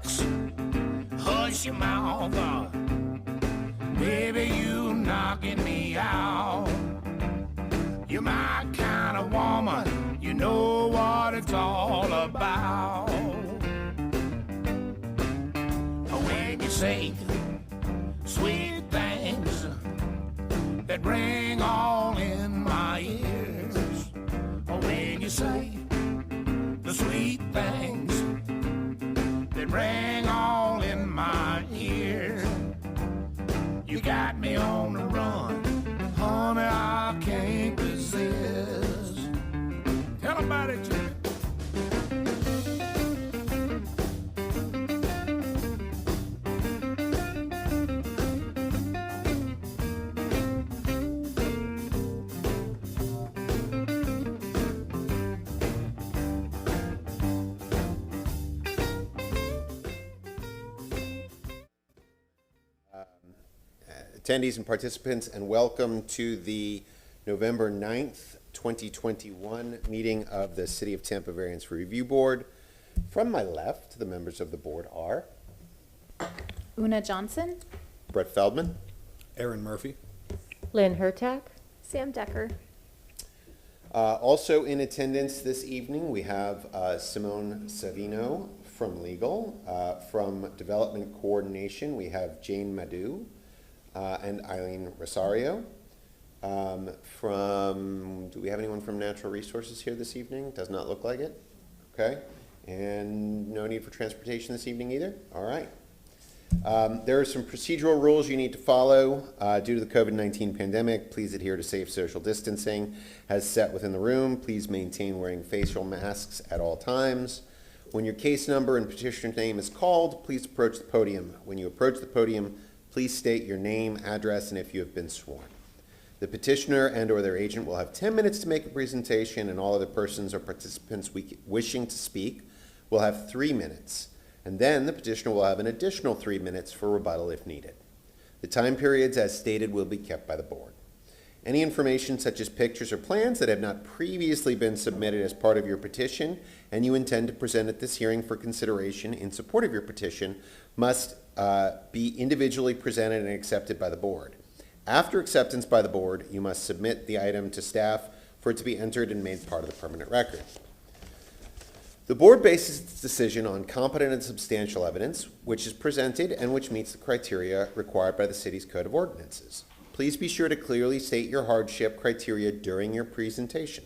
bucks. Hush your mouth, baby, you knocking me out. You're my kind of woman, you know what it's all about. When you say sweet things that ring all in my ears, when you say the sweet things that ring all in my ears, you got me on the run, honey, I can't resist. Tell about it, Jimmy. Attendees and participants, and welcome to the November 9th, 2021 meeting of the City of Tampa Variance Review Board. From my left, the members of the board are Una Johnson, Brett Feldman, Aaron Murphy, Lynn Hertak, Sam Decker. also in attendance this evening, we have Simone Savino from Legal. From Development Coordination, we have Jane Madu and Eileen Rosario. Do we have anyone from Natural Resources here this evening? Does not look like it. Okay. And no need for transportation this evening either? All right. There are some procedural rules you need to follow. Due to the COVID-19 pandemic, please adhere to safe social distancing as set within the room. Please maintain wearing facial masks at all times. When your case number and petitioner name is called, please approach the podium. When you approach the podium, please state your name, address, and if you have been sworn. The petitioner and/or their agent will have 10 minutes to make a presentation, and all other persons or participants wishing to speak will have 3 minutes. And then the petitioner will have an additional 3 minutes for rebuttal if needed. The time periods as stated will be kept by the board. Any information such as pictures or plans that have not previously been submitted as part of your petition and you intend to present at this hearing for consideration in support of your petition must be individually presented and accepted by the board. After acceptance by the board, you must submit the item to staff for it to be entered and made part of the permanent record. The board bases its decision on competent and substantial evidence, which is presented and which meets the criteria required by the city's Code of Ordinances. Please be sure to clearly state your hardship criteria during your presentation.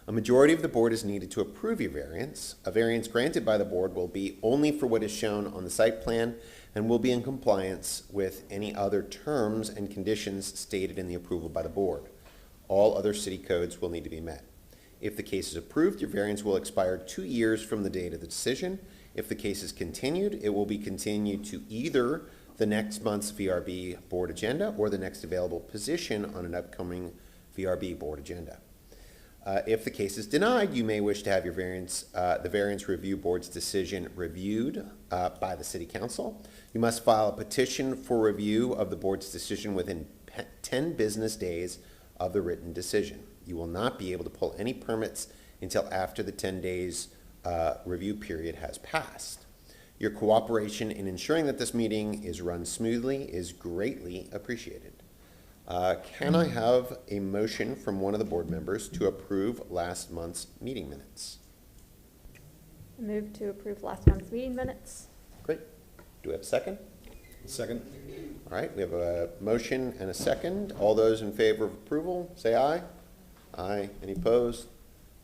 A majority of the board is needed to approve your variance. A variance granted by the board will be only for what is shown on the site plan and will be in compliance with any other terms and conditions stated in the approval by the board. All other city codes will need to be met. If the case is approved, your variance will expire 2 years from the date of the decision. If the case is continued, it will be continued to either the next month's VRB board agenda or the next available position on an upcoming VRB board agenda. If the case is denied, you may wish to have your the Variance Review Board's decision reviewed by the City Council. You must file a petition for review of the board's decision within 10 business days of the written decision. You will not be able to pull any permits until after the 10 days review period has passed. Your cooperation in ensuring that this meeting is run smoothly is greatly appreciated. Can I have a motion from one of the board members to approve last month's meeting minutes? Move to approve last month's meeting minutes. Great. Do we have a second? second. All right, we have a motion and a second. All those in favor of approval, say aye. Aye. Any opposed?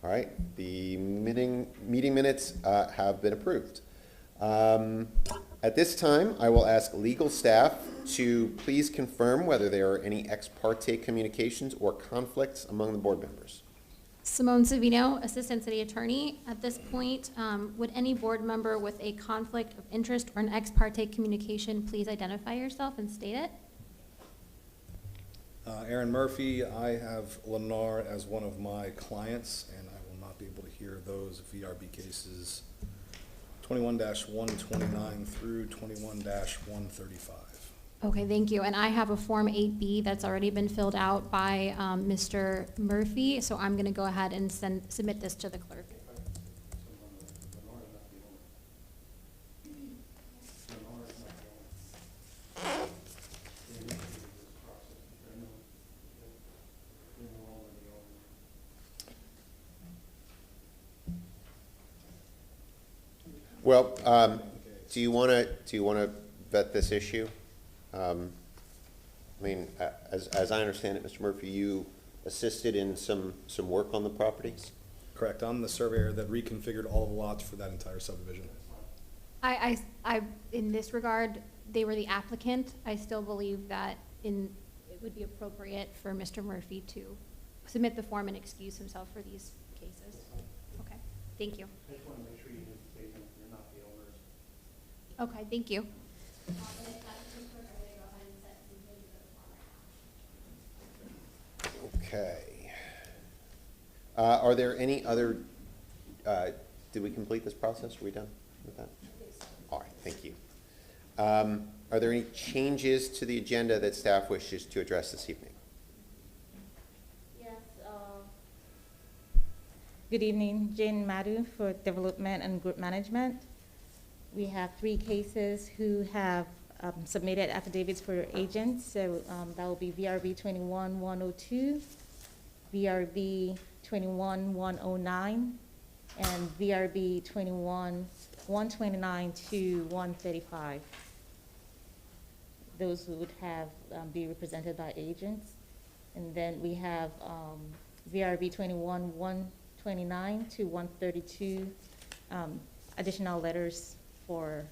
All right, the meeting minutes have been approved. At this time, I will ask legal staff to please confirm whether there are any ex parte communications or conflicts among the board members. Simone Savino, Assistant City Attorney. At this point, would any board member with a conflict of interest or an ex parte communication please identify yourself and state it? Aaron Murphy, I have Lennar as one of my clients, and I will not be able to hear those VRB cases 21-129 through 21-135. Okay, thank you. And I have a Form 8B that's already been filled out by Mr. Murphy, so I'm going to go ahead and submit this to the clerk. Well, do you want to vet this issue? I mean, as I understand it, Mr. Murphy, you assisted in some work on the properties? Correct, I'm the surveyor that reconfigured all the lots for that entire subdivision. In this regard, they were the applicant. I still believe that it would be appropriate for Mr. Murphy to submit the form and excuse himself for these cases. Okay, thank you. I just want to make sure you do the statement, you're not the owners. Okay, thank you. Okay. Are there any other, did we complete this process? Are we done with that? All right, thank you. Are there any changes to the agenda that staff wishes to address this evening? Yes. Good evening, Jane Madu for Development and Group Management. We have 3 cases who have submitted affidavits for agents. So that will be VRB 21-102, VRB 21-109, and VRB 129 to 135. Those would have be represented by agents. And then we have VRB 129 to 132, additional letters for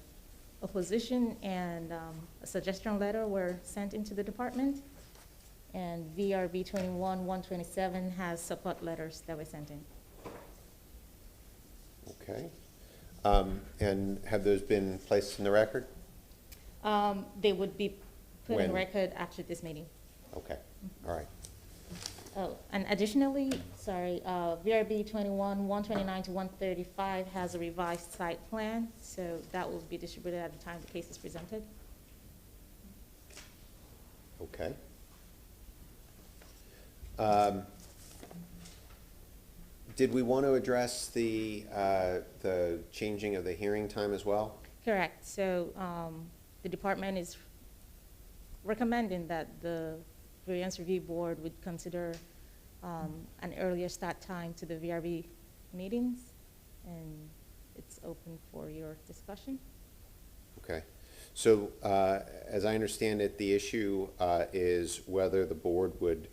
opposition, and a suggestion letter were sent into the department. And VRB 127 has support letters that were sent in. Okay. And have those been placed in the record? They would be put When? in record after this meeting. Okay, all right. Oh, and additionally, sorry, VRB 129 to 135 has a revised site plan, so that will be distributed at the time the case is presented. Okay. Did we want to address the changing of the hearing time as well? Correct. So the department is recommending that the Variance Review Board would consider an earlier start time to the VRB meetings, and it's open for your discussion. Okay. So as I understand it, the issue is whether the board would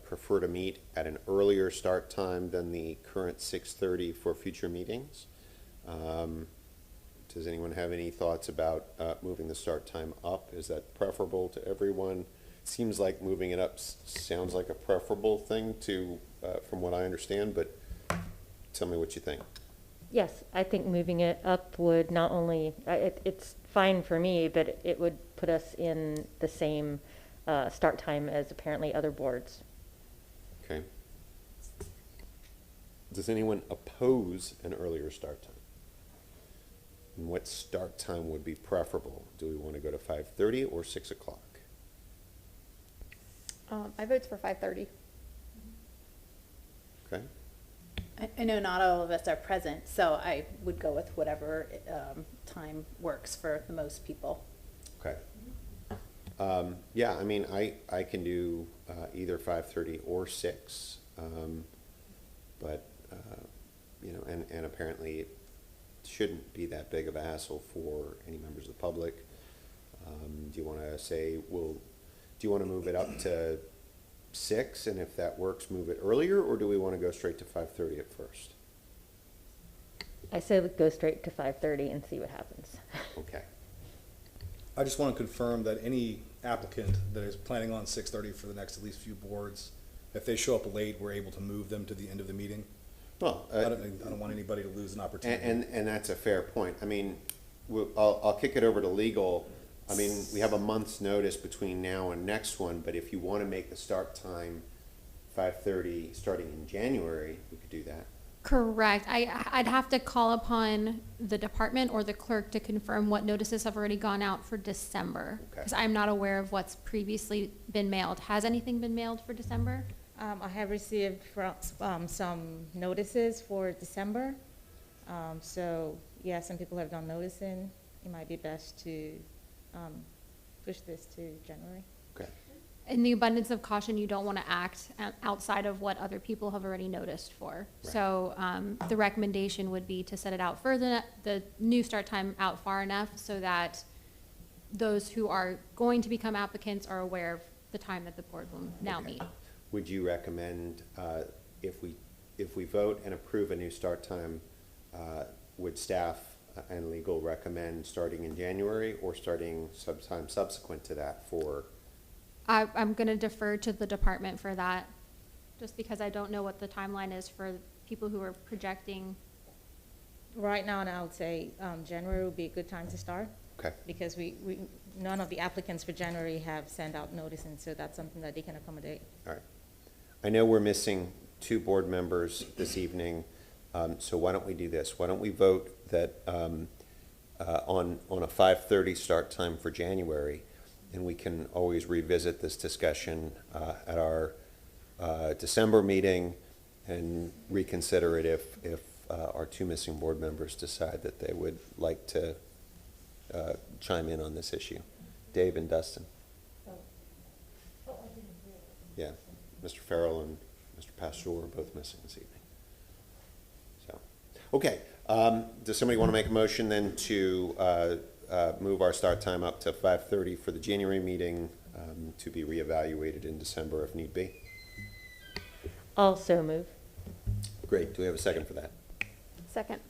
prefer to meet at an earlier start time than the current 6:30 for future meetings. Does anyone have any thoughts about moving the start time up? Is that preferable to everyone? Seems like moving it up sounds like a preferable thing to, from what I understand, but tell me what you think. Yes, I think moving it up would not only, it's fine for me, but it would put us in the same start time as apparently other boards. Okay. Does anyone oppose an earlier start time? And what start time would be preferable? Do we want to go to 5:30 or 6 o'clock? I vote for 5:30. Okay. I know not all of us are present, so I would go with whatever time works for the most people. Okay. Yeah, I mean, I can do either 5:30 or 6, but, you know, and apparently it shouldn't be that big of a hassle for any members of the public. Do you want to say, do you want to move it up to 6, and if that works, move it earlier, or do we want to go straight to 5:30 at first? I say let's go straight to 5:30 and see what happens. Okay. I just want to confirm that any applicant that is planning on 6:30 for the next at least few boards, if they show up late, we're able to move them to the end of the meeting. Well, I don't want anybody to lose an opportunity. and that's a fair point. I mean, I'll kick it over to legal. I mean, we have a month's notice between now and next one, but if you want to make the start time 5:30 starting in January, we could do that. Correct. I'd have to call upon the department or the clerk to confirm what notices have already gone out for December. Okay. Because I'm not aware of what's previously been mailed. Has anything been mailed for December? I have received some notices for December. So, yeah, some people have gone noticing. It might be best to push this to January. Okay. in the abundance of caution, you don't want to act outside of what other people have already noticed for. Right. So the recommendation would be to set it out further, the new start time out far enough so that those who are going to become applicants are aware of the time that the board will now Okay. meet. Would you recommend, if we vote and approve a new start time, would staff and legal recommend starting in January or starting sometime subsequent to that for? I'm going to defer to the department for that, just because I don't know what the timeline is for people who are projecting. Right now, and I would say January would be a good time to start, Okay, because none of the applicants for January have sent out notice, and so that's something that they can accommodate. all right. I know we're missing 2 board members this evening, so why don't we do this? Why don't we vote that on a 5:30 start time for January, and we can always revisit this discussion at our December meeting and reconsider it if our 2 missing board members decide that they would like to chime in on this issue. Dave and Dustin. Yeah, Mr. Farrell and Mr. Pastor are both missing this evening. So, okay, does somebody want to make a motion then to move our start time up to 5:30 for the January meeting, to be reevaluated in December if need be? Also move. Great, do we have a second for that? Second.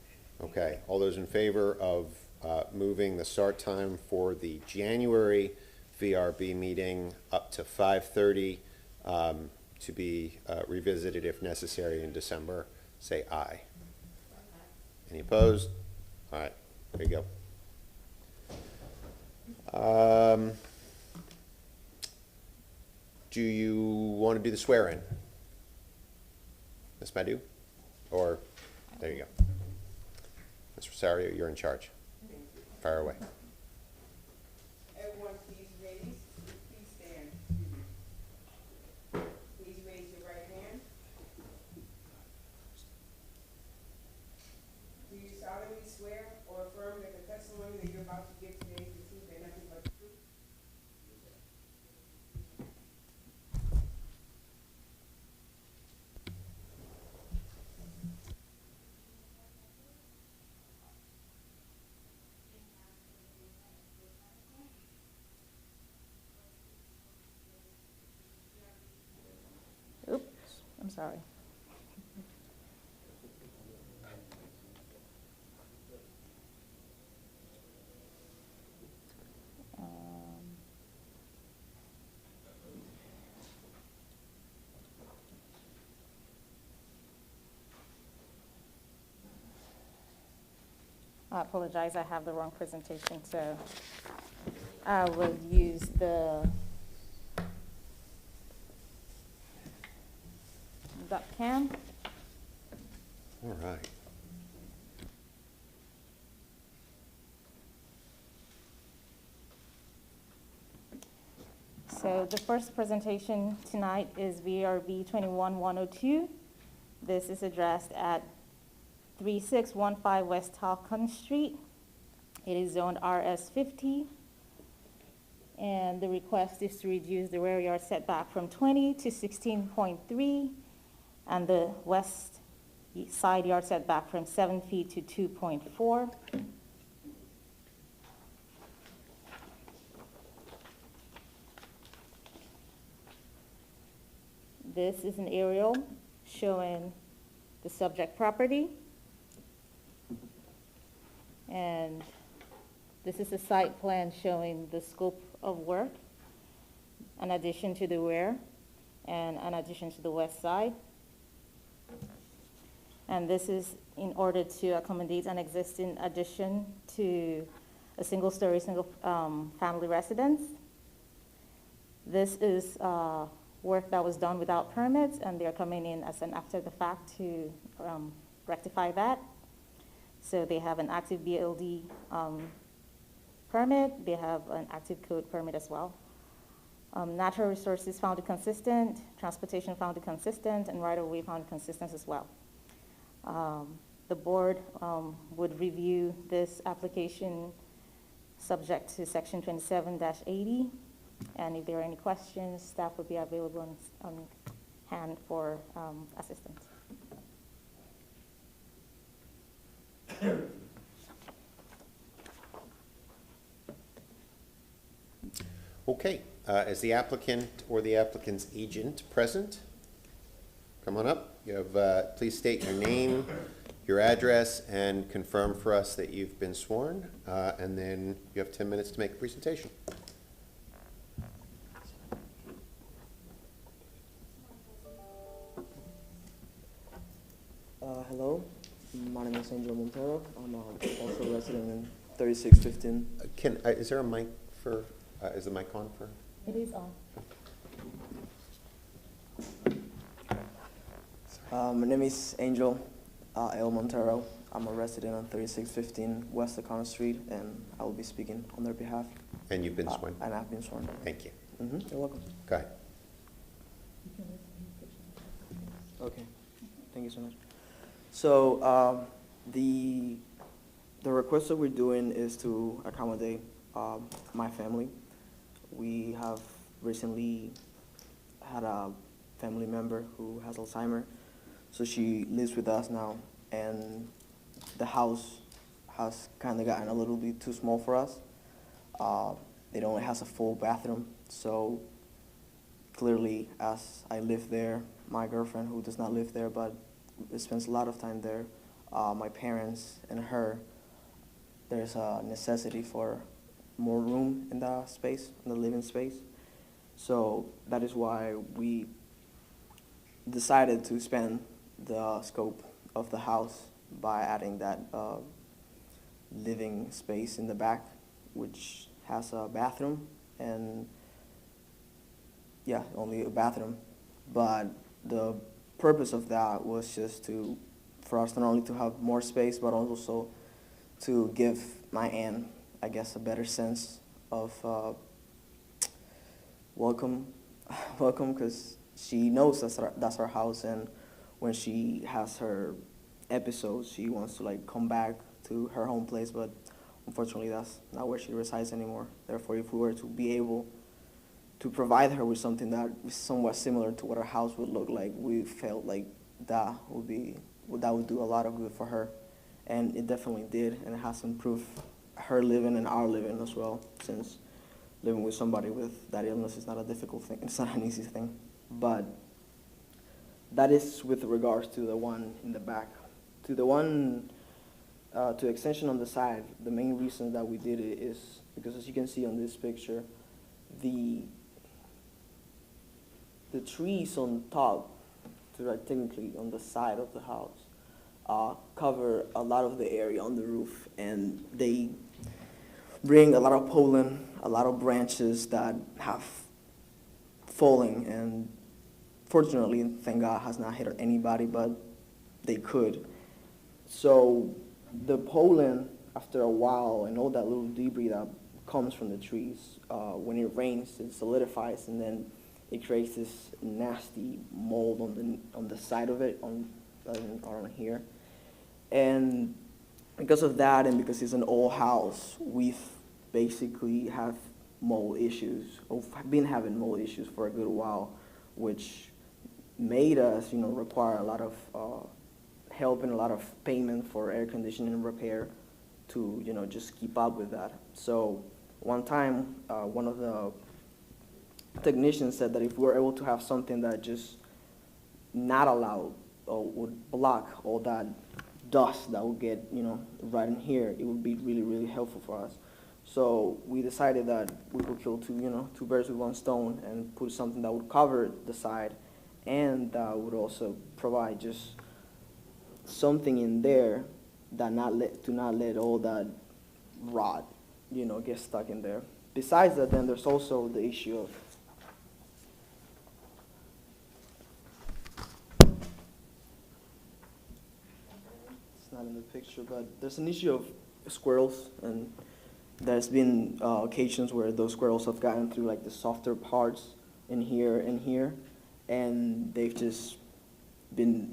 Okay, all those in favor of moving the start time for the January VRB meeting up to 5:30, to be revisited if necessary in December, say aye. Any opposed? All right, there you go. Do you want to do the swear-in? Ms. Madhu? Or, there you go. Ms. Rosario, you're in charge. Fire away. Everyone, please raise, please stand. Please raise your right hand. Do you solemnly swear or affirm that the testimony that you're about to give today is the truth and nothing but the truth? Oops, I'm sorry. I apologize, I have the wrong presentation, so I will use the .cam. All right. So the first presentation tonight is VRB 21102. This is addressed at 3615 West Halcon Street. It is zoned RS50. And the request is to reduce the rear yard setback from 20 to 16.3 and the west side yard setback from 7 feet to 2.4. This is an aerial showing the subject property. And this is a site plan showing the scope of work, in addition to the rear and in addition to the west side. And this is in order to accommodate an existing addition to a single-story, family residence. This is work that was done without permits, and they're coming in as an after the fact to rectify that. So they have an active BLD permit. They have an active code permit as well. Natural resources found consistent, transportation found consistent, and right-of-way found consistent as well. The board would review this application subject to section 27-80 And if there are any questions, staff will be available on hand for assistance. Okay, is the applicant or the applicant's agent present? Come on up. You have, please state your name, your address, and confirm for us that you've been sworn, and then you have 10 minutes to make a presentation. Hello, my name is Angel Montero. I'm also a resident in 3615. Is there a mic for, is the mic on for? It is on. My name is Angel L. Montero. I'm a resident on 3615 West O'Connor Street, and I will be speaking on their behalf. And you've been sworn? And I've been sworn. Thank you. You're welcome. Go ahead. Okay, thank you so much. So the request that we're doing is to accommodate my family. We have recently had a family member who has Alzheimer's, so she lives with us now, and the house has kind of gotten a little bit too small for us. It only has a full bathroom, so clearly, as I live there, my girlfriend, who does not live there but spends a lot of time there, my parents and her, there's a necessity for more room in the space, in the living space. So that is why we decided to expand the scope of the house by adding that living space in the back, which has a bathroom and, yeah, only a bathroom. But the purpose of that was just for us not only to have more space, but also to give my aunt, I guess, a better sense of welcome, because she knows that's our house, and when she has her episodes, she wants to like come back to her home place, but unfortunately that's not where she resides anymore. Therefore, if we were to be able to provide her with something that is somewhat similar to what our house would look like, we felt like that would do a lot of good for her, and it definitely did, and it has improved her living and our living as well, since living with somebody with that illness is not a difficult thing. It's not an easy thing. But that is with regards to the one in the back. To the one, to extension on the side, the main reason that we did it is because, as you can see on this picture, the trees on top, technically on the side of the house, cover a lot of the area on the roof, and they bring a lot of pollen, a lot of branches that have fallen, and fortunately, thank God, has not hit anybody, but they could. So the pollen, after a while, and all that little debris that comes from the trees, when it rains, it solidifies, and then it creates this nasty mold on the side of it, on here. And because of that, and because it's an old house, we've basically have mold issues, or been having mold issues for a good while, which made us, require a lot of help and a lot of payment for air conditioning repair to, just keep up with that. So one time, one of the technicians said that if we were able to have something that just not allowed or would block all that dust that would get, right in here, it would be really, really helpful for us. So we decided that we could kill two birds with one stone and put something that would cover the side, and that would also provide just something in there that to not let all that rot, get stuck in there. Besides that, then there's also the issue of not in the picture, but there's an issue of squirrels, and there's been occasions where those squirrels have gotten through like the softer parts in here and here, and they've just been,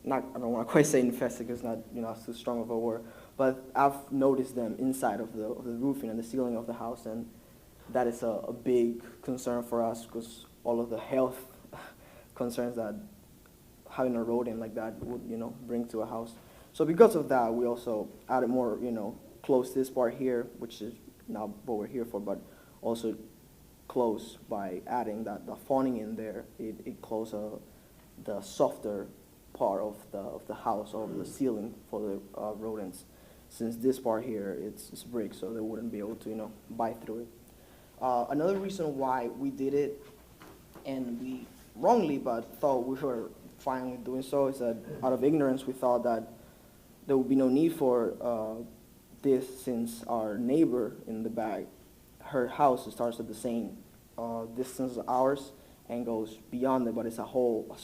I don't want to quite say infested because not, it's too strong of a word, but I've noticed them inside of the roofing and the ceiling of the house, and that is a big concern for us because all of the health concerns that having a rodent like that would, bring to a house. So because of that, we also added more, close this part here, which is not what we're here for, but also close by adding the fawning in there. It close the softer part of the house or the ceiling for the rodents. Since this part here, it's brick, so they wouldn't be able to, bite through it. Another reason why we did it, and we wrongly but thought we were fine with doing so, is that out of ignorance we thought that there would be no need for this, since our neighbor in the back, her house starts at the same distance as ours and goes beyond it, but it's a whole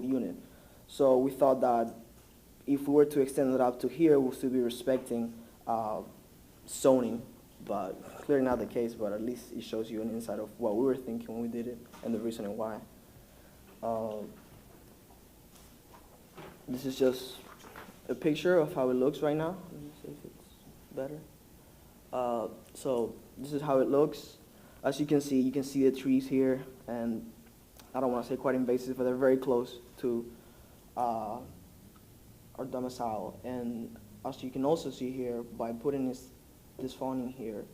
unit. So we thought that if we were to extend it up to here, we'll still be respecting zoning, but clearly not the case, but at least it shows you an insight of what we were thinking when we did it and the reasoning why. This is just a picture of how it looks right now. Let me see if it's better. So this is how it looks. As you can see the trees here, and I don't want to say quite invasive, but they're very close to our domicile. And as you can also see here, by putting this fawning here,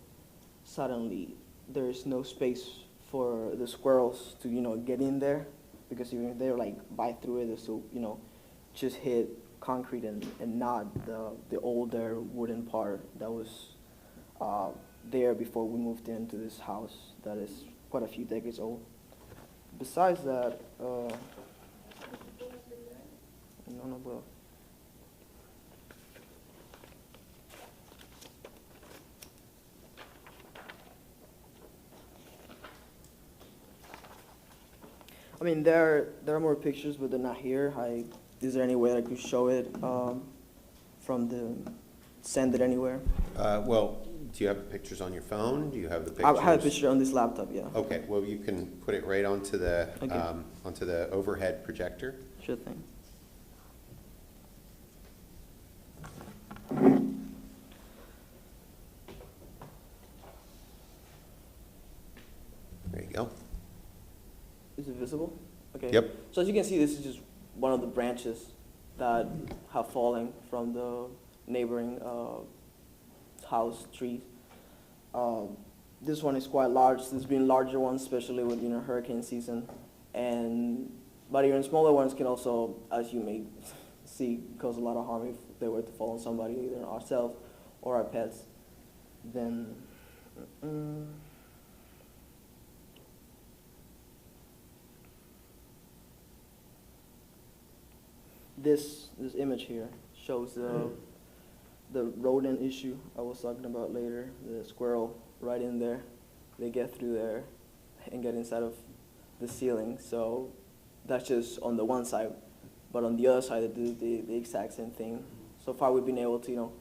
suddenly there is no space for the squirrels to, get in there, because even if they bite through it, they still, just hit concrete and not the older wooden part that was there before we moved into this house that is quite a few decades old. Besides that, I mean, there are more pictures, but they're not here. Is there any way I could show it send it anywhere? Well, do you have the pictures on your phone? Do you have the pictures? I have a picture on this laptop, yeah. Okay, well, you can put it right onto the Okay. onto the overhead projector. Sure thing. There you go. Is it visible? Okay. Yep. So as you can see, this is just one of the branches that have fallen from the neighboring house trees. This one is quite large. There's been larger ones, especially with hurricane season, but even smaller ones can also, as you may see, cause a lot of harm if they were to fall on somebody, either ourselves or our pets. Then. This image here shows the rodent issue I was talking about later, the squirrel right in there. They get through there and get inside of the ceiling. So that's just on the one side. But on the other side, they do the exact same thing. So far, we've been able to,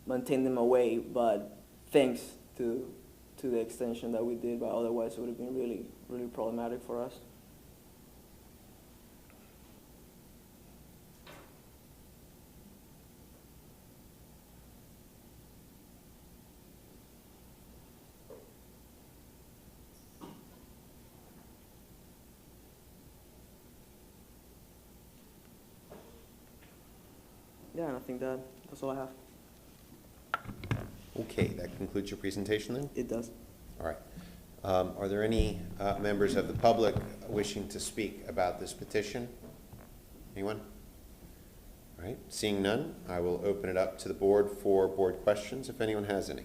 maintain them away, but thanks to the extension that we did, but otherwise it would have been really, really problematic for us. Yeah, and I think that's all I have. Okay, that concludes your presentation then? It does. All right. Are there any members of the public wishing to speak about this petition? Anyone? All right, seeing none, I will open it up to the board for board questions, if anyone has any.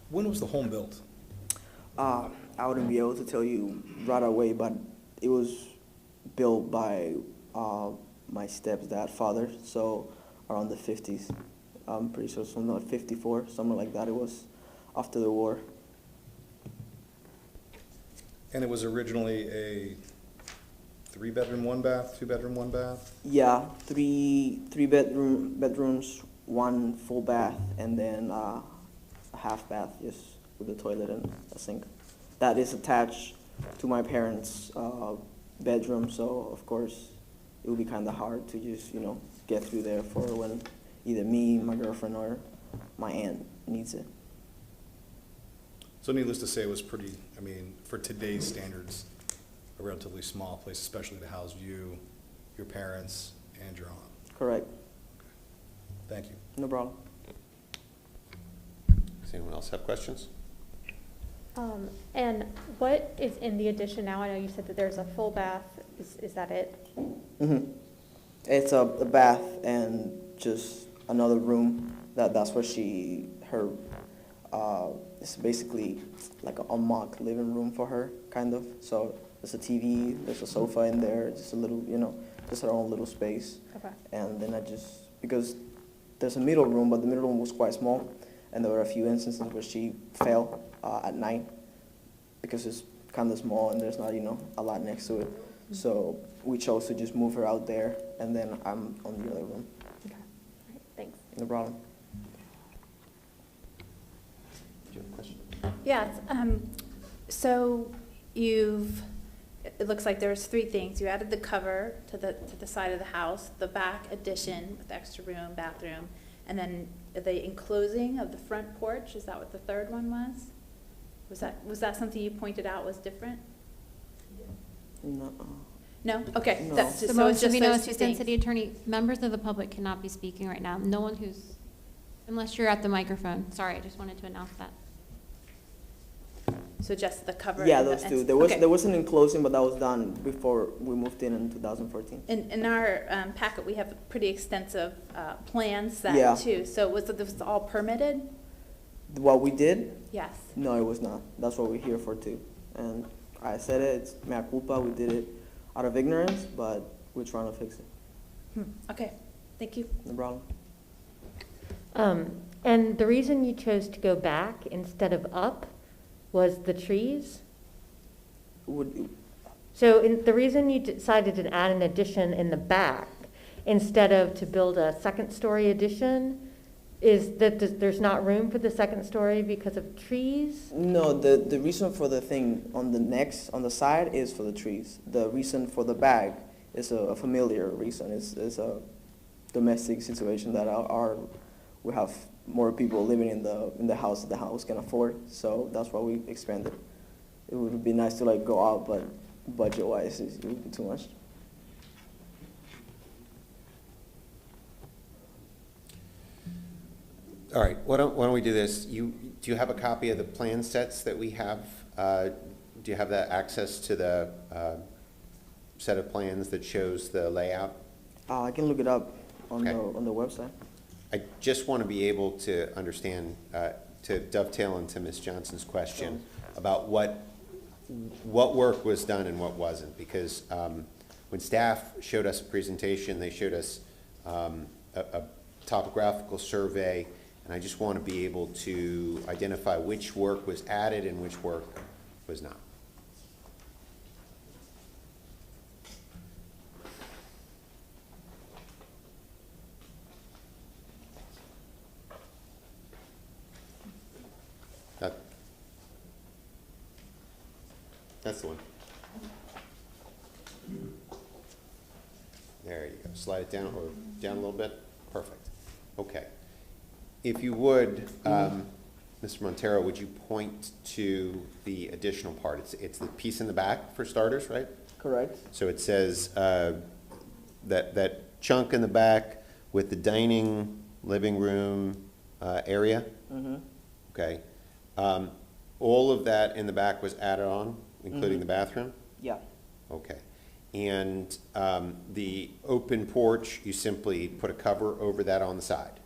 When was the home built? I wouldn't be able to tell you right away, but it was built by my stepdad father, so around the 50s. I'm pretty sure something like 54, something like that. It was after the war. And it was originally a 3-bedroom, 1-bath, 2-bedroom, 1-bath? Yeah, three bedrooms, 1 full bath, and then a half bath, just with a toilet and a sink. That is attached to my parents' bedroom, so of course it would be kind of hard to just, get through there for when either me, my girlfriend, or my aunt needs it. So needless to say, it was pretty, I mean, for today's standards, a relatively small place, especially to house you, your parents, and your aunt. Correct. Thank you. No problem. Does anyone else have questions? And what is in the addition now? I know you said that there's a full bath. Is that it? Mm-hmm. It's a bath and just another room. That's where it's basically like an unmarked living room for her, kind of. So there's a TV, there's a sofa in there, just a little, just her own little space. Okay. And then because there's a middle room, but the middle room was quite small, and there were a few instances where she fell at night because it's kind of small and there's not, a lot next to it. So we chose to just move her out there, and then I'm on the other room. Okay. All right. Thanks. No problem. Do you have a question? Yes, so it looks like there's three things. You added the cover to the side of the house, the back addition with extra room, bathroom, and then the enclosing of the front porch. Is that what the third one was? Was that something you pointed out was different? No. No? Okay. No. So Simone it's just Savino, those two Assistant things. City Attorney. Members of the public cannot be speaking right now. No one unless you're at the microphone. Sorry, I just wanted to announce that. So just the cover? Yeah, and those the- two. okay. There was an enclosing, but that was done before we moved in 2014. In our packet, we have pretty extensive plans Yeah. set too. So was this all permitted? What we did? Yes. No, it was not. That's what we're here for too. And I said it, it's mea culpa. We did it out of ignorance, but we're trying to fix it. Okay, thank you. No problem. And the reason you chose to go back instead of up was the trees? So the reason you decided to add an addition in the back instead of to build a second-story addition is that there's not room for the second story because of trees? No, the reason for the thing on the side is for the trees. The reason for the back is a familiar reason. It's a domestic situation that we have more people living in the house that the house can afford. So that's why we expanded. It would be nice to go out, but budget-wise, it would be too much. All right, why don't we do this? Do you have a copy of the plan sets that we have? Do you have that access to the set of plans that shows the layout? I can look it up on Okay. the website. I just want to be able to understand, to dovetail into Ms. Johnson's question about what work was done and what wasn't, because when staff showed us a presentation, they showed us a topographical survey, and I just want to be able to identify which work was added and which work was not. That's the one. There you go. Slide it down or down a little bit. Perfect. Okay. If you would, Mr. Montero, would you point to the additional part? It's the piece in the back for starters, right? Correct. So it says that chunk in the back with the dining, living room area. Mm-hmm. Okay. All of that in the back was added on, including the bathroom? Yeah. Okay. And the open porch, you simply put a cover over that on the side?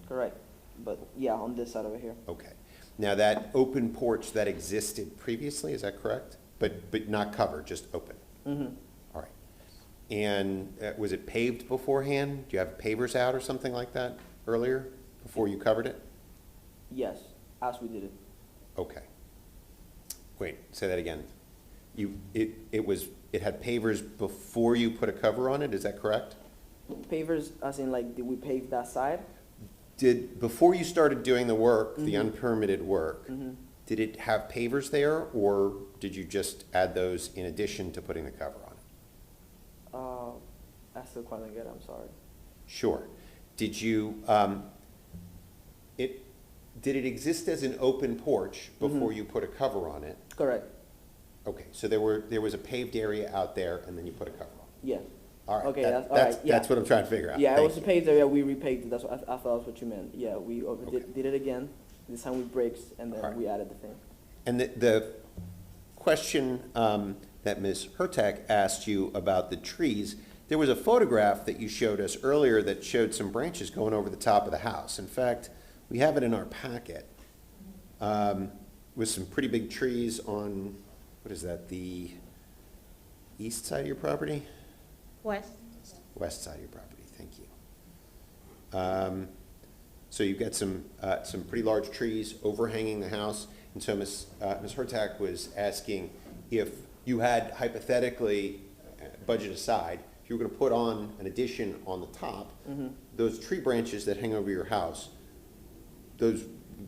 Correct. But yeah, on this side over here. Okay. Now that open porch that existed previously, is that correct? But not covered, just open? Mm-hmm. All right. And was it paved beforehand? Do you have pavers out or something like that earlier, before you covered it? Yes, as we did it. Okay. Wait, say that again. It had pavers before you put a cover on it, is that correct? Pavers, as in did we pave that side? Before you started doing the work, the unpermitted work, Mm-hmm. did it have pavers there, or did you just add those in addition to putting the cover on it? I still can't get it, I'm sorry. Sure. Did you, Did it exist as an open porch before you put a cover on it? Correct. Okay, so there was a paved area out there, and then you put a cover on it? Yeah. All right, Okay, that- all right, yeah. that's what I'm trying to figure out. Yeah, it Thank was a you. paved area, we repaved it, that's what, I thought that's what you meant. Yeah, we Okay. did it again, this time with bricks, and All then right. we added the thing. And the question that Ms. Hertak asked you about the trees, there was a photograph that you showed us earlier that showed some branches going over the top of the house. In fact, we have it in our packet with some pretty big trees on, what is that, the east side of your property? West. West side of your property, thank you. So you've got some pretty large trees overhanging the house. And so Ms. Hertak was asking if you had hypothetically, budget aside, if you were gonna put on an addition on the top, those tree branches that hang over your house, those,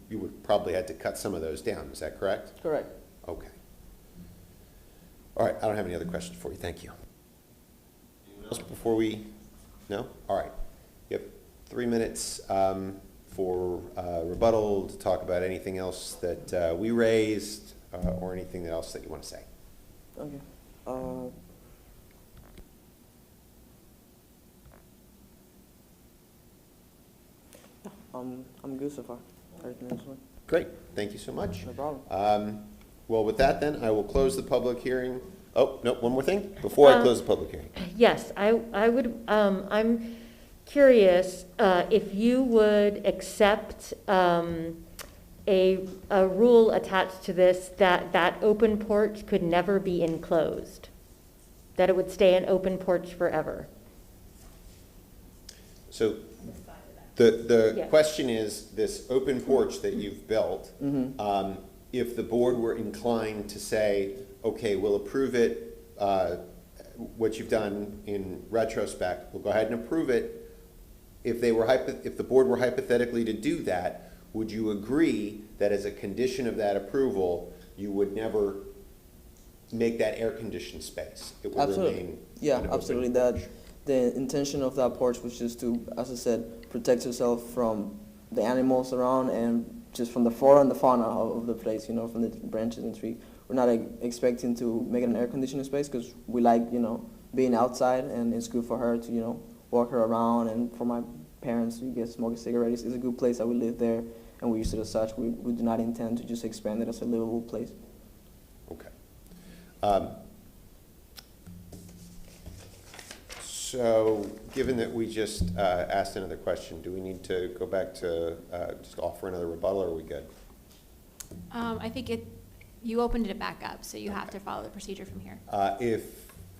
you would probably had to cut some of those down, is that correct? Correct. Okay. All right, I don't have any other questions for you, thank you. Anyone else before we, no? All right. You have 3 minutes for rebuttal to talk about anything else that we raised or anything else that you want to say. Okay. Yeah, I'm good so far. Everything else went. Great, thank you so much. No problem. Well, with that then, I will close the public hearing. Oh, no, one more thing before I close the public hearing. Yes, I would, I'm curious if you would accept a rule attached to this that open porch could never be enclosed, that it would stay an open porch forever. So the Yeah. question is, this open porch that you've built, if the board were inclined to say, okay, we'll approve it, what you've done in retrospect, we'll go ahead and approve it. If the board were hypothetically to do that, would you agree that as a condition of that approval, you would never make that air-conditioned space? It would Absolutely. remain Yeah, an open absolutely. porch. The intention of that porch was just to, as I said, protect yourself from the animals around and just from the flora and the fauna of the place, from the branches and trees. We're not expecting to make it an air-conditioned space because we like, being outside, and it's good for her to, walk her around, and for my parents to get smoking cigarettes. It's a good place that we live there, and we use it as such. We do not intend to just expand it as a livable place. Okay. So, given that we just asked another question, do we need to go back to just offer another rebuttal, or are we good? I think you opened it back up, so you have to follow the procedure from here.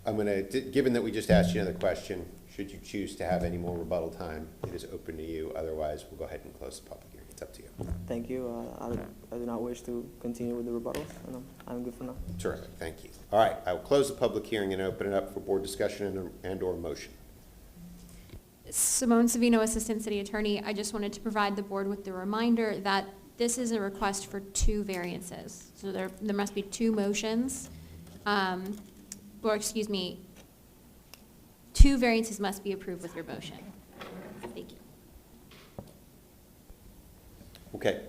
Given that we just asked you another question, should you choose to have any more rebuttal time, it is open to you. Otherwise, we'll go ahead and close the public hearing. It's up to you. Thank you. I do not wish to continue with the rebuttals, and I'm good for now. Terrific, thank you. All right, I will close the public hearing and open it up for board discussion and/or motion. Simone Savino, Assistant City Attorney. I just wanted to provide the board with the reminder that this is a request for 2 variances. So there must be 2 motions, or excuse me, 2 variances must be approved with your motion. Thank you. Okay,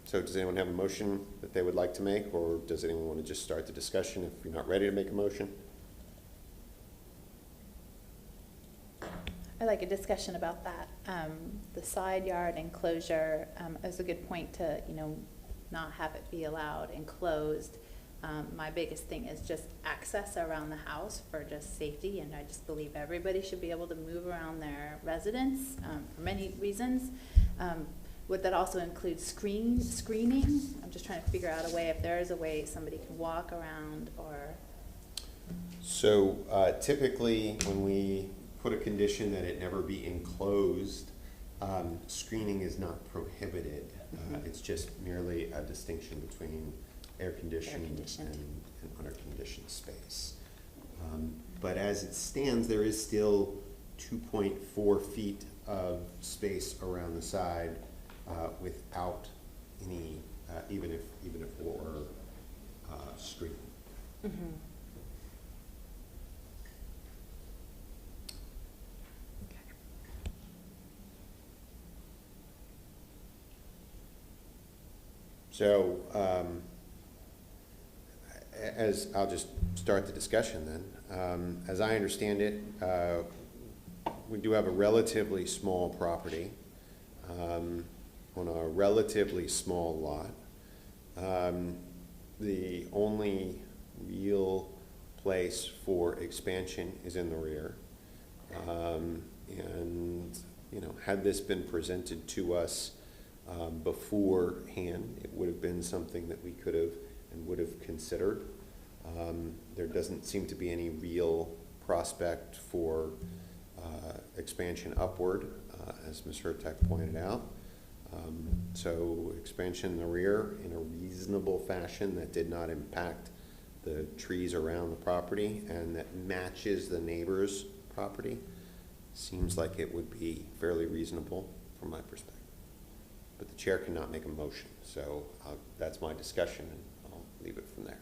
so does anyone have a motion that they would like to make, or does anyone want to just start the discussion if you're not ready to make a motion? I'd like a discussion about that. The side yard enclosure is a good point to, not have it be allowed enclosed. My biggest thing is just access around the house for just safety, and I just believe everybody should be able to move around their residence for many reasons. Would that also include screening? I'm just trying to figure out a way, if there is a way somebody can walk around or. So typically, when we put a condition that it never be enclosed, screening is not prohibited. It's just merely a distinction between air-conditioned and under-conditioned space. But as it stands, there is still 2.4 feet of space around the side without any, even if for screening. So, as, I'll just start the discussion then. As I understand it, we do have a relatively small property on a relatively small lot. The only real place for expansion is in the rear. And, you know, had this been presented to us beforehand, it would have been something that we could have and would have considered. There doesn't seem to be any real prospect for expansion upward, as Ms. Hurtak pointed out. So expansion in the rear in a reasonable fashion that did not impact the trees around the property and that matches the neighbor's property seems like it would be fairly reasonable from my perspective. But the chair cannot make a motion, so that's my discussion, and I'll leave it from there.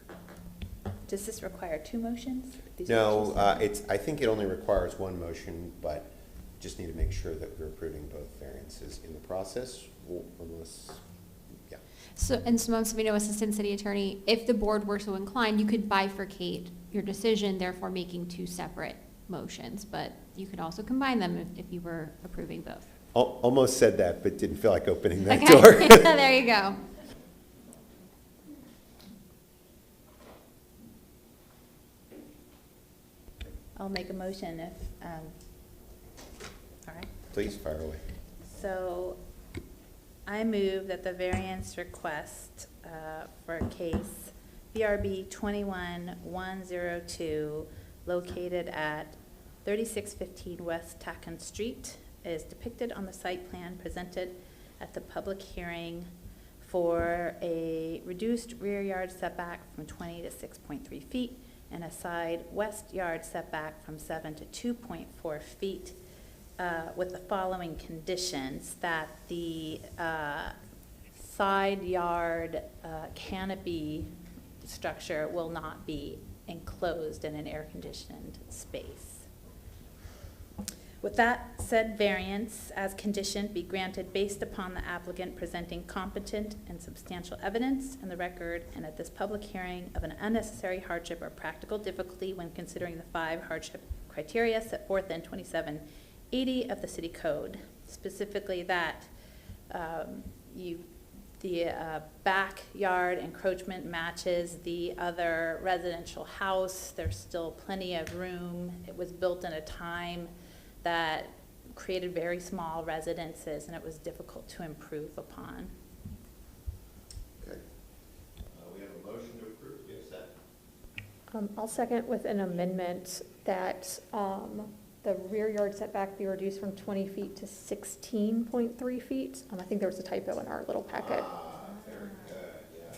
Does this require two motions? These No, motions? I think it only requires one motion, but just need to make sure that we're approving both variances in the process, unless, yeah. So, and Simone Savino, Assistant City Attorney, if the board were so inclined, you could bifurcate your decision, therefore making two separate motions, but you could also combine them if you were approving both. Almost said that, but didn't feel like opening that Okay. door. There you go. I'll make a motion if, all right. Please fire away. So I move that the variance request for case BRB 21102 located at 3615 West Tacon Street is depicted on the site plan presented at the public hearing for a reduced rear yard setback from 20 to 6.3 feet and a side west yard setback from 7 to 2.4 feet with the following conditions: that the side yard canopy structure will not be enclosed in an air-conditioned space. With that said, variance as conditioned be granted based upon the applicant presenting competent and substantial evidence in the record and at this public hearing of an unnecessary hardship or practical difficulty when considering the 5 hardship criteria set forth in 2780 of the city code. Specifically that the backyard encroachment matches the other residential house. There's still plenty of room. It was built in a time that created very small residences, and it was difficult to improve upon. Okay. We have a motion to approve. Do you have a second? I'll second with an amendment that the rear yard setback be reduced from 20 feet to 16.3 feet. I think there was a typo in our little packet. Very good, yeah.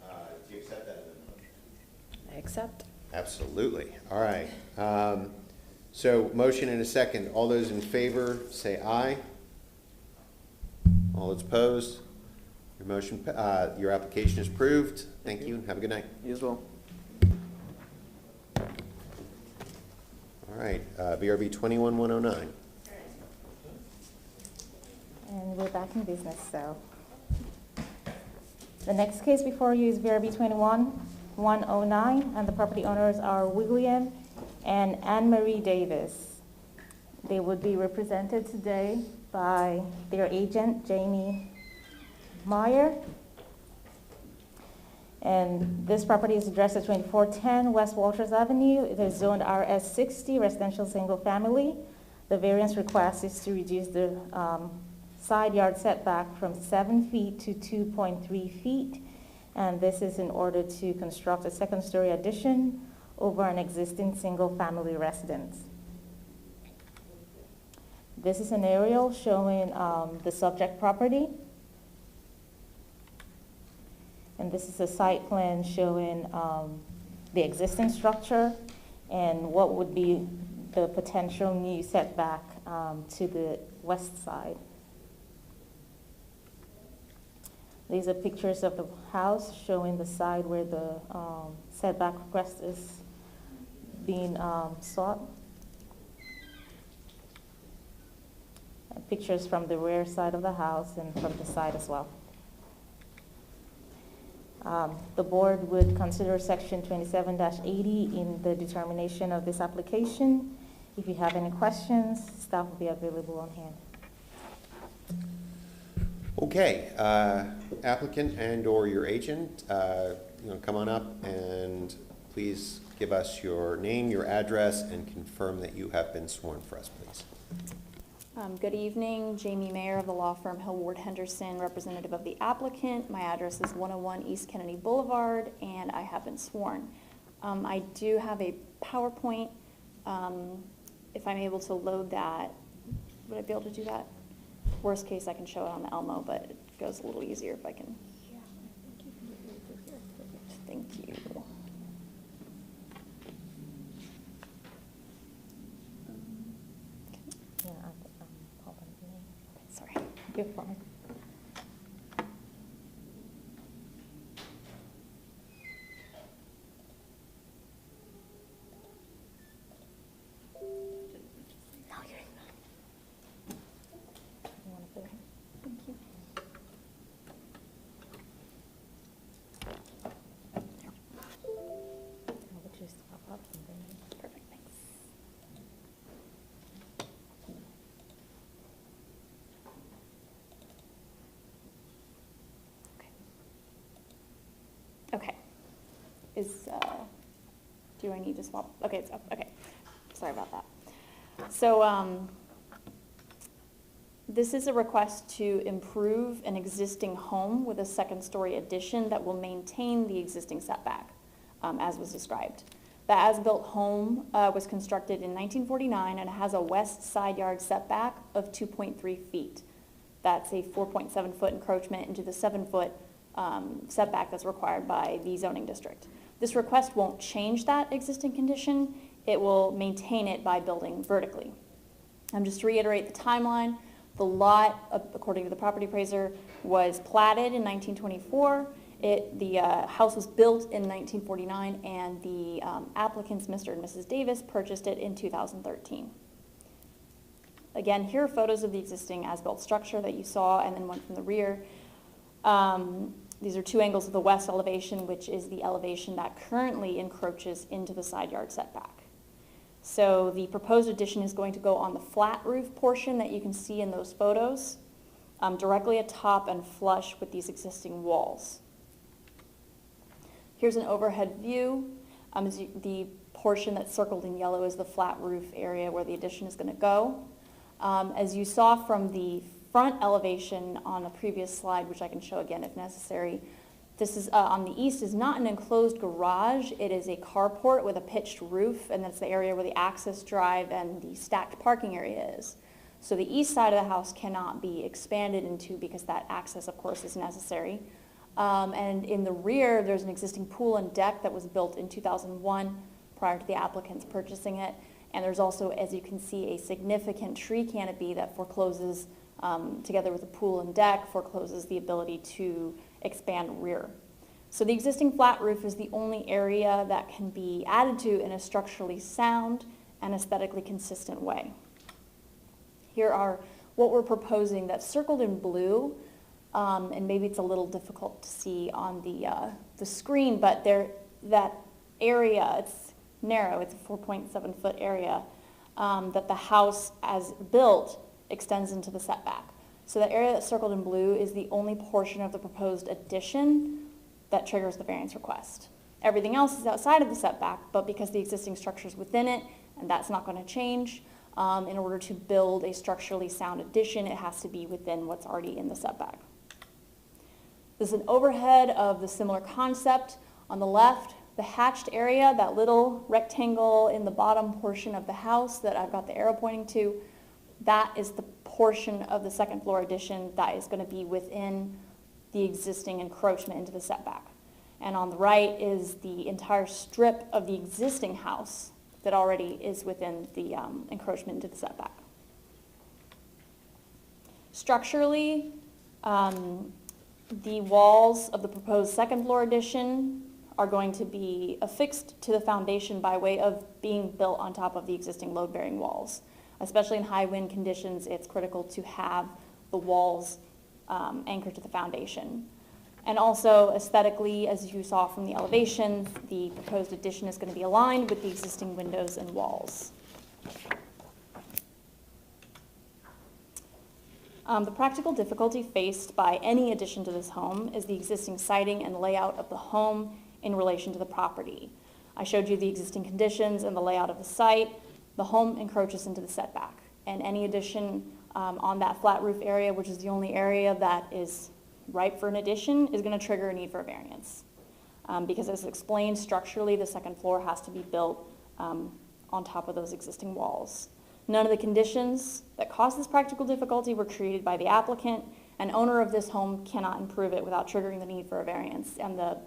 Okay. Do you accept that amendment? I accept. Absolutely. All right. So motion and a second. All those in favor, say aye. All those opposed? Your motion, your application is approved. Thank you. Have a good night. You as well. All right. BRB 21109. And we're back in business, so. The next case before you is VRB 21109, and the property owners are William and Anne Marie Davis. They would be represented today by their agent, Jamie Meyer. And this property is addressed at 2410 West Walters Avenue. It is zoned RS60, residential single family. The variance request is to reduce the side yard setback from 7 feet to 2.3 feet. And this is in order to construct a second-story addition over an existing single-family residence. This is an aerial showing the subject property. And this is a site plan showing the existing structure and what would be the potential new setback to the west side. These are pictures of the house showing the side where the setback request is being sought. pictures from the rear side of the house and from the side as well. The board would consider section 27-80 in the determination of this application. If you have any questions, staff will be available on hand. Okay, applicant and/or your agent, come on up and please give us your name, your address, and confirm that you have been sworn for us, please. Good evening, Jamie Mayer of the law firm Hill Ward Henderson, representative of the applicant. My address is 101 East Kennedy Boulevard, and I have been sworn. I do have a PowerPoint. If I'm able to load that, would I be able to do that? Worst case, I can show it on the Elmo, but it goes a little easier if I can. Thank you. Yeah, hold on. Sorry. You're fine. No, you're fine. You wanna put it in? Thank you. I'll just pop up and then. Perfect, thanks. Okay. Do I need to swap? Okay, it's up, okay. Sorry about that. So, this is a request to improve an existing home with a second-story addition that will maintain the existing setback, as was described. The as-built home was constructed in 1949 and has a west side yard setback of 2.3 feet. That's a 4.7-foot encroachment into the 7-foot setback that's required by the zoning district. This request won't change that existing condition. It will maintain it by building vertically. Just to reiterate the timeline, the lot, according to the property appraiser, was platted in 1924. The house was built in 1949, and the applicants, Mr. and Mrs. Davis, purchased it in 2013. Again, here are photos of the existing as-built structure that you saw, and then one from the rear. These are two angles of the west elevation, which is the elevation that currently encroaches into the side yard setback. So the proposed addition is going to go on the flat roof portion that you can see in those photos, directly atop and flush with these existing walls. Here's an overhead view. The portion that's circled in yellow is the flat roof area where the addition is going to go. As you saw from the front elevation on a previous slide, which I can show again if necessary, this is on the east is not an enclosed garage. It is a carport with a pitched roof, and that's the area where the access drive and the stacked parking area is. So the east side of the house cannot be expanded into because that access, of course, is necessary. And in the rear, there's an existing pool and deck that was built in 2001 prior to the applicants purchasing it. And there's also, as you can see, a significant tree canopy that forecloses, together with the pool and deck, forecloses the ability to expand rear. So the existing flat roof is the only area that can be added to in a structurally sound and aesthetically consistent way. Here are what we're proposing that's circled in blue, and maybe it's a little difficult to see on the screen, but that area, it's narrow, it's a 4.7-foot area that the house as built extends into the setback. So the area that's circled in blue is the only portion of the proposed addition that triggers the variance request. Everything else is outside of the setback, but because the existing structure is within it, and that's not going to change, in order to build a structurally sound addition, it has to be within what's already in the setback. This is an overhead of the similar concept. On the left, the hatched area, that little rectangle in the bottom portion of the house that I've got the arrow pointing to, that is the portion of the second floor addition that is going to be within the existing encroachment into the setback. And on the right is the entire strip of the existing house that already is within the encroachment into the setback. Structurally, the walls of the proposed second floor addition are going to be affixed to the foundation by way of being built on top of the existing load-bearing walls. Especially in high wind conditions, it's critical to have the walls anchored to the foundation. And also aesthetically, as you saw from the elevations, the proposed addition is going to be aligned with the existing windows and walls. The practical difficulty faced by any addition to this home is the existing siding and layout of the home in relation to the property. I showed you the existing conditions and the layout of the site. The home encroaches into the setback, and any addition on that flat roof area, which is the only area that is ripe for an addition, is going to trigger a need for a variance. Because as explained, structurally, the second floor has to be built on top of those existing walls. None of the conditions that caused this practical difficulty were created by the applicant, and owner of this home cannot improve it without triggering the need for a variance, and the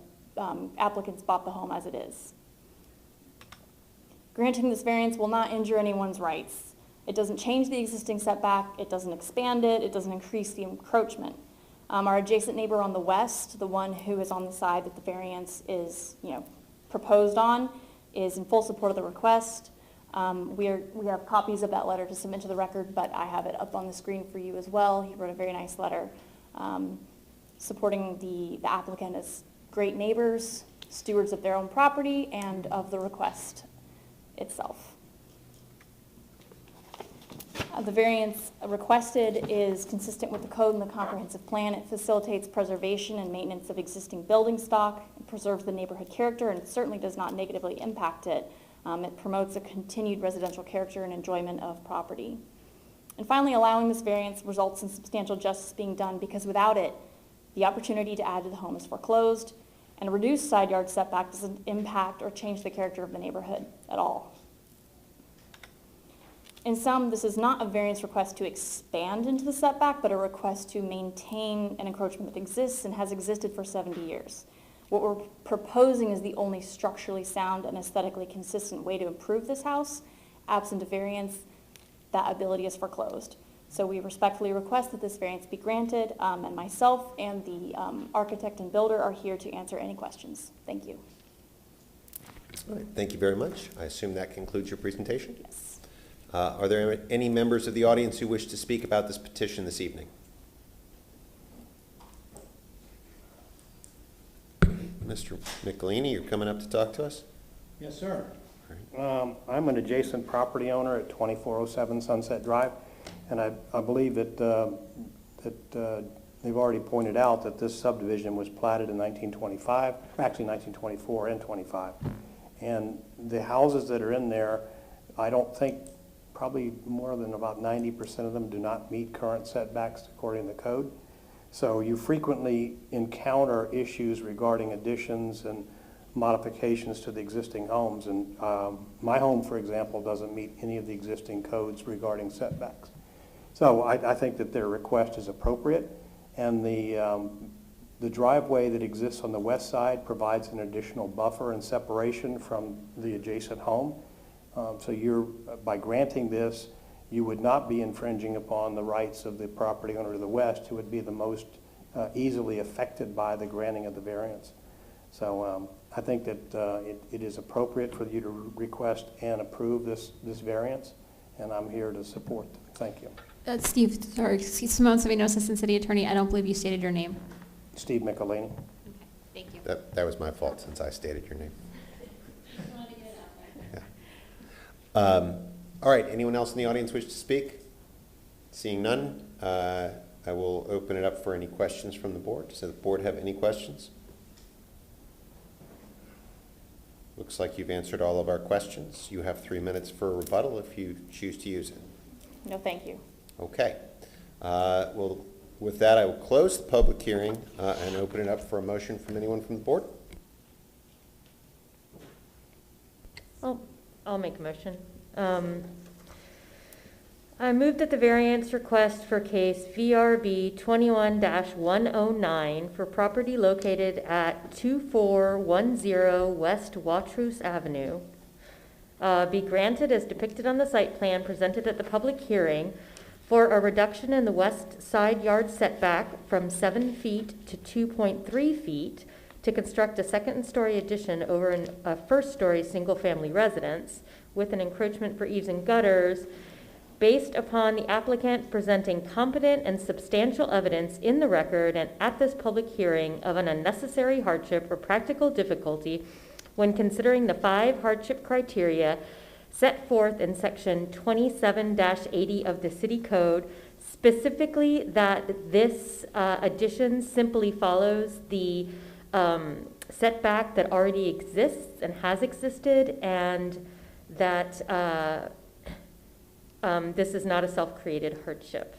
applicants bought the home as it is. Granting this variance will not injure anyone's rights. It doesn't change the existing setback, it doesn't expand it, it doesn't increase the encroachment. Our adjacent neighbor on the west, the one who is on the side that the variance is proposed on, is in full support of the request. We have copies of that letter to submit to the record, but I have it up on the screen for you as well. He wrote a very nice letter supporting the applicant as great neighbors, stewards of their own property, and of the request itself. The variance requested is consistent with the code and the comprehensive plan. It facilitates preservation and maintenance of existing building stock, it preserves the neighborhood character, and it certainly does not negatively impact it. It promotes a continued residential character and enjoyment of property. And finally, allowing this variance results in substantial justice being done, because without it, the opportunity to add to the home is foreclosed, and a reduced side yard setback doesn't impact or change the character of the neighborhood at all. In sum, this is not a variance request to expand into the setback, but a request to maintain an encroachment that exists and has existed for 70 years. What we're proposing is the only structurally sound and aesthetically consistent way to improve this house. Absent a variance, that ability is foreclosed. So we respectfully request that this variance be granted, and myself and the architect and builder are here to answer any questions. Thank you. All right, thank you very much. I assume that concludes your presentation? Yes. Are there any members of the audience who wish to speak about this petition this evening? Mr. Michelini, you're coming up to talk to us? Yes, sir. All I'm an adjacent property owner at 2407 Sunset Drive, and I believe that they've already pointed out that this subdivision was platted in 1925, actually 1924 and 25. And the houses that are in there, I don't think, probably more than about 90% of them do not meet current setbacks according to code. So you frequently encounter issues regarding additions and modifications to the existing homes. And my home, for example, doesn't meet any of the existing codes regarding setbacks. So I think that their request is appropriate. And the driveway that exists on the west side provides an additional buffer and separation from the adjacent home. So by granting this, you would not be infringing upon the rights of the property owner to the west, who would be the most easily affected by the granting of the variance. So I think that it is appropriate for you to request and approve this variance, and I'm here to support them. Thank you. Steve, sorry, Simone Savino, Assistant City Attorney. I don't believe you stated your name. Steve Michelini. Okay, thank you. That was my fault, since I stated your name. Yeah. All right, anyone else in the audience wish to speak? Seeing none, I will open it up for any questions from the board. Does the board have any questions? Looks like you've answered all of our questions. You have 3 minutes for a rebuttal if you choose to use it. No, thank you. Okay. Well, with that, I will close the public hearing and open it up for a motion from anyone from the board. I'll make a motion. I move that the variance request for case VRB 21-109 for property located at 2410 West Watrous Avenue be granted as depicted on the site plan presented at the public hearing for a reduction in the west side yard setback from 7 feet to 2.3 feet to construct a second-story addition over a first-story single-family residence with an encroachment for eaves and gutters based upon the applicant presenting competent and substantial evidence in the record and at this public hearing of an unnecessary hardship or practical difficulty when considering the 5 hardship criteria set forth in section 27-80 of the city code, specifically that this addition simply follows the setback that already exists and has existed, and that this is not a self-created hardship.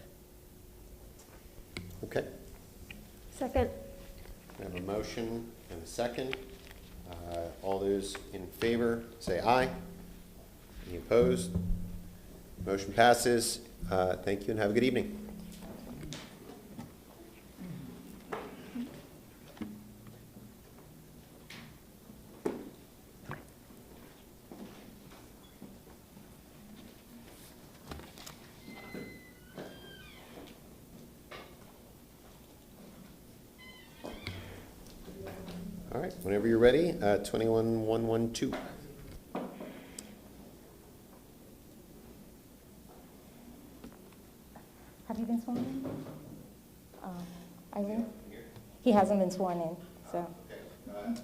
Okay, Second. we have a motion and a second. All those in favor, say aye. Any opposed? Motion passes. Thank you and have a good evening. All right, whenever you're ready, 21112. Have you been sworn in? Eileen? He hasn't been sworn in, so. Okay, well, do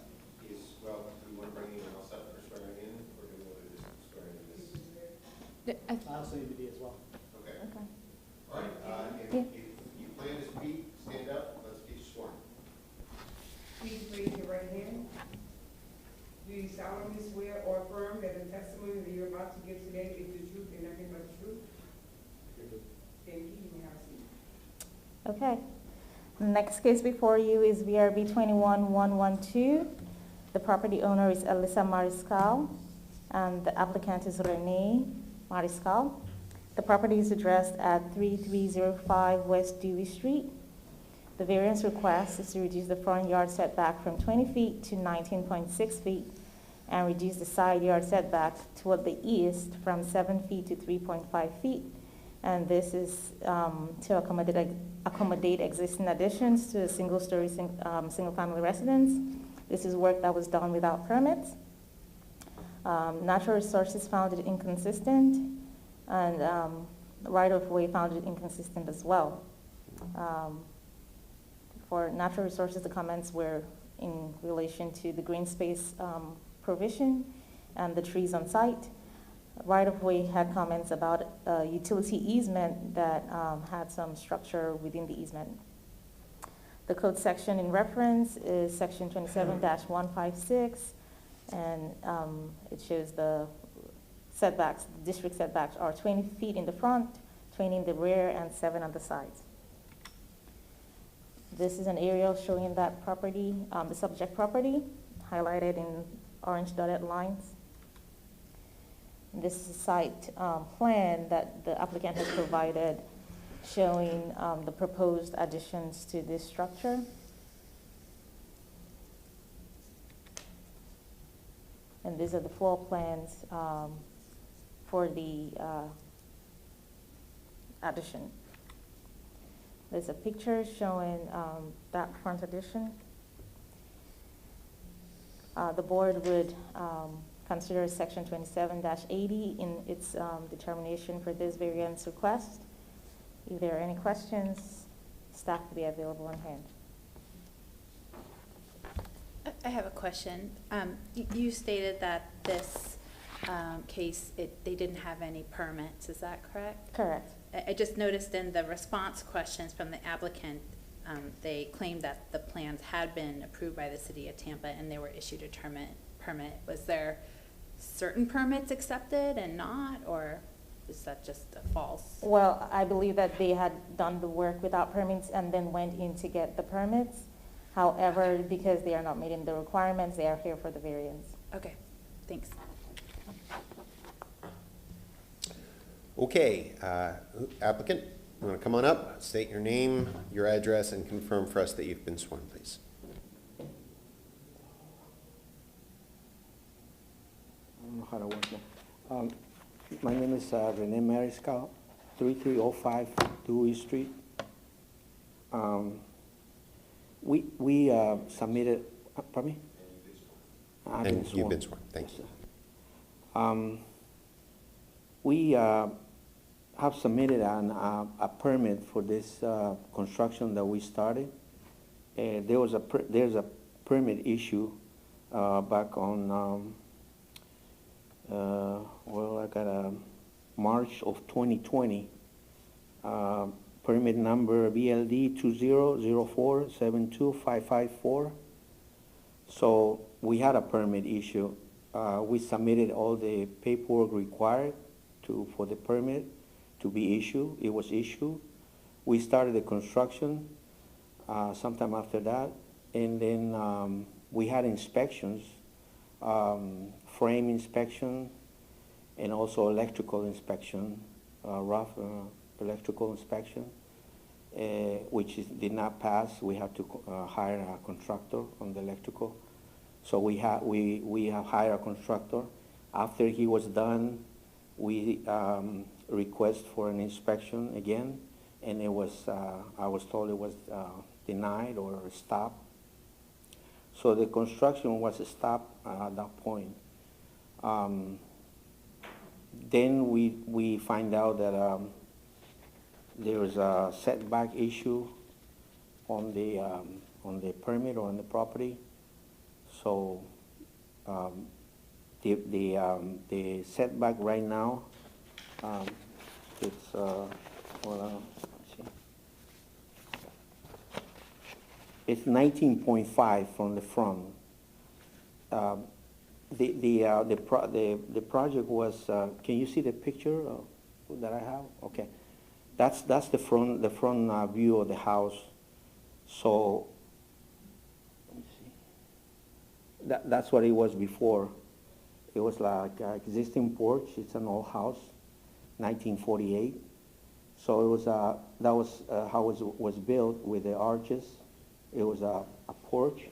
we want to bring anyone else up for swearing in, or do we want to just swear in this? I'll say to be as well. Okay. Okay. All right, Yeah. if you plan to speak, stand up, let's get you sworn. Please raise your right hand. Do you solemnly swear or affirm that the testimony that you're about to give today is the truth and nothing but the truth? Thank you. You may have a seat. Okay. The next case before you is VRB 21112. The property owner is Elisa Mariscal, and the applicant is Renee Mariscal. The property is addressed at 3305 West Dewey Street. The variance request is to reduce the front yard setback from 20 feet to 19.6 feet and reduce the side yard setback toward the east from 7 feet to 3.5 feet. And this is to accommodate existing additions to a single-story single-family residence. This is work that was done without permits. Natural resources found it inconsistent, and right-of-way found it inconsistent as well. For natural resources, the comments were in relation to the green space provision and the trees on site. Right-of-way had comments about a utility easement that had some structure within the easement. The code section in reference is section 27-156, and it shows the setbacks. The district setbacks are 20 feet in the front, 20 in the rear, and 7 on the sides. This is an aerial showing that property, the subject property, highlighted in orange dotted lines. And this is a site plan that the applicant has provided showing the proposed additions to this structure. And these are the floor plans for the addition. There's a picture showing that front addition. The board would consider section 27-80 in its determination for this variance request. If there are any questions, staff will be available on hand. I have a question. You stated that this case, they didn't have any permits, is that correct? Correct. I just noticed in the response questions from the applicant, they claimed that the plans had been approved by the city of Tampa and they were issued a permit. Was there certain permits accepted and not, or is that just a false? Well, I believe that they had done the work without permits and then went in to get the permits. However, because they are not meeting the requirements, they are here for the variance. Okay, thanks. Okay, applicant, you want to come on up, state your name, your address, and confirm for us that you've been sworn, please. I don't know how to work that. My name is Rene Mariscal, 3305 Dewey Street. We submitted, pardon me? And you've been sworn, thank you. We have submitted a permit for this construction that we started. There's a permit issue back on, well, I got a March of 2020. Permit number BLD 2004-72554. So we had a permit issue. We submitted all the paperwork required for the permit to be issued. It was issued. We started the construction sometime after that, and then we had inspections, frame inspection, and also electrical inspection, rough electrical inspection, which did not pass. We had to hire a contractor on the electrical. So we have hired a contractor. After he was done, we request for an inspection again, and it was I was told it was denied or stopped. So the construction was stopped at that point. Then we find out that there was a setback issue on the permit or on the property. So the setback right now, it's well, let's see. It's 19.5 from the front. The project was. Can you see the picture that I have? Okay, that's the front view of the house. So let me see. That's what it was before. It was like an existing porch. It's an old house, 1948. So it was that was how it was built with the arches. It was a porch,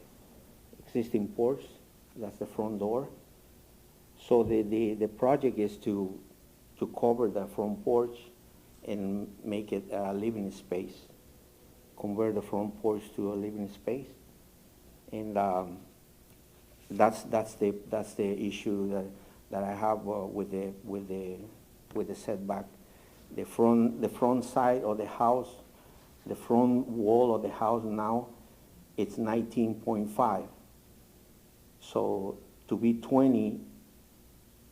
existing porch. That's the front door. So the project is to cover the front porch and make it a living space, convert the front porch to a living space, and that's the issue that I have with the setback. The front side of the house, the front wall of the house now, it's 19.5. So to be 20,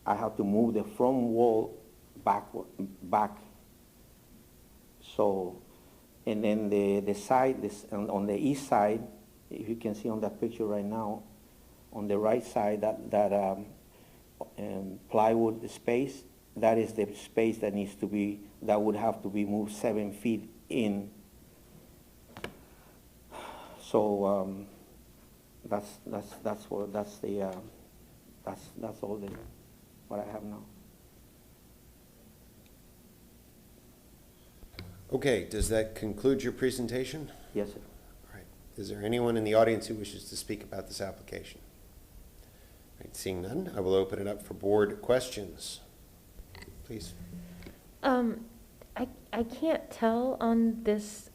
I have to move the front wall back. So, and then the side, on the east side, if you can see on that picture right now, on the right side, that plywood space, that is the space that would have to be moved 7 feet in. So that's all what I have now. Okay, does that conclude your presentation? Yes, sir. All right. Is there anyone in the audience who wishes to speak about this application? All right, seeing none, I will open it up for board questions. Please. I can't tell on this,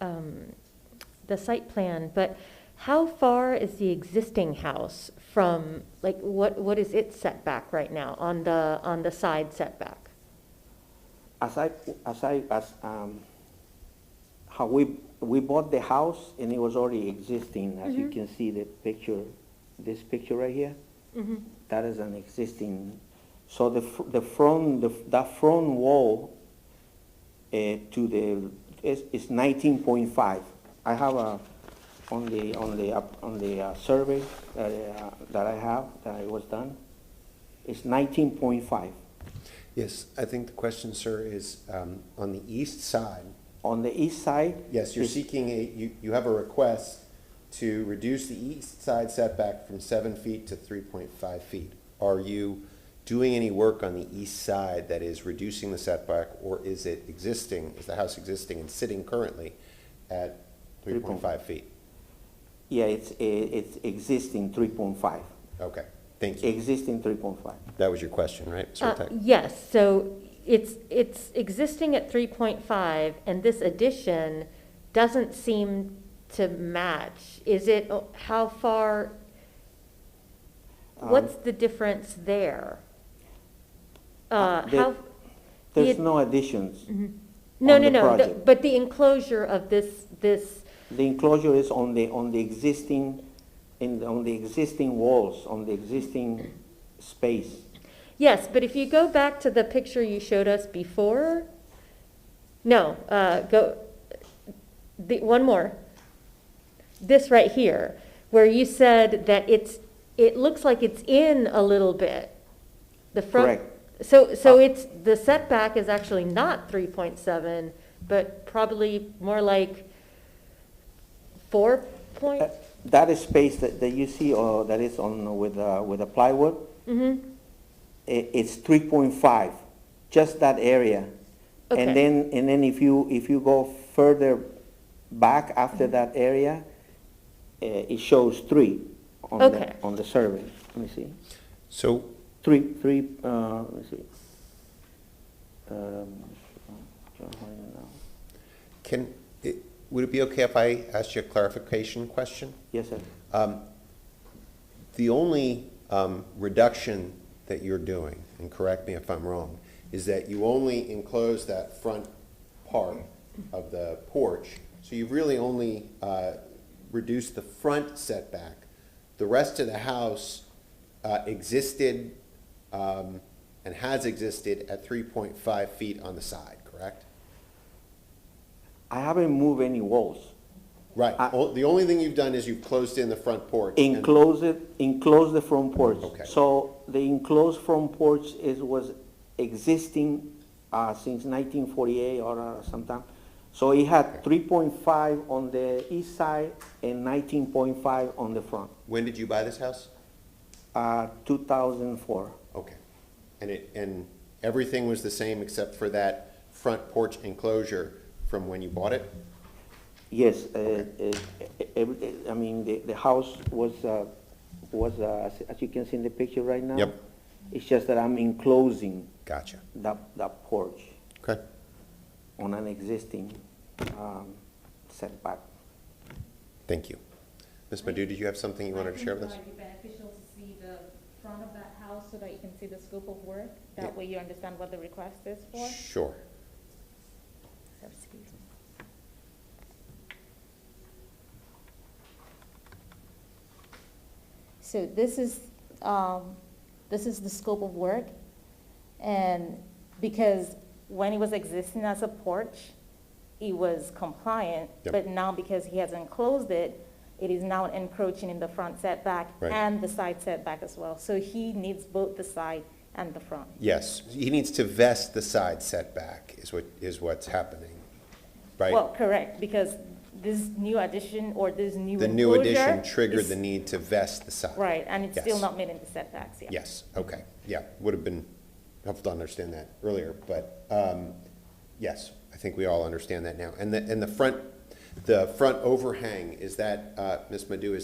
the site plan, but how far is the existing house from, like, what is its setback right now on the side setback? How we bought the house and it was already existing, as you can see the picture, this picture right here. That is an existing. So that front wall is 19.5. I have on the survey that I have that was done. It's 19.5. Yes, I think the question, sir, is on the east side. On the east side? Yes, you're seeking you have a request to reduce the east side setback from 7 feet to 3.5 feet. Are you doing any work on the east side that is reducing the setback, or is it existing, is the house existing and sitting currently at 3.5 feet? Yeah, it's existing 3.5. Okay, thank you. Existing 3.5. That was your question, right? Yes, so it's existing at 3.5, and this addition doesn't seem to match. Is it, how far, what's the difference there? There's no additions. No, on no, the no, project. but the enclosure of this, The enclosure is on the existing, on the existing walls, on the existing space. yes, but if you go back to the picture you showed us before, no, one more. This right here, where you said that it looks like it's in a little bit. The front. Correct. So it's, the setback is actually not 3.7, but probably more like 4 point? That is space that you see, that is on with the plywood, Mm-hmm, it's 3.5, just that area. Okay. And then if you go further back after that area, it shows 3 on Okay. on the survey. Let me see. So, Three, let me see. would it be okay if I asked you a clarification question? Yes, sir. The only reduction that you're doing, and correct me if I'm wrong, is that you only enclose that front part of the porch, so you've really only reduced the front setback. The rest of the house existed and has existed at 3.5 feet on the side, correct? I haven't moved any walls. Right. The only thing you've done is you've closed in the front porch. and- Enclose the front porch. Okay. So the enclosed front porch was existing since 1948 or sometime. So it had 3.5 on the east side and 19.5 on the front. When did you buy this house? 2004. Okay. And everything was the same except for that front porch enclosure from when you bought it? Yes, I mean, the house was, as you can see in the picture right now. Yep. It's just that I'm enclosing Gotcha. that porch Okay. on an existing setback. Thank you. Ms. Madhu, did you have something you wanted to share with us? I think it might be beneficial to see the front of that house so that you can see the scope of work. Yeah. That way you understand what the request is for. Sure. So, excuse me. So this is the scope of work. And because when it was existing as a porch, it was compliant. Yep. But now because he has enclosed it, it is now encroaching in the front setback Right. and the side setback as well. So he needs both the side and the front. Yes, he needs to vest the side setback is what's happening, right? Well, correct, because this new addition or this new The new addition enclosure triggered is- the need to vest the side. Right, and it's still Yes. not meeting the setbacks yet. Yes, okay, yeah, would have been helpful to understand that earlier, but, yes, I think we all understand that now. And the front overhang, is that, Ms. Madhu,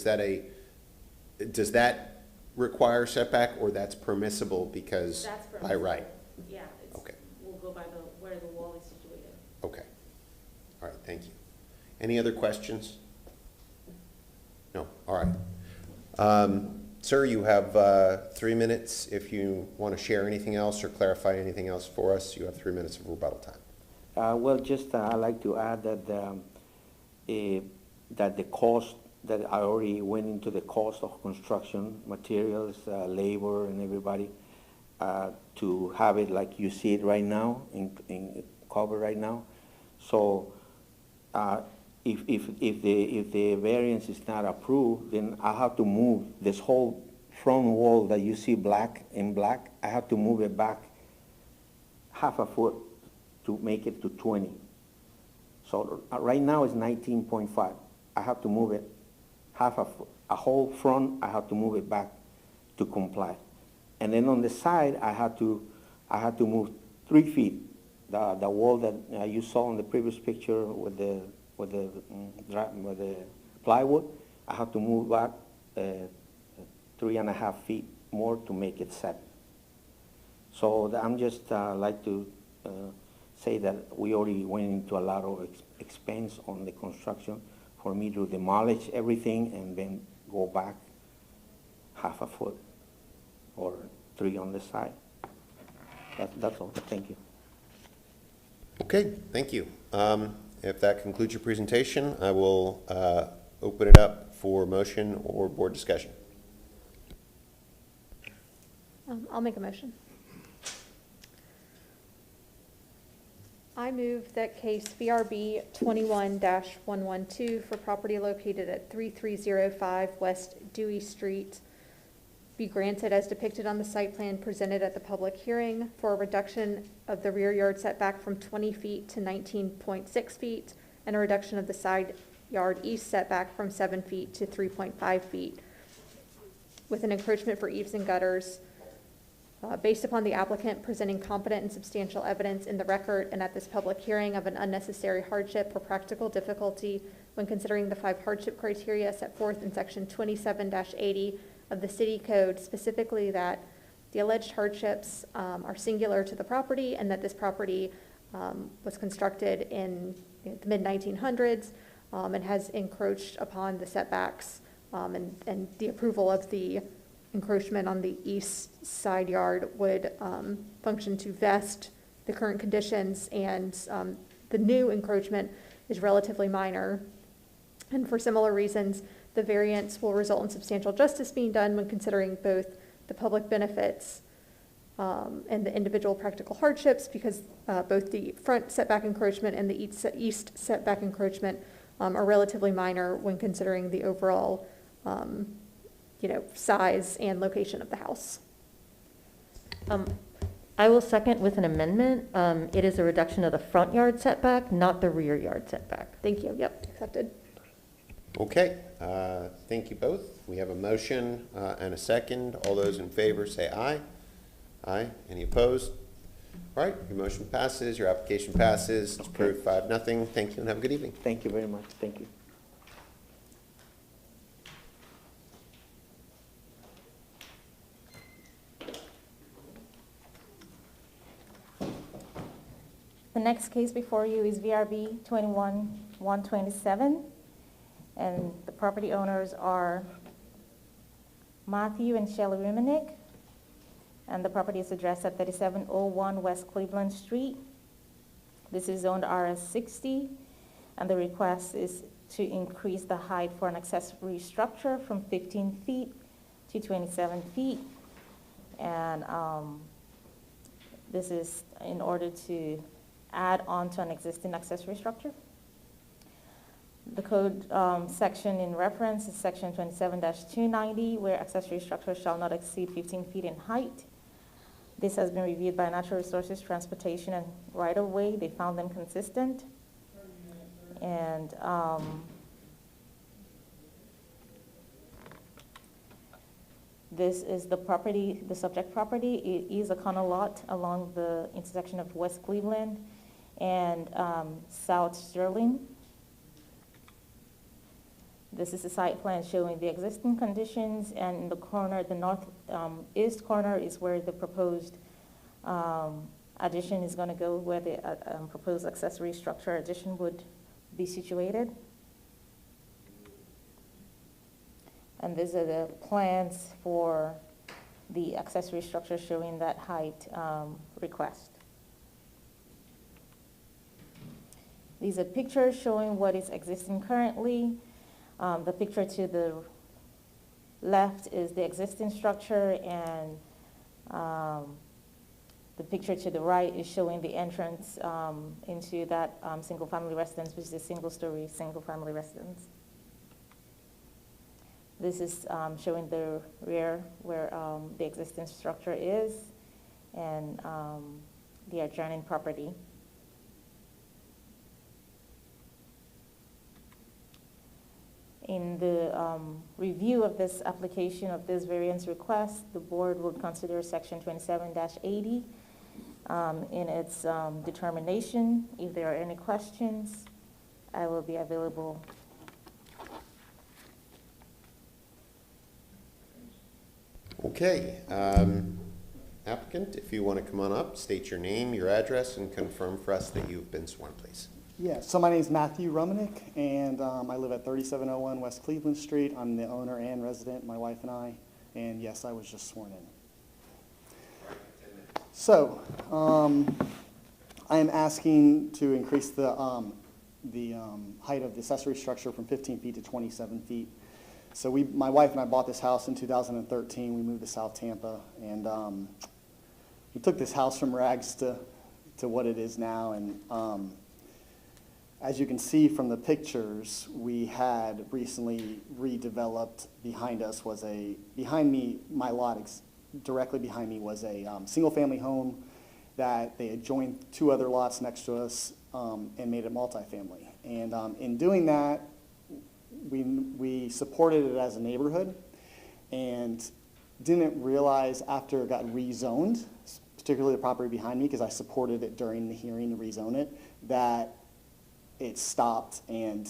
does that require setback, or that's permissible because That's by permissible. right? Yeah, it's, Okay. we'll go by where the wall is situated. Okay, all right, thank you. Any other questions? No, all right. Sir, you have 3 minutes. If you want to share anything else or clarify anything else for us, you have 3 minutes of rebuttal time. Well, just I'd like to add that that the cost, that I already went into the cost of construction, materials, labor, and everybody, to have it like you see it right now, in cover right now. So if the variance is not approved, then I have to move this whole front wall that you see black, I have to move it back half a foot to make it to 20. So right now it's 19.5. I have to move it half a foot, a whole front, I have to move it back to comply. And then on the side, I had to move 3 feet. The wall that you saw in the previous picture with the plywood, I have to move back 3.5 feet more to make it set. So I'm just like to say that we already went into a lot of expense on the construction for me to demolish everything and then go back half a foot or 3 on the side. That's all. Thank you. Okay. Okay, thank you. If that concludes your presentation, I will open it up for motion or board discussion. I'll make a motion. I move that case VRB 21-112 for property located at 3305 West Dewey Street be granted as depicted on the site plan presented at the public hearing for a reduction of the rear yard setback from 20 feet to 19.6 feet and a reduction of the side yard east setback from 7 feet to 3.5 feet with an encroachment for eaves and gutters based upon the applicant presenting competent and substantial evidence in the record and at this public hearing of an unnecessary hardship or practical difficulty when considering the 5 hardship criteria set forth in section 27-80 of the city code, specifically that the alleged hardships are singular to the property and that this property was constructed in the mid-1900s and has encroached upon the setbacks and the approval of the encroachment on the east side yard would function to vest the current conditions, and the new encroachment is relatively minor. And for similar reasons, the variance will result in substantial justice being done when considering both the public benefits and the individual practical hardships, because both the front setback encroachment and the east setback encroachment are relatively minor when considering the overall size and location of the house. I will second with an amendment. It is a reduction of the front yard setback, not the rear yard setback. Thank you. Yep, accepted. Okay, thank you both. We have a motion and a second. All those in favor say aye. Aye. Any opposed? All right, your motion passes, your application passes. It's approved 5-0. Thank you and have a good evening. Thank you very much. Thank you. The next case before you is VRB 21-127, and the property owners are Matthew and Shelley Rumenick, and the property is addressed at 3701 West Cleveland Street. This is zoned RS60, and the request is to increase the height for an accessory structure from 15 feet to 27 feet. And this is in order to add on to an existing accessory structure. The code section in reference is section 27-290, where accessory structures shall not exceed 15 feet in height. This has been reviewed by Natural Resources, Transportation, and Right-of-Way. They found them consistent. And this is the property, the subject property. It is a corner lot along the intersection of West Cleveland and South Sterling. This is a site plan showing the existing conditions, and in the corner, the northeast corner is where the proposed addition is going to go, where the proposed accessory structure addition would be situated. And these are the plans for the accessory structure showing that height request. These are pictures showing what is existing currently. The picture to the left is the existing structure, and the picture to the right is showing the entrance into that single-family residence, which is a single-story, single-family residence. This is showing the rear where the existing structure is, and the adjoining property. In the review of this application of this variance request, the board would consider section 27-80 in its determination. If there are any questions, I will be available. Okay, applicant, if you want to come on up, state your name, your address, and confirm for us that you've been sworn, please. Yeah, so my name is Matthew Rumenick, and I live at 3701 West Cleveland Street. I'm the owner and resident, my wife and I, and yes, I was just sworn in. So, I am asking to increase the height of the accessory structure from 15 feet to 27 feet. So my wife and I bought this house in 2013. We moved to South Tampa, and we took this house from rags to what it is now. And as you can see from the pictures, we had recently redeveloped. Behind us was behind me, my lot directly behind me was a single-family home that they had joined 2 other lots next to us and made it multifamily. And in doing that, we supported it as a neighborhood and didn't realize after it got rezoned, particularly the property behind me, because I supported it during the hearing to rezone it, that it stopped and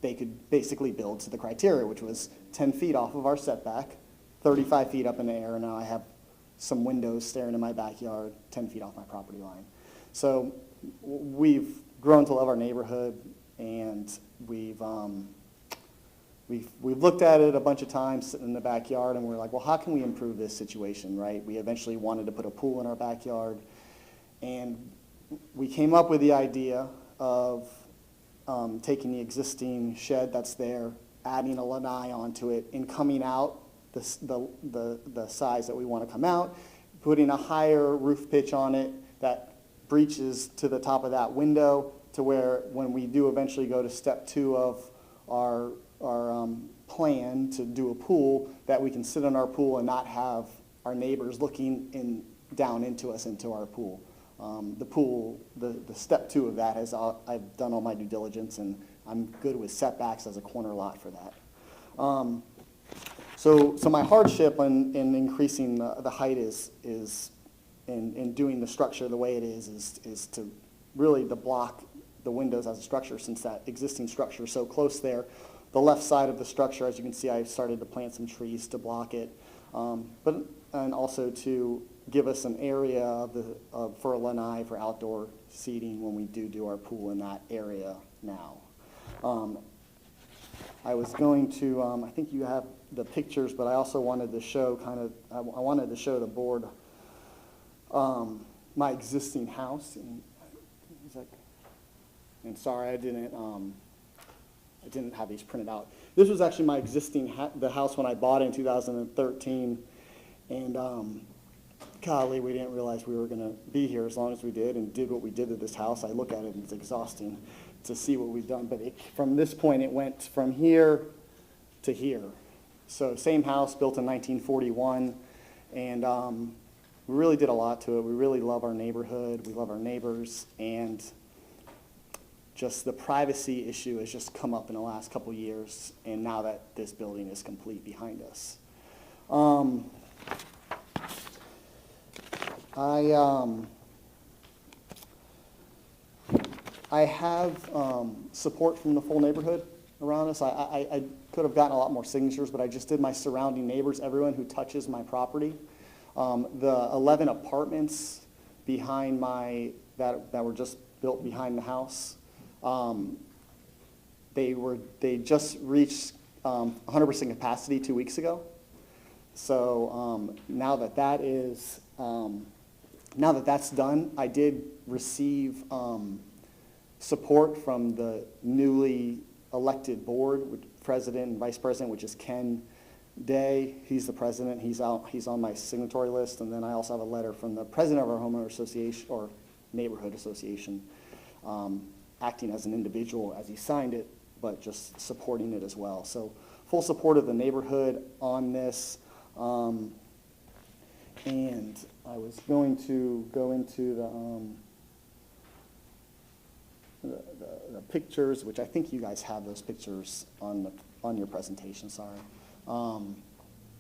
they could basically build to the criteria, which was 10 feet off of our setback, 35 feet up in the air, and now I have some windows staring in my backyard, 10 feet off my property line. So we've grown to love our neighborhood, and we've looked at it a bunch of times sitting in the backyard, and we're like, well, how can we improve this situation, right? We eventually wanted to put a pool in our backyard, and we came up with the idea of taking the existing shed that's there, adding a lanai onto it, and coming out the size that we want to come out, putting a higher roof pitch on it that breaches to the top of that window, to where when we do eventually go to step 2 of our plan to do a pool, that we can sit in our pool and not have our neighbors looking down into us into our pool. The pool, the step 2 of that I've done all my due diligence, and I'm good with setbacks as a corner lot for that. So my hardship in increasing the height is in doing the structure the way it is to really to block the windows as a structure, since that existing structure is so close there. The left side of the structure, as you can see, I started to plant some trees to block it, and also to give us an area for a lanai for outdoor seating when we do our pool in that area now. I was going to, I think you have the pictures, but I also wanted to show I wanted to show the board my existing house. And sorry, I didn't have these printed out. This was actually my existing the house when I bought it in 2013, and golly, we didn't realize we were going to be here as long as we did and did what we did to this house. I look at it and it's exhausting to see what we've done, but from this point it went from here to here. So same house, built in 1941, and we really did a lot to it. We really love our neighborhood, we love our neighbors, and just the privacy issue has just come up in the last couple of years, and now that this building is complete behind us. I have support from the full neighborhood around us. I could have gotten a lot more signatures, but I just did my surrounding neighbors, everyone who touches my property. The 11 apartments behind that were just built behind the house, they just reached 100% capacity 2 weeks ago. So now that that's done, I did receive support from the newly elected board, with president and vice president, which is Ken Day. He's the president. He's on my signatory list. And then I also have a letter from the president of our homeowner association or neighborhood association, acting as an individual as he signed it, but just supporting it as well. So full support of the neighborhood on this. And I was going to go into the pictures, which I think you guys have those pictures on your presentation, sorry.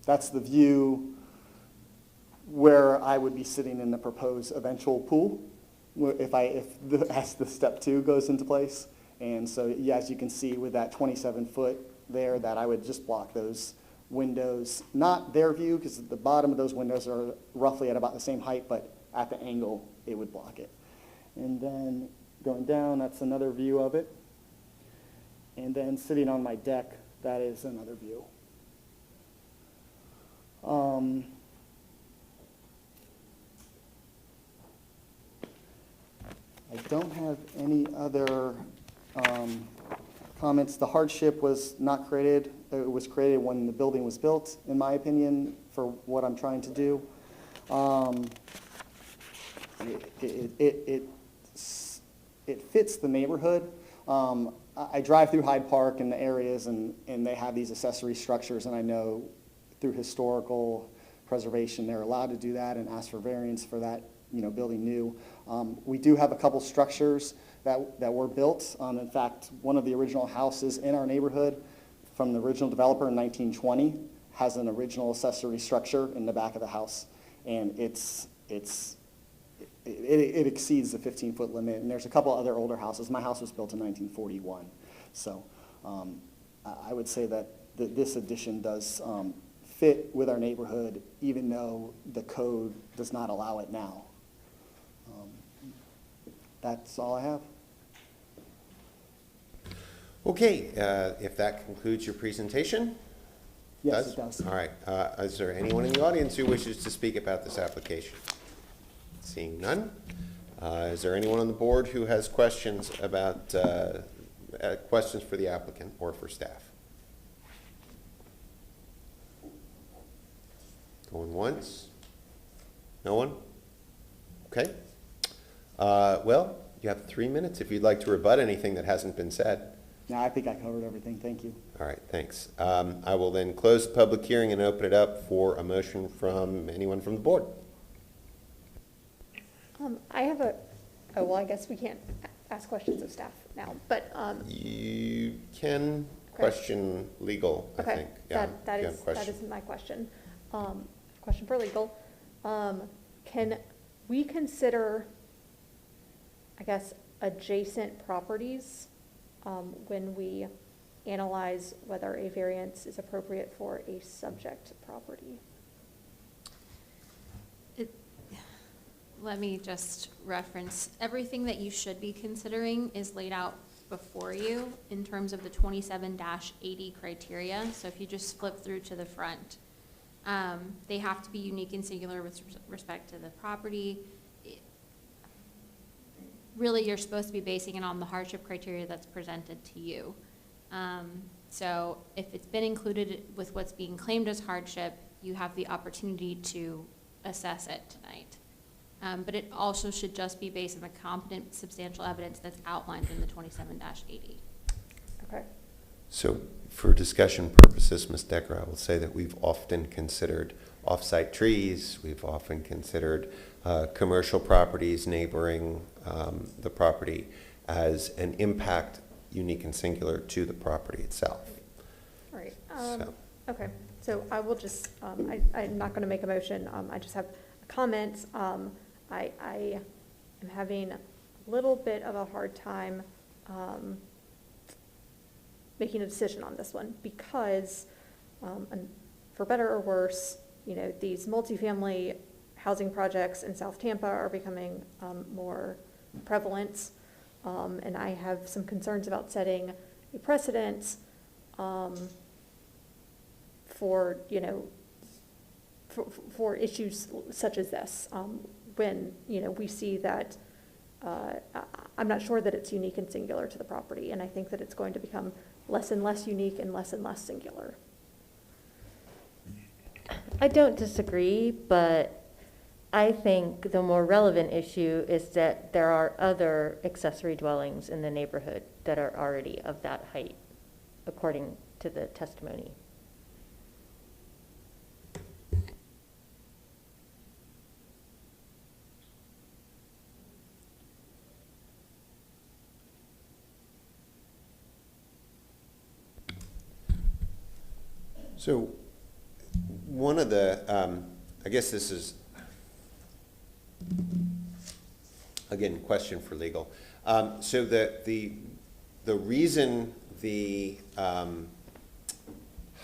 That's the view where I would be sitting in the proposed eventual pool, as the step 2 goes into place. And so, yeah, as you can see with that 27 foot there, that I would just block those windows, not their view, because the bottom of those windows are roughly at about the same height, but at the angle, it would block it. And then going down, that's another view of it. And then sitting on my deck, that is another view. I don't have any other comments. The hardship was not created, it was created when the building was built, in my opinion, for what I'm trying to do. It fits the neighborhood. I drive through Hyde Park and the areas, and they have these accessory structures, and I know through historical preservation, they're allowed to do that and ask for variance for that, building new. We do have a couple structures that were built. In fact, one of the original houses in our neighborhood from the original developer in 1920 has an original accessory structure in the back of the house, and it exceeds the 15-foot limit. And there's a couple other older houses. My house was built in 1941, so I would say that this addition does fit with our neighborhood, even though the code does not allow it now. That's all I have. Okay, if that concludes your presentation? Yes, it does. All right. Is there anyone in the audience who wishes to speak about this application? Seeing none. Is there anyone on the board who has questions about questions for the applicant or for staff? Going once? No one? Okay. Well, you have 3 minutes if you'd like to rebut anything that hasn't been said. No, I think I covered everything. Thank you. All right, thanks. I will then close the public hearing and open it up for a motion from anyone from the board. I have well, I guess we can't ask questions of staff now, but, You can question legal, I okay, think. Yeah, that if you have a is question. my question. Question for legal. Can we consider, I guess, adjacent properties when we analyze whether a variance is appropriate for a subject property? Let me just reference, everything that you should be considering is laid out before you in terms of the 27-80 criteria. So if you just flip through to the front, they have to be unique and singular with respect to the property. Really, you're supposed to be basing it on the hardship criteria that's presented to you. So if it's been included with what's being claimed as hardship, you have the opportunity to assess it tonight. But it also should just be based on the competent substantial evidence that's outlined in the 27-80. Okay. So for discussion purposes, Ms. Decker, I will say that we've often considered off-site trees. We've often considered commercial properties neighboring the property as an impact unique and singular to the property itself. All right. So. Okay. So I will just, I'm not going to make a motion. I just have comments. I am having a little bit of a hard time making a decision on this one because, and for better or worse, these multifamily housing projects in South Tampa are becoming more prevalent, and I have some concerns about setting a precedent for for issues such as this. When we see that I'm not sure that it's unique and singular to the property, and I think that it's going to become less and less unique and less singular. I don't disagree, but I think the more relevant issue is that there are other accessory dwellings in the neighborhood that are already of that height, according to the testimony. So one of the, I guess this is, again, question for legal. So the reason the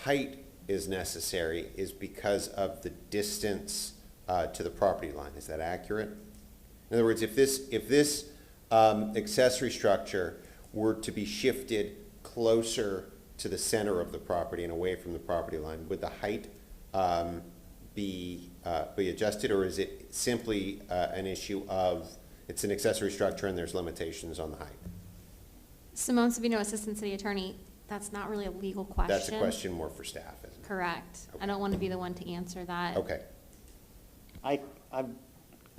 height is necessary is because of the distance to the property line. Is that accurate? In other words, if this accessory structure were to be shifted closer to the center of the property and away from the property line, would the height be adjusted, or is it simply an issue of it's an accessory structure and there's limitations on the height. Simone Savino, Assistant City Attorney, that's not really a legal question. That's a question more for staff, isn't it? Correct. Okay. I don't want to be the one to answer that. Okay. I'm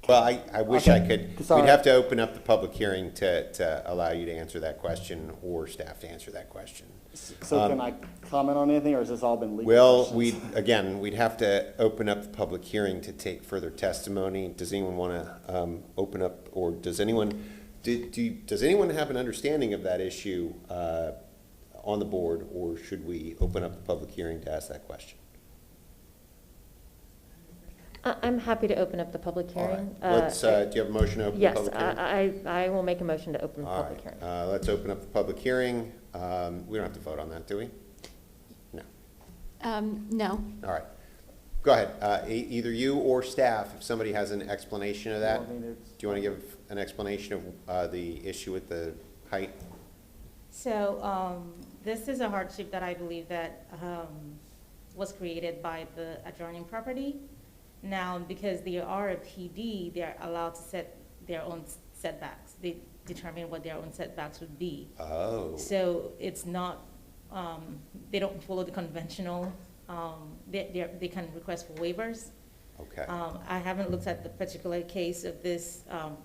Well, I wish I Okay. could, Sorry. we'd have to open up the public hearing to allow you to answer that question or staff to answer that question. So can I comment on anything, or has this all been legal Well, questions? we'd have to open up the public hearing to take further testimony. Does anyone want to open up, or does anyone, does anyone have an understanding of that issue on the board, or should we open up the public hearing to ask that question? I'm happy to open up the public All right. hearing. Let's, do you have a motion to open the Yes, public hearing? I will make a motion to open the All public right. hearing. Let's open up the public hearing. We don't have to vote on that, do we? No. No. All right. Go ahead. Either you or staff, if somebody has an explanation of that. Well, I mean, Do it's- you want to give an explanation of the issue with the height? So, this is a hardship that I believe that, was created by the adjoining property. Now, because they are a PD, they're allowed to set their own setbacks. They determine what their own setbacks would be. Oh. So it's not, they don't follow the conventional, they can request for waivers. Okay. I haven't looked at the particular case of this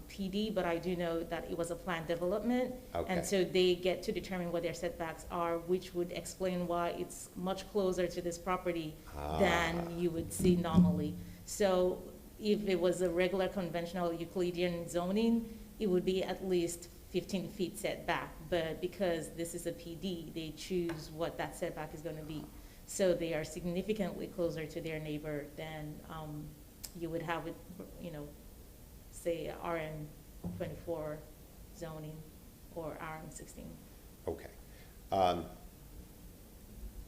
PD, but I do know that it was a planned development. Okay. And so they get to determine what their setbacks are, which would explain why it's much closer to this property than you would see normally. So if it was a regular conventional Euclidean zoning, it would be at least 15 feet setback. But because this is a PD, they choose what that setback is going to be. So they are significantly closer to their neighbor than you would have with, say, RM 24 zoning or RM 16. Okay.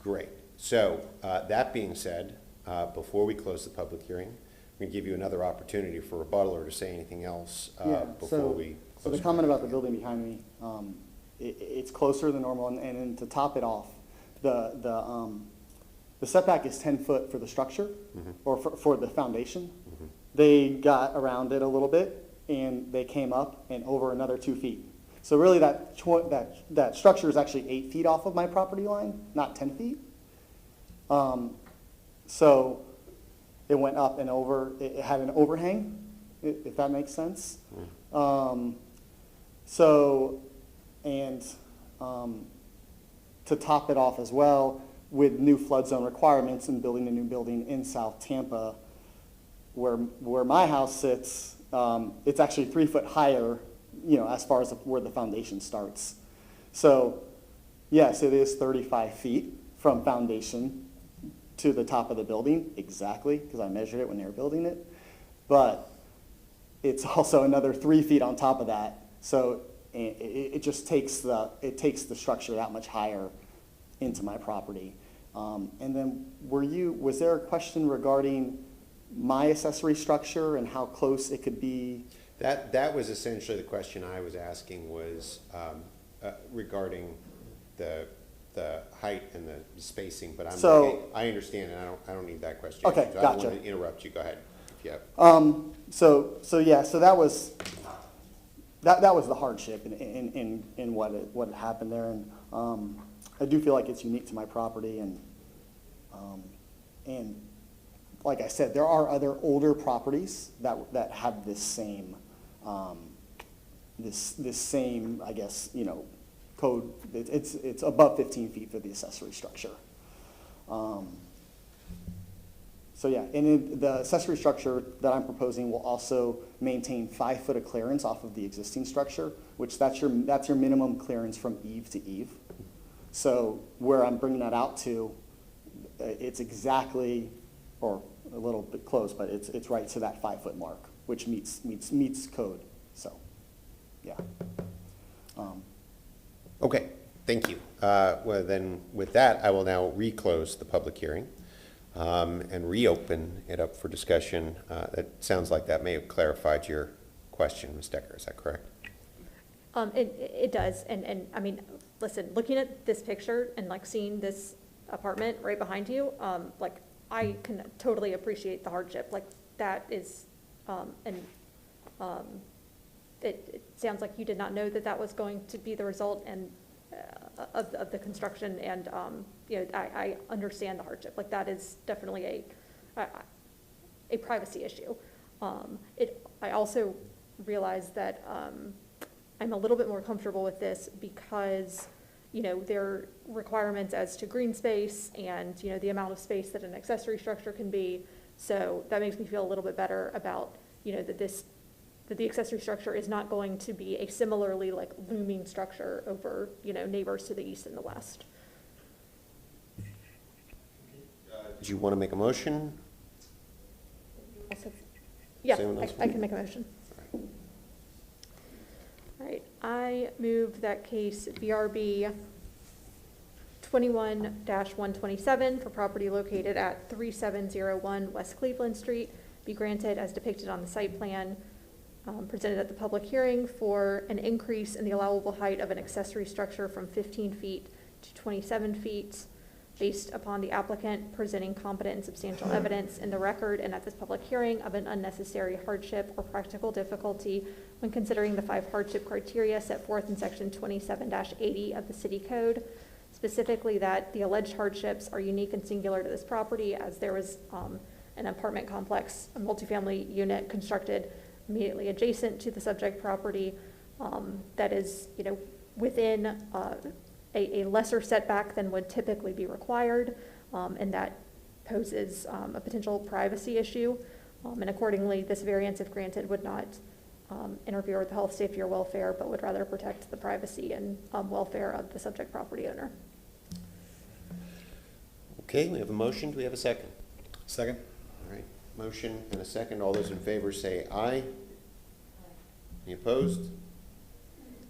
Great. So, that being said, before we close the public hearing, I'm going to give you another opportunity for rebuttal or to say anything else Yeah, before we so close. the comment about the building behind me, it's closer than normal, and then to top it off, the setback is 10 foot for the structure, or for the foundation. They got around it a little bit, and they came up and over another 2 feet. So really, that structure is actually 8 feet off of my property line, not 10 feet. So it went up and over, it had an overhang, if that makes sense. To top it off as well, with new flood zone requirements and building a new building in South Tampa, where my house sits, it's actually 3 foot higher, as far as where the foundation starts. So, yes, it is 35 feet from foundation to the top of the building, exactly, because I measured it when they were building it. But it's also another 3 feet on top of that. So it just takes the structure that much higher into my property. And then was there a question regarding my accessory structure and how close it could be? That was essentially the question I was asking, was regarding the height and the spacing, but I understand, and I don't need that question. Okay, So I don't gotcha. want to interrupt you. Go ahead, if you have. So that was the hardship in what had happened there, and I do feel like it's unique to my property, and like I said, there are other older properties that have this same I guess, code. It's above 15 feet for the accessory structure. So yeah, and the accessory structure that I'm proposing will also maintain 5 foot of clearance off of the existing structure, which that's your minimum clearance from eave to eave. So where I'm bringing that out to, it's exactly, or a little bit close, but it's right to that 5 foot mark, which meets code. So, yeah. Okay, thank you. Well, then, with that, I will now reclose the public hearing and reopen it up for discussion. That sounds like that may have clarified your question, Ms. Decker. Is that correct? It does, and I mean, listen, looking at this picture and like seeing this apartment right behind you, like I can totally appreciate the hardship. Like that is, it sounds like you did not know that that was going to be the result and of the construction, and I understand the hardship. Like, that is definitely a privacy issue. I also realize that I'm a little bit more comfortable with this because, there are requirements as to green space and, the amount of space that an accessory structure can be. So that makes me feel a little bit better about, that the accessory structure is not going to be a similarly like looming structure over, neighbors to the east and the west. Did you want to make a motion? Yeah, Someone else? I can make a motion. All right, I move that case VRB 21-127 for property located at 3701 West Cleveland Street be granted as depicted on the site plan presented at the public hearing for an increase in the allowable height of an accessory structure from 15 feet to 27 feet based upon the applicant presenting competent and substantial evidence in the record and at this public hearing of an unnecessary hardship or practical difficulty when considering the 5 hardship criteria set forth in section 27-80 of the city code. Specifically, that the alleged hardships are unique and singular to this property, as there was an apartment complex, a multifamily unit constructed immediately adjacent to the subject property that is, within a lesser setback than would typically be required, and that poses a potential privacy issue. And accordingly, this variance, if granted, would not interfere with the health, safety, or welfare, but would rather protect the privacy and welfare of the subject property owner. Okay, we have a motion. Do we have a second? Second? All right, motion and a second. All those in favor say aye. Any opposed?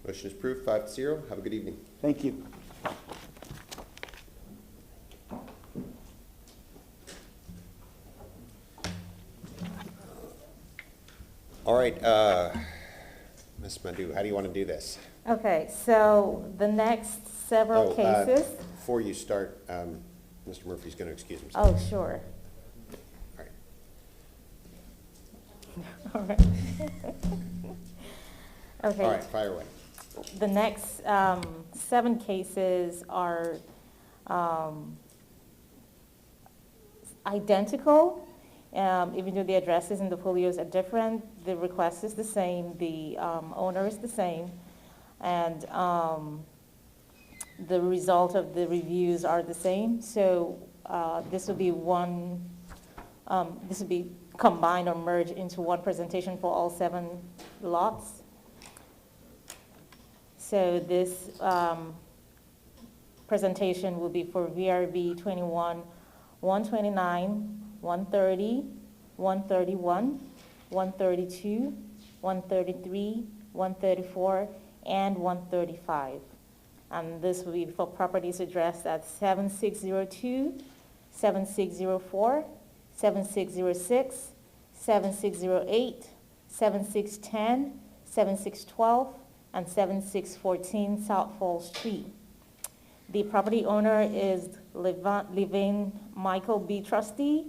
Motion is approved, 5-0. Have a good evening. Thank you. All right, Ms. Madhu, how do you want to do this? Okay, so the next several cases. Before you start, Mr. Murphy's going to excuse himself. Oh, sure. All right. All right. Okay. All right, fire away. The next 7 cases are identical, even though the addresses and the folios are different. The request is the same, the owner is the same, and the result of the reviews are the same. So this will be this will be combined or merged into one presentation for all 7 lots. So this presentation will be for VRB 21, 129, 130, 131, 132, 133, 134, and 135. And this will be for properties addressed at 7602, 7604, 7606, 7608, 7610, 7612, and 7614 South Fall Street. The property owner is Levin Michael B. Trustee,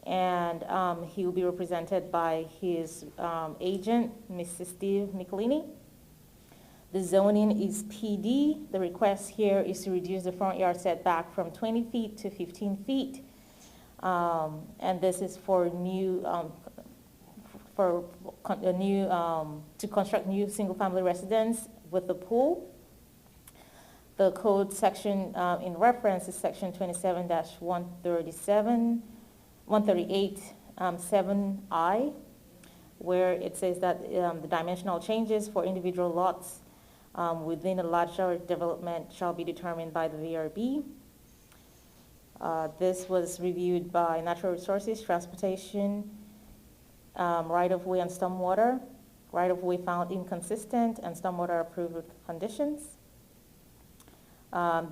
and he will be represented by his agent, Mr. Steve Michelini. The zoning is PD. The request here is to reduce the front yard setback from 20 feet to 15 feet. And this is for new, to construct new single-family residence with a pool. The code section in reference is section 27-138, 7I, where it says that the dimensional changes for individual lots within a larger development shall be determined by the VRB. This was reviewed by Natural Resources, Transportation, right-of-way and stormwater. Right-of-way found inconsistent and stormwater approved with conditions.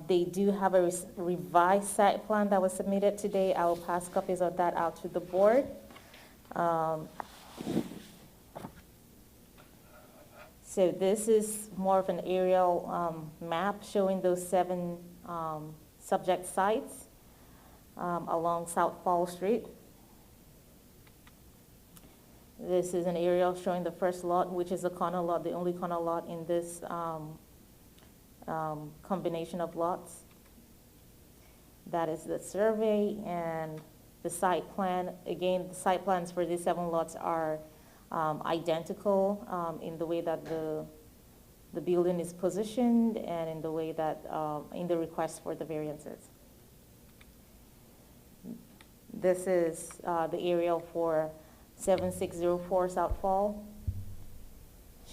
They do have a revised site plan that was submitted today. I will pass copies of that out to the board. So this is more of an aerial map showing those 7 subject sites along South Fall Street. This is an aerial showing the first lot, which is a corner lot, the only corner lot in this combination of lots. That is the survey and the site plan. Again, the site plans for these 7 lots are identical in the way that the building is positioned and in the way that, in the request for the variances. This is the aerial for 7604 South Fall,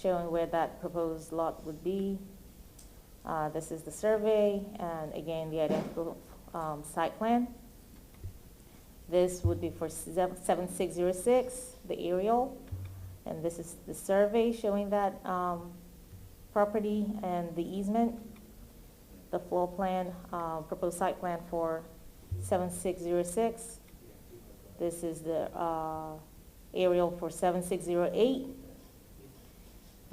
showing where that proposed lot would be. This is the survey, and again, the identical site plan. This would be for 7606, the aerial, and this is the survey showing that property and the easement. The floor plan, proposed site plan for 7606. This is the aerial for 7608,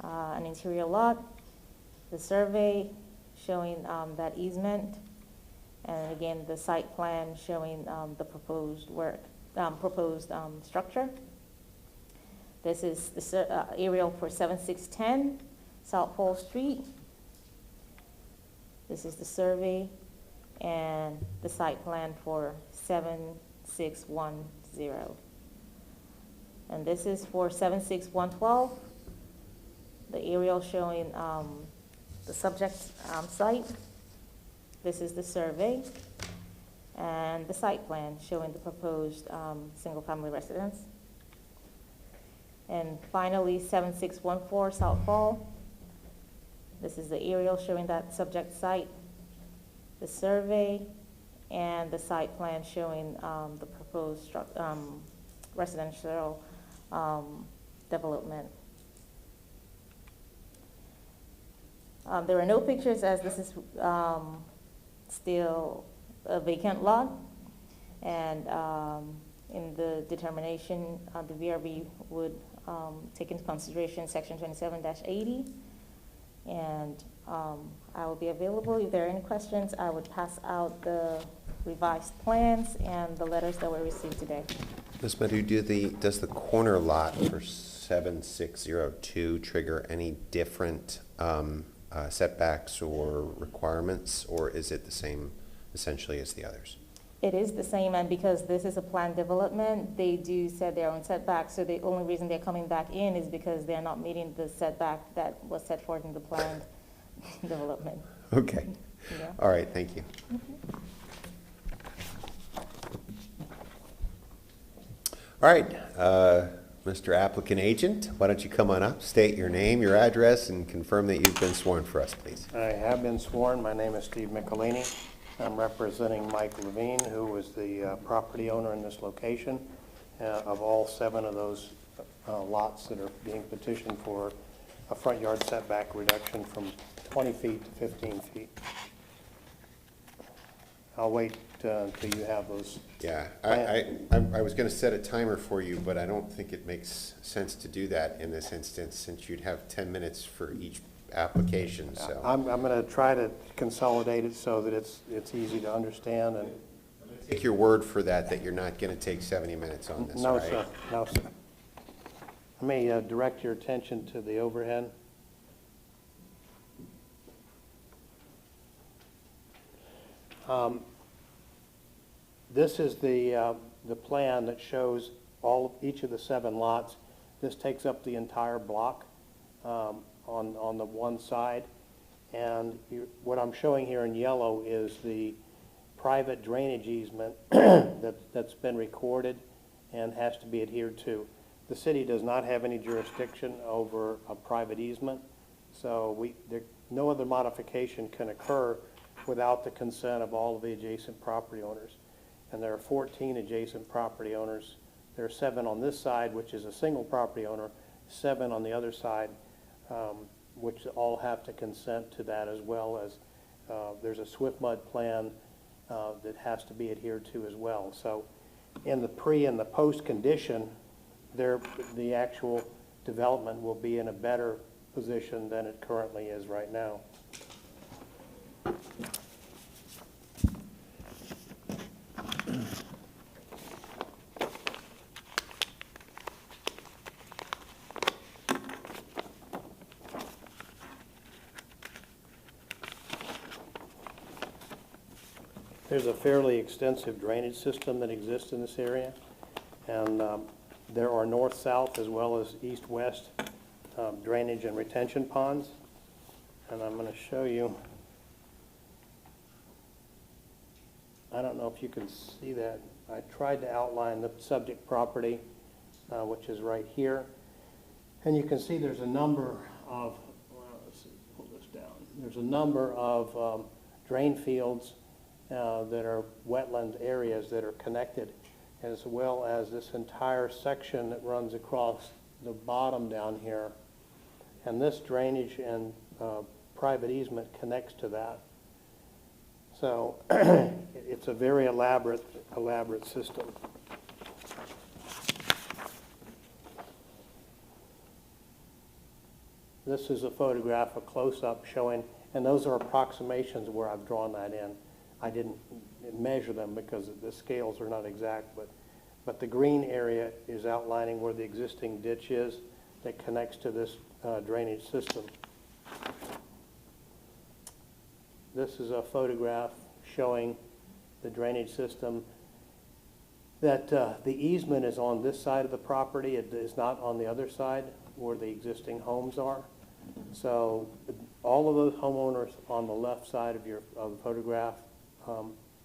an interior lot. The survey showing that easement, and again the site plan showing the proposed work, structure. This is the aerial for 7610 South Fall Street. This is the survey and the site plan for 7610. And this is for 76112, the aerial showing the subject site. This is the survey and the site plan showing the proposed single-family residence. And finally, 7614 South Fall. This is the aerial showing that subject site, the survey, and the site plan showing the proposed residential development. There are no pictures, as this is still a vacant lot, and in the determination, the VRB would take into consideration section 27-80, and I will be available. If there are any questions, I would pass out the revised plans and the letters that were received today. Ms. Madhu, does the corner lot for 7602 trigger any different setbacks or requirements, or is it the same essentially as the others? It is the same, and because this is a planned development, they do set their own setbacks, so the only reason they're coming back in is because they're not meeting the setback that was set forth in the planned development. Okay. Yeah. All right, thank you. All right, Mr. Applicant Agent, why don't you come on up, state your name, your address, and confirm that you've been sworn for us, please. I have been sworn. My name is Steve Michelini. I'm representing Mike Levine, who is the property owner in this location of all 7 of those lots that are being petitioned for a front yard setback reduction from 20 feet to 15 feet. I'll wait until you have those. Yeah, I was going to set a timer for you, but I don't think it makes sense to do that in this instance, since you'd have 10 minutes for each application. So I'm going to try to consolidate it so that it's easy to understand. And take your word for that you're not going to take 70 minutes on this, no, right? sir. No, sir. Let me direct your attention to the overhead. This is the plan that shows each of the 7 lots. This takes up the entire block on the one side, and what I'm showing here in yellow is the private drainage easement that's been recorded and has to be adhered to. The city does not have any jurisdiction over a private easement, so no other modification can occur without the consent of all of the adjacent property owners. And there are 14 adjacent property owners. There are 7 on this side, which is a single property owner, 7 on the other side, which all have to consent to that, as well as there's a SWIFMUD plan that has to be adhered to as well. So in the pre and the post condition, the actual development will be in a better position than it currently is right now. There's a fairly extensive drainage system that exists in this area, and there are north-south as well as east-west drainage and retention ponds. And I'm going to show you, I don't know if you can see that. I tried to outline the subject property, which is right here. And you can see there's a number of, well, let's see, pull this down. There's a number of drain fields that are wetland areas that are connected, as well as this entire section that runs across the bottom down here. And this drainage and private easement connects to that. So it's a very elaborate system. This is a photograph, a close-up showing, and those are approximations where I've drawn that in. I didn't measure them because the scales are not exact, but the green area is outlining where the existing ditch is that connects to this drainage system. This is a photograph showing the drainage system. That the easement is on this side of the property. It is not on the other side where the existing homes are. So all of those homeowners on the left side of the photograph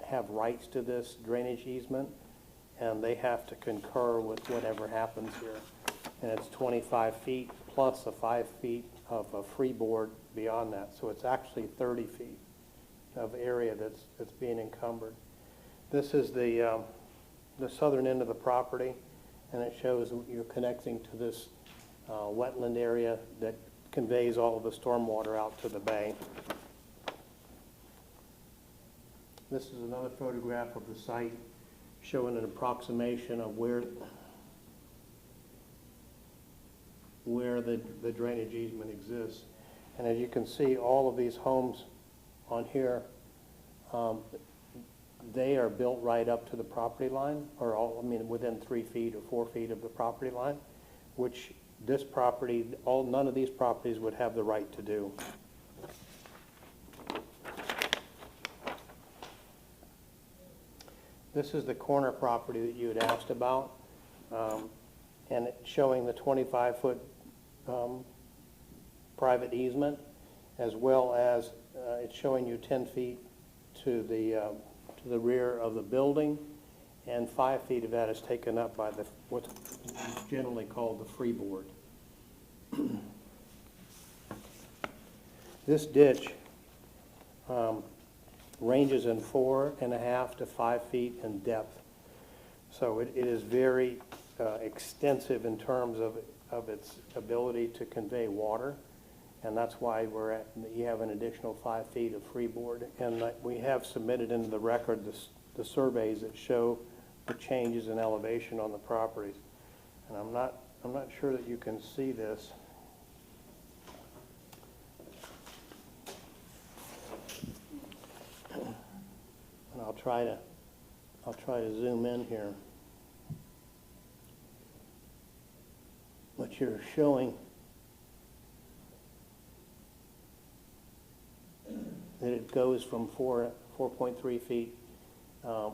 have rights to this drainage easement, and they have to concur with whatever happens here. And it's 25 feet plus a 5 feet of a freeboard beyond that. So it's actually 30 feet of area that's being encumbered. This is the southern end of the property, and it shows you're connecting to this wetland area that conveys all of the stormwater out to the bay. This is another photograph of the site showing an approximation of where the drainage easement exists. And as you can see, all of these homes on here, they are built right up to the property line, or within 3 feet or 4 feet of the property line, which this property, none of these properties would have the right to do. This is the corner property that you had asked about, and it's showing the 25-foot private easement, as well as it's showing you 10 feet to the rear of the building, and 5 feet of that is taken up by what's generally called the freeboard. This ditch ranges in 4.5 to 5 feet in depth. So it is very extensive in terms of its ability to convey water. And that's why you have an additional 5 feet of freeboard. And we have submitted into the record the surveys that show the changes in elevation on the properties. And I'm not sure that you can see this. And I'll try to zoom in here. What you're showing that it goes from 4.3 feet,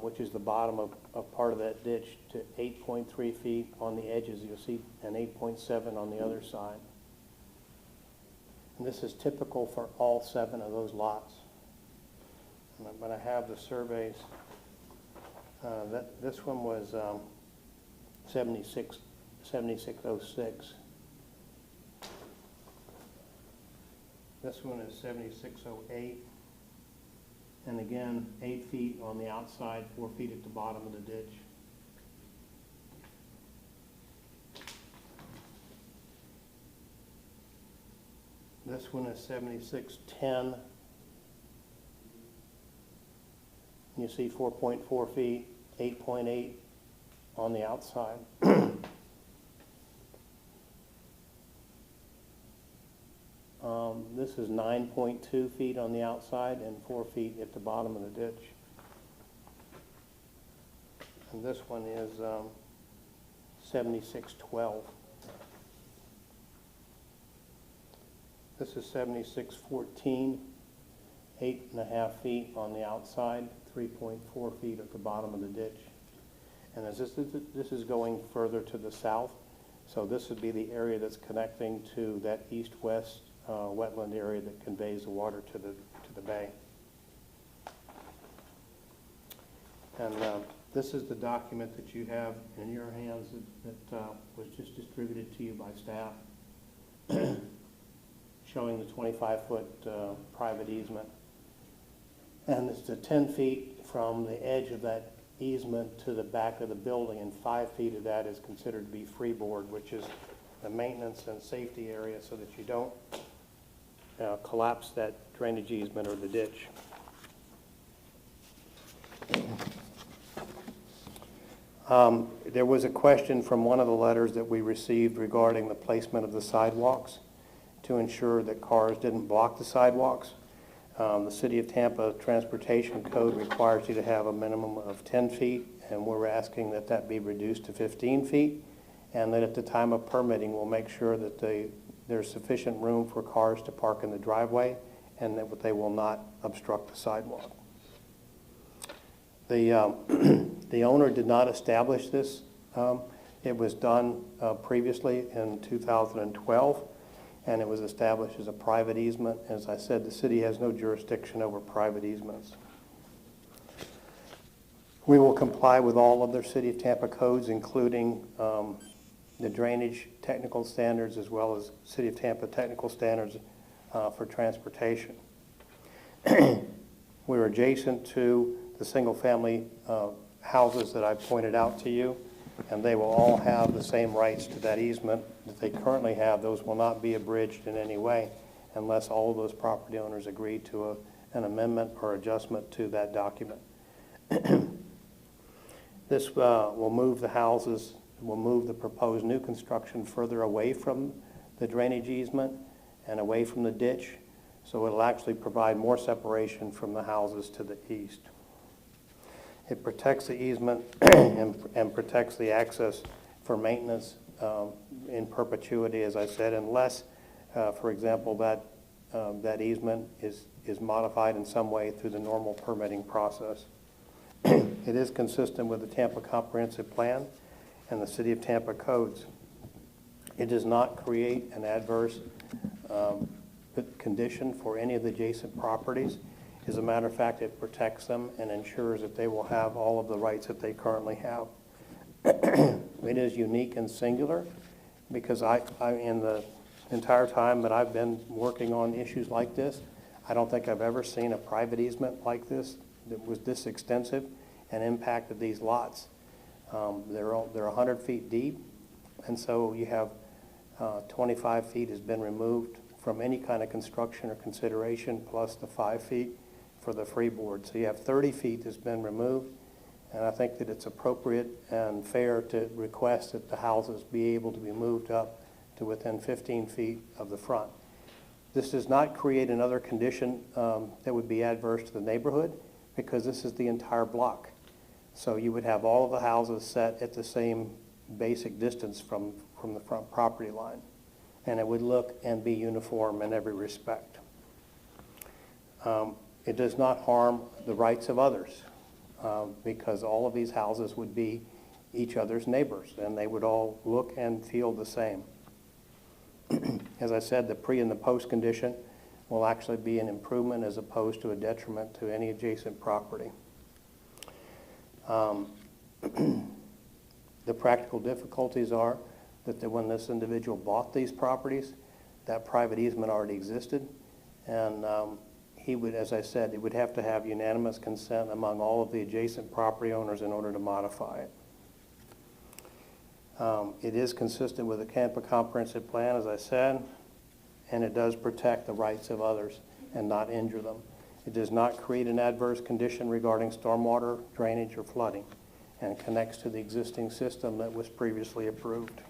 which is the bottom of part of that ditch, to 8.3 feet on the edges. You'll see an 8.7 on the other side. And this is typical for all 7 of those lots. But I have the surveys. This one was 7606. This one is 7608. And again, 8 feet on the outside, 4 feet at the bottom of the ditch. This one is 7610. You see 4.4 feet, 8.8 on the outside. This is 9.2 feet on the outside and 4 feet at the bottom of the ditch. And this one is 7612. This is 7614, 8.5 feet on the outside, 3.4 feet at the bottom of the ditch. And as this is going further to the south, so this would be the area that's connecting to that east-west wetland area that conveys the water to the bay. And this is the document that you have in your hands that was just distributed to you by staff, showing the 25-foot private easement. And it's the 10 feet from the edge of that easement to the back of the building, and 5 feet of that is considered to be freeboard, which is the maintenance and safety area so that you don't collapse that drainage easement or the ditch. There was a question from one of the letters that we received regarding the placement of the sidewalks to ensure that cars didn't block the sidewalks. The City of Tampa Transportation Code requires you to have a minimum of 10 feet, and we're asking that that be reduced to 15 feet, and that at the time of permitting, we'll make sure that there's sufficient room for cars to park in the driveway and that they will not obstruct the sidewalk. The owner did not establish this. It was done previously in 2012. And it was established as a private easement. As I said, the city has no jurisdiction over private easements. We will comply with all other City of Tampa codes, including the drainage technical standards as well as City of Tampa technical standards for transportation. We're adjacent to the single-family houses that I pointed out to you, and they will all have the same rights to that easement that they currently have. Those will not be abridged in any way unless all of those property owners agree to an amendment or adjustment to that document. This will move the houses, will move the proposed new construction further away from the drainage easement and away from the ditch, so it'll actually provide more separation from the houses to the east. It protects the easement and protects the access for maintenance in perpetuity, as I said, unless, for example, that easement is modified in some way through the normal permitting process. It is consistent with the Tampa Comprehensive Plan and the City of Tampa codes. It does not create an adverse condition for any of the adjacent properties. As a matter of fact, it protects them and ensures that they will have all of the rights that they currently have. It is unique and singular because I, in the entire time that I've been working on issues like this, I don't think I've ever seen a private easement like this that was this extensive and impacted these lots. They're 100 feet deep, and so you have 25 feet has been removed from any kind of construction or consideration, plus the 5 feet for the freeboard. So you have 30 feet that's been removed, and I think that it's appropriate and fair to request that the houses be able to be moved up to within 15 feet of the front. This does not create another condition that would be adverse to the neighborhood because this is the entire block. So you would have all of the houses set at the same basic distance from the front property line, and it would look and be uniform in every respect. It does not harm the rights of others because all of these houses would be each other's neighbors and they would all look and feel the same. As I said, the pre and the post condition will actually be an improvement as opposed to a detriment to any adjacent property. The practical difficulties are that when this individual bought these properties, that private easement already existed, and he would, as I said, he would have to have unanimous consent among all of the adjacent property owners in order to modify it. It is consistent with the Tampa Comprehensive Plan, as I said, and it does protect the rights of others and not injure them. It does not create an adverse condition regarding stormwater, drainage, or flooding, and connects to the existing system that was previously approved.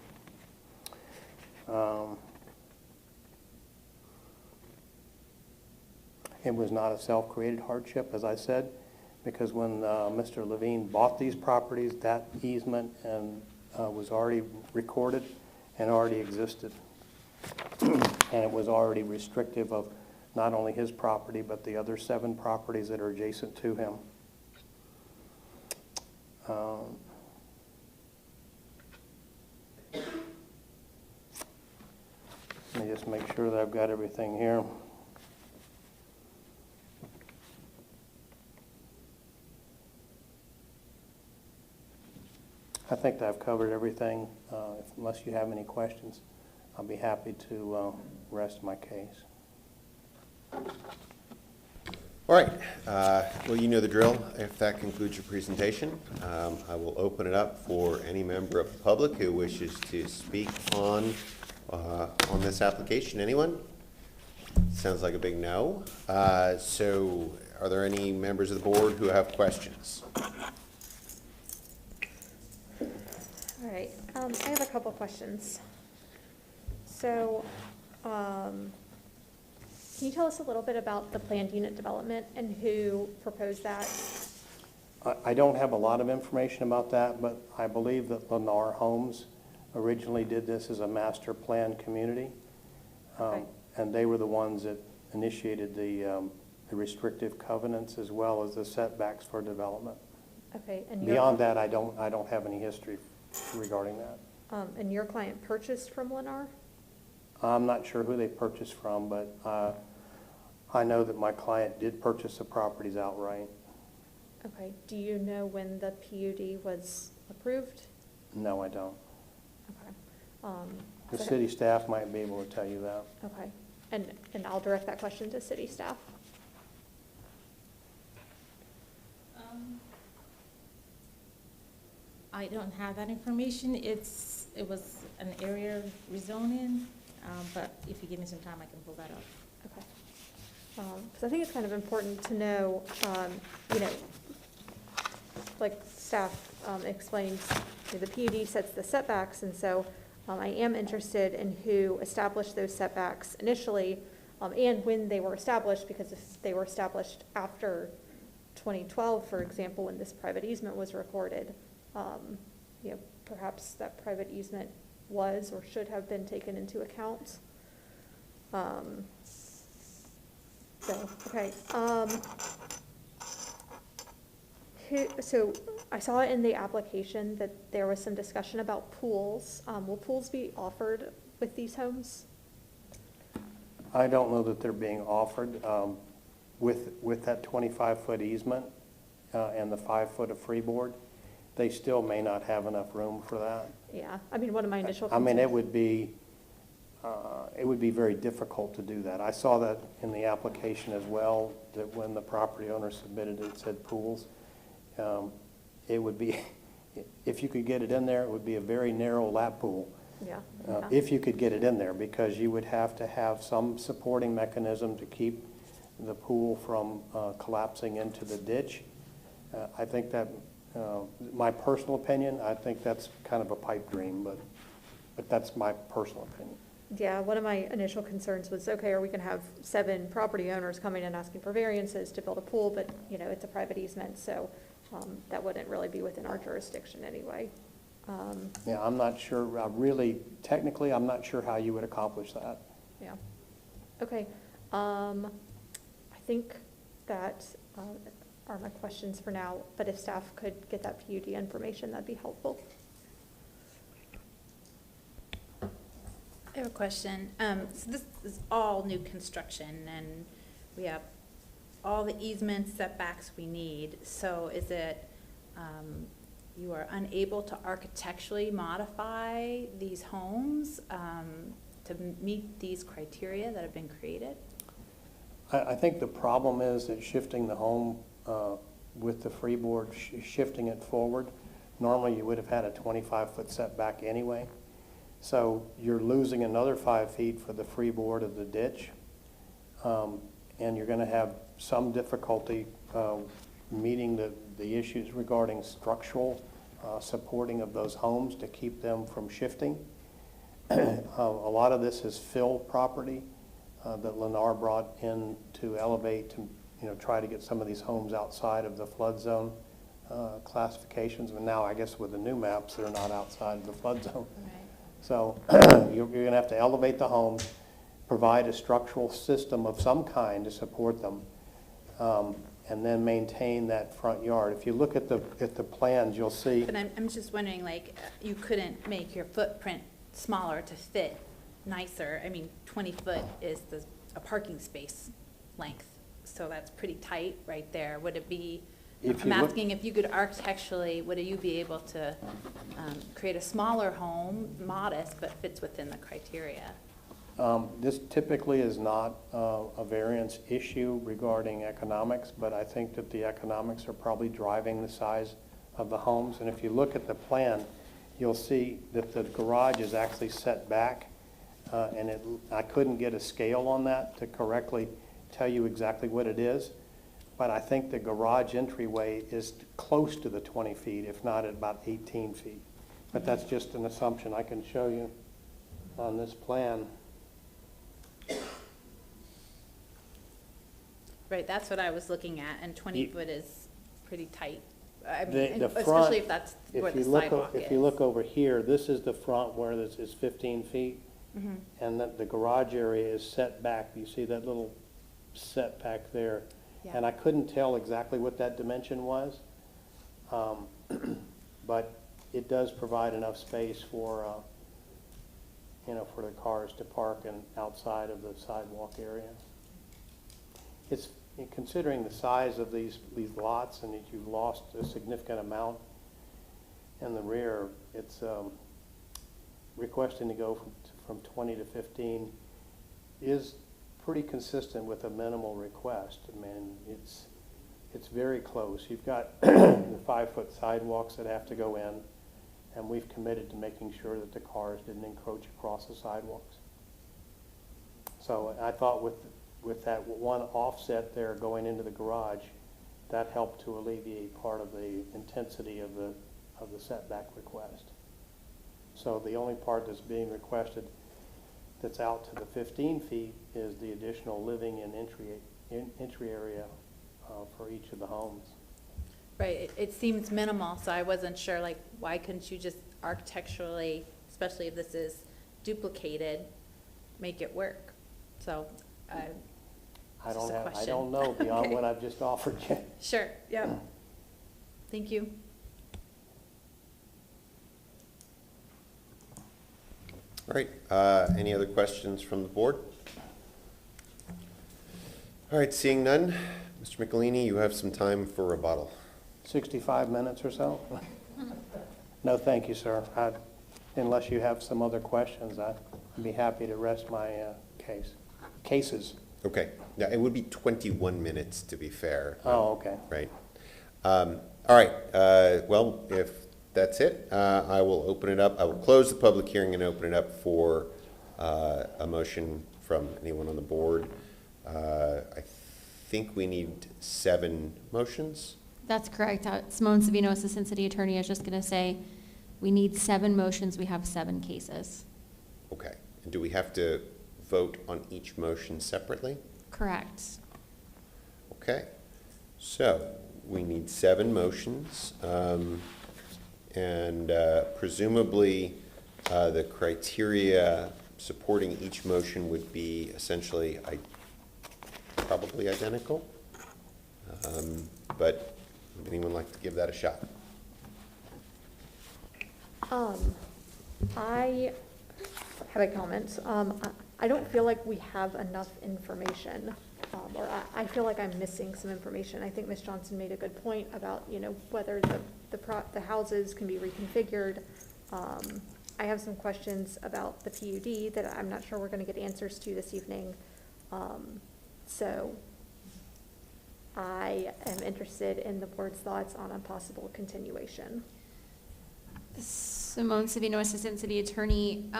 It was not a self-created hardship, as I said, because when Mr. Levine bought these properties, that easement was already recorded and already existed. And it was already restrictive of not only his property, but the other 7 properties that are adjacent to him. Let me just make sure that I've got everything here. I think that I've covered everything. Unless you have any questions, I'll be happy to rest my case. All right, well, you know the drill. If that concludes your presentation, I will open it up for any member of the public who wishes to speak on this application. Anyone? Sounds like a big no. So are there any members of the board who have questions? All right, I have a couple questions. So, can you tell us a little bit about the planned unit development and who proposed that? I don't have a lot of information about that, but I believe that Lennar Homes originally did this as a master plan community. Okay. And they were the ones that initiated the restrictive covenants as well as the setbacks for development. Okay, and Beyond that, I don't have any history regarding that. and your client purchased from Lennar? I'm not sure who they purchased from, but I know that my client did purchase the properties outright. Okay, do you know when the PUD was approved? No, I don't. Okay. The so- city staff might be able to tell you that. Okay, and I'll direct that question to city staff. I don't have that information. It was an area rezoning, but if you give me some time, I can pull that up. Okay. Because I think it's kind of important to know, you know, like staff explained, you know, the PUD sets the setbacks, and so I am interested in who established those setbacks initially, and when they were established, because if they were established after 2012, for example, when this private easement was recorded, you know, perhaps that private easement was or should have been taken into account. So, okay. So I saw in the application that there was some discussion about pools. Will pools be offered with these homes? I don't know that they're being offered with that 25-foot easement and the 5-foot of freeboard. They still may not have enough room for that. Yeah, I mean, one of my initial I mean, concerns. it would be very difficult to do that. I saw that in the application as well, that when the property owner submitted it, it said pools. It would be, if you could get it in there, it would be a very narrow lap pool. Yeah. If you could get it in there, because you would have to have some supporting mechanism to keep the pool from collapsing into the ditch. I think that, my personal opinion, I think that's kind of a pipe dream, but that's my personal opinion. Yeah, one of my initial concerns was, okay, are we gonna have 7 property owners coming and asking for variances to build a pool, but, you know, it's a private easement, so that wouldn't really be within our jurisdiction anyway. Yeah, I'm not sure, really, technically, I'm not sure how you would accomplish that. Yeah. Okay. I think that are my questions for now, but if staff could get that PUD information, that'd be helpful. I have a question. So this is all new construction, and we have all the easements, setbacks we need. So is it, you are unable to architecturally modify these homes to meet these criteria that have been created? I think the problem is that shifting the home with the freeboard, shifting it forward, normally you would have had a 25-foot setback anyway. So you're losing another 5 feet for the freeboard of the ditch, and you're going to have some difficulty meeting the issues regarding structural supporting of those homes to keep them from shifting. A lot of this is fill property that Lennar brought in to elevate, to try to get some of these homes outside of the flood zone classifications. And now, I guess with the new maps, they're not outside of the flood zone. Right. So you're going to have to elevate the homes, provide a structural system of some kind to support them. and then maintain that front yard. If you look at the plans, you'll see. But I'm just wondering, like, you couldn't make your footprint smaller to fit nicer. I mean, 20 foot is a parking space length, so that's pretty tight right there. Would it be, If I'm you look- asking if you could architecturally, would you be able to create a smaller home, modest, but fits within the criteria? This typically is not a variance issue regarding economics, but I think that the economics are probably driving the size of the homes. And if you look at the plan, you'll see that the garage is actually set back, and I couldn't get a scale on that to correctly tell you exactly what it is, but I think the garage entryway is close to the 20 feet, if not at about 18 feet. But that's just an assumption. I can show you on this plan. Right, that's what I was looking at, and 20 You- foot is pretty tight. I The mean, front, especially if that's where if the you look, sidewalk is. if you look over here, this is the front where this is 15 feet, Mhm. and the garage area is set back. You see that little setback there? Yeah. And I couldn't tell exactly what that dimension was, but it does provide enough space for, for the cars to park and outside of the sidewalk area. It's, considering the size of these lots and that you've lost a significant amount in the rear, it's requesting to go from 20 to 15 is pretty consistent with a minimal request. I mean, it's very close. You've got the 5-foot sidewalks that have to go in, and we've committed to making sure that the cars didn't encroach across the sidewalks. So I thought with that one offset there going into the garage, that helped to alleviate part of the intensity of the setback request. So the only part that's being requested that's out to the 15 feet is the additional living and entry area for each of the homes. Right, it seems minimal, so I wasn't sure, like, why couldn't you just architecturally, especially if this is duplicated, make it work? So, I just a don't question. know beyond Okay. what I've just offered you. Sure, yeah. Thank you. All right, any other questions from the board? All right, seeing none, Mr. Michelini, you have some time for rebuttal. 65 minutes or so? No, thank you, sir. Unless you have some other questions, I'd be happy to rest my cases. Okay, yeah, it would be 21 minutes to be fair. Oh, okay. Right. All right, well, if that's it, I will open it up. I will close the public hearing and open it up for a motion from anyone on the board. I think we need 7 motions. That's correct. Simone Savino, Assistant City Attorney, I was just going to say, we need 7 motions, we have 7 cases. Okay, and do we have to vote on each motion separately? Correct. Okay, so we need 7 motions, and presumably the criteria supporting each motion would be essentially probably identical, but would anyone like to give that a shot? I have a comment. I don't feel like we have enough information, or I feel like I'm missing some information. I think Ms. Johnson made a good point about, whether the houses can be reconfigured. I have some questions about the PUD that I'm not sure we're going to get answers to this evening. So I am interested in the board's thoughts on a possible continuation. Simone Savino, Assistant City Attorney.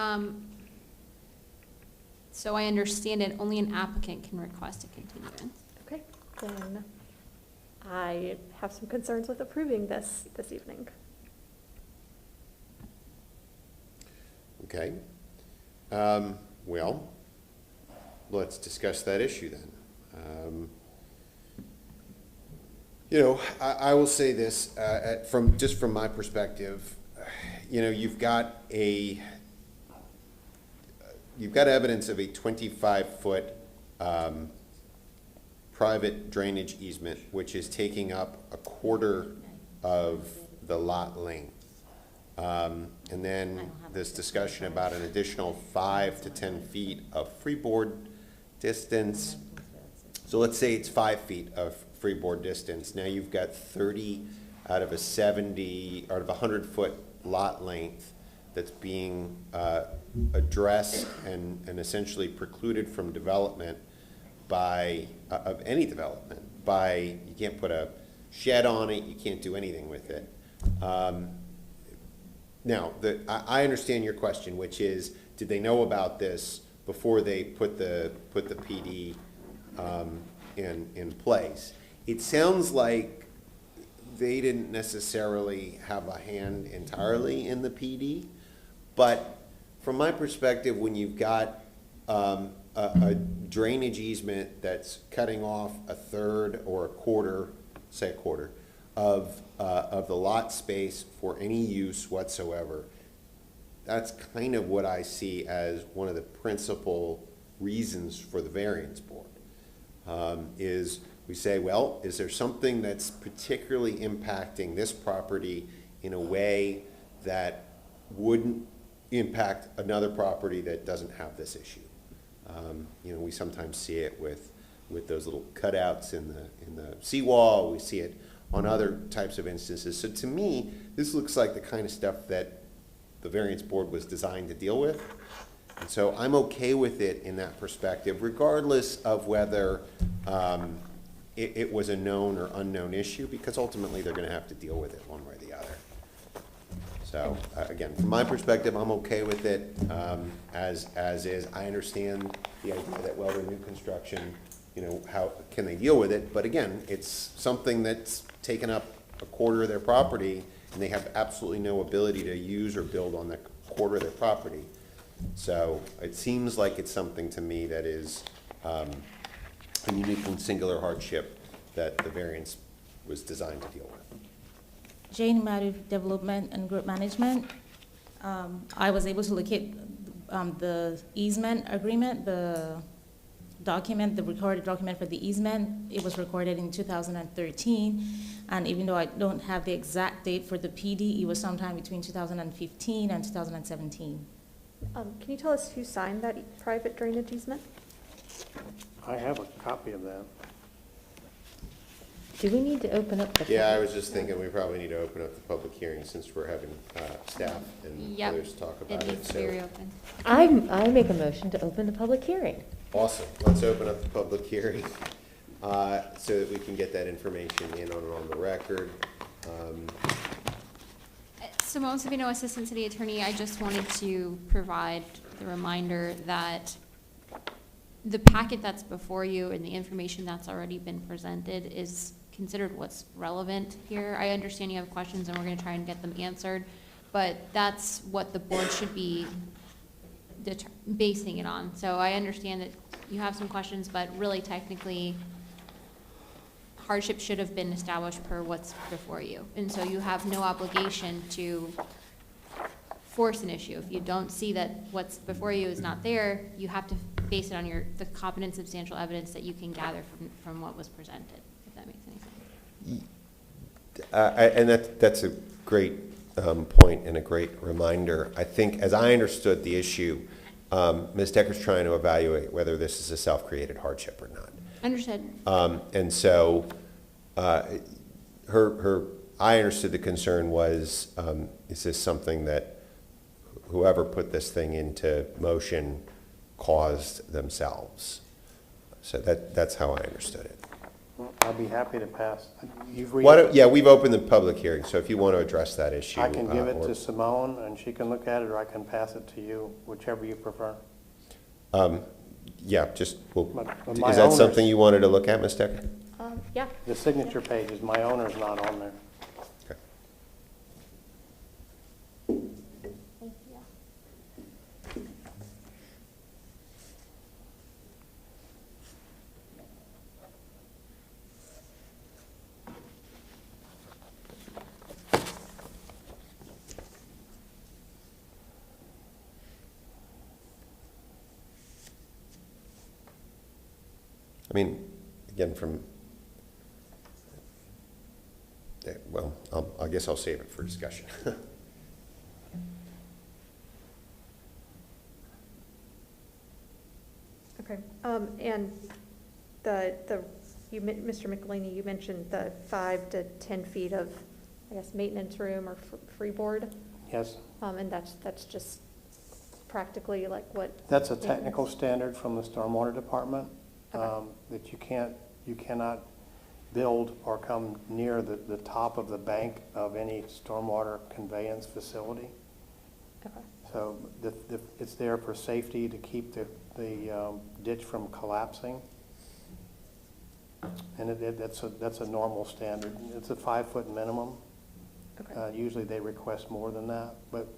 So I understand it, only an applicant can request a continuance. Okay, then I have some concerns with approving this evening. Okay. Well, let's discuss that issue then. I will say this, from my perspective, you've got evidence of a 25-foot private drainage easement, which is taking up a quarter of the lot length. And then this discussion about an additional 5 to 10 feet of freeboard distance. So let's say it's 5 feet of freeboard distance. Now you've got 30 out of a 70, out of a 100-foot lot length that's being addressed and essentially precluded from development by, of any development, by, you can't put a shed on it, you can't do anything with it. Now, I understand your question, which is, did they know about this before they put the PD in place? It sounds like they didn't necessarily have a hand entirely in the PD, but from my perspective, when you've got a drainage easement that's cutting off a third or a quarter, say a quarter, of the lot space for any use whatsoever, that's kind of what I see as one of the principal reasons for the variance board. Is we say, well, is there something that's particularly impacting this property in a way that wouldn't impact another property that doesn't have this issue? You know, we sometimes see it with those little cutouts in the seawall. We see it on other types of instances. So to me, this looks like the kind of stuff that the variance board was designed to deal with. And so I'm okay with it in that perspective, regardless of whether it was a known or unknown issue, because ultimately they're going to have to deal with it one way or the other. So again, from my perspective, I'm okay with it as is. I understand the idea that, well, they're new construction, you know, how can they deal with it? But again, it's something that's taken up a quarter of their property, and they have absolutely no ability to use or build on that quarter of their property. So it seems like it's something to me that is a unique and singular hardship that the variance was designed to deal with. Jane Madu, Development and Group Management. I was able to locate the easement agreement, the document, the recorded document for the easement. It was recorded in 2013, and even though I don't have the exact date for the PD, it was sometime between 2015 and 2017. Can you tell us who signed that private drainage easement? I have a copy of that. Do we need to open up the? Yeah, I was just thinking we probably need to open up the public hearing since we're having staff and Yep. others talk about It it. needs to be reopened. I make a motion to open the public hearing. Awesome. Let's open up the public hearing so that we can get that information in on the record. Simone Savino, Assistant City Attorney. I just wanted to provide the reminder that the packet that's before you and the information that's already been presented is considered what's relevant here. I understand you have questions and we're going to try and get them answered, but that's what the board should be basing it on. So I understand that you have some questions, but really technically hardship should have been established per what's before you. And so you have no obligation to force an issue. If you don't see that what's before you is not there, you have to base it on the competent substantial evidence that you can gather from what was presented, if that makes any sense. And that's a great point and a great reminder. I think, as I understood the issue, Ms. Decker's trying to evaluate whether this is a self-created hardship or not. Understood. And so I understood the concern was, is this something that whoever put this thing into motion caused themselves? So that's how I understood it. Well, I'll be happy to pass. Yeah, we've opened the public hearing, so if you want to address that issue. I can give it to Simone, and she can look at it, or I can pass it to you, whichever you prefer. Yeah, just, But my is that owner's- something you wanted to look at, Ms. Decker? Yeah. The signature page is, my owner's not on there. Okay. Thank you. I mean, again, from, well, I guess I'll save it for discussion. Okay, and Mr. McElhaney, you mentioned the 5 to 10 feet of, I guess, maintenance room or freeboard? Yes, And that's just practically like what? that's a technical standard from the stormwater department, Okay. that you cannot build or come near the top of the bank of any stormwater conveyance facility. Okay, So it's there for safety to keep the ditch from collapsing. And that's a normal standard. It's a 5-foot minimum. okay. Usually they request more than that, but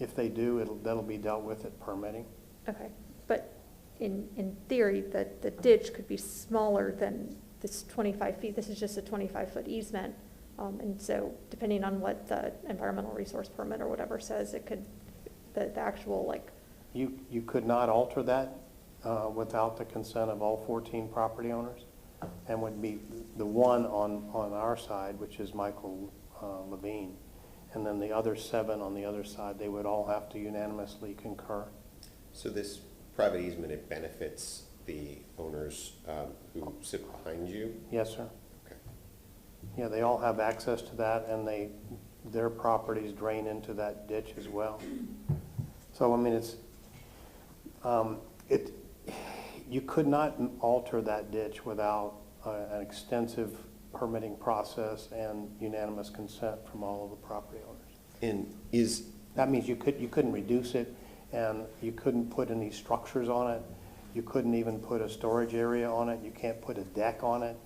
if they do, that'll be dealt with at permitting. Okay, but in theory, the ditch could be smaller than this 25 feet. This is just a 25-foot easement. And so depending on what the environmental resource permit or whatever says, it could, the actual like, You could not alter that without the consent of all 14 property owners, and would be the one on our side, which is Michael Levine, and then the other 7 on the other side, they would all have to unanimously concur. So this private easement, it benefits the owners who sit behind you? Yes, sir. Okay. Yeah, they all have access to that, and their properties drain into that ditch as well. So, I mean, you could not alter that ditch without an extensive permitting process and unanimous consent from all of the property owners. And That means you couldn't reduce it, and you couldn't put any structures on it. You couldn't even put a storage area on it. You can't put a deck on it.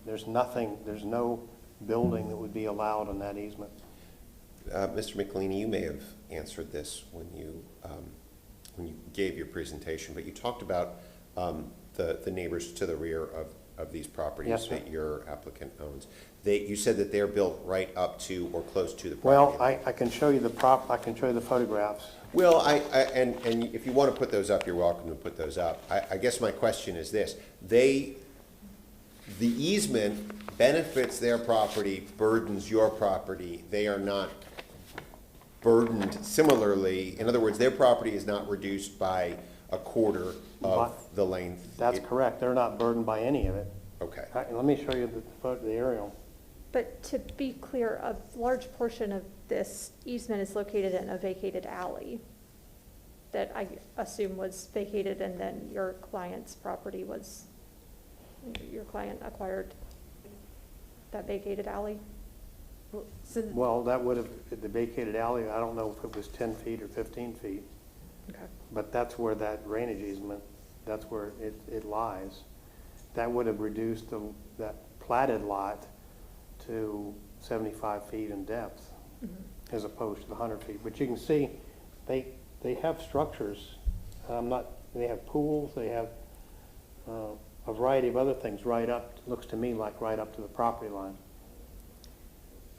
There's no building that would be allowed on that easement. Mr. McElhaney, you may have answered this when you gave your presentation, but you talked about the neighbors to the rear of these properties Yes, sir. that your applicant owns. You said that they're built right up to or close to the Well, property. I can show you the photographs. Well, and if you want to put those up, you're welcome to put those up. I guess my question is this: the easement benefits their property, burdens your property. They are not burdened similarly. In other words, their property is not reduced by a quarter of the length. That's correct. They're not burdened by any of it. Okay. Let me show you the aerial. but to be clear, a large portion of this easement is located in a vacated alley that I assume was vacated, and then your client's property was, your client acquired that vacated alley? Well, that would have, the vacated alley, I don't know if it was 10 feet or 15 feet, Okay. but that's where that drainage easement, that's where it lies. That would have reduced that platted lot to 75 feet in depth as opposed to the 100 feet. But you can see, they have structures. They have pools, they have a variety of other things right up, looks to me like right up to the property line.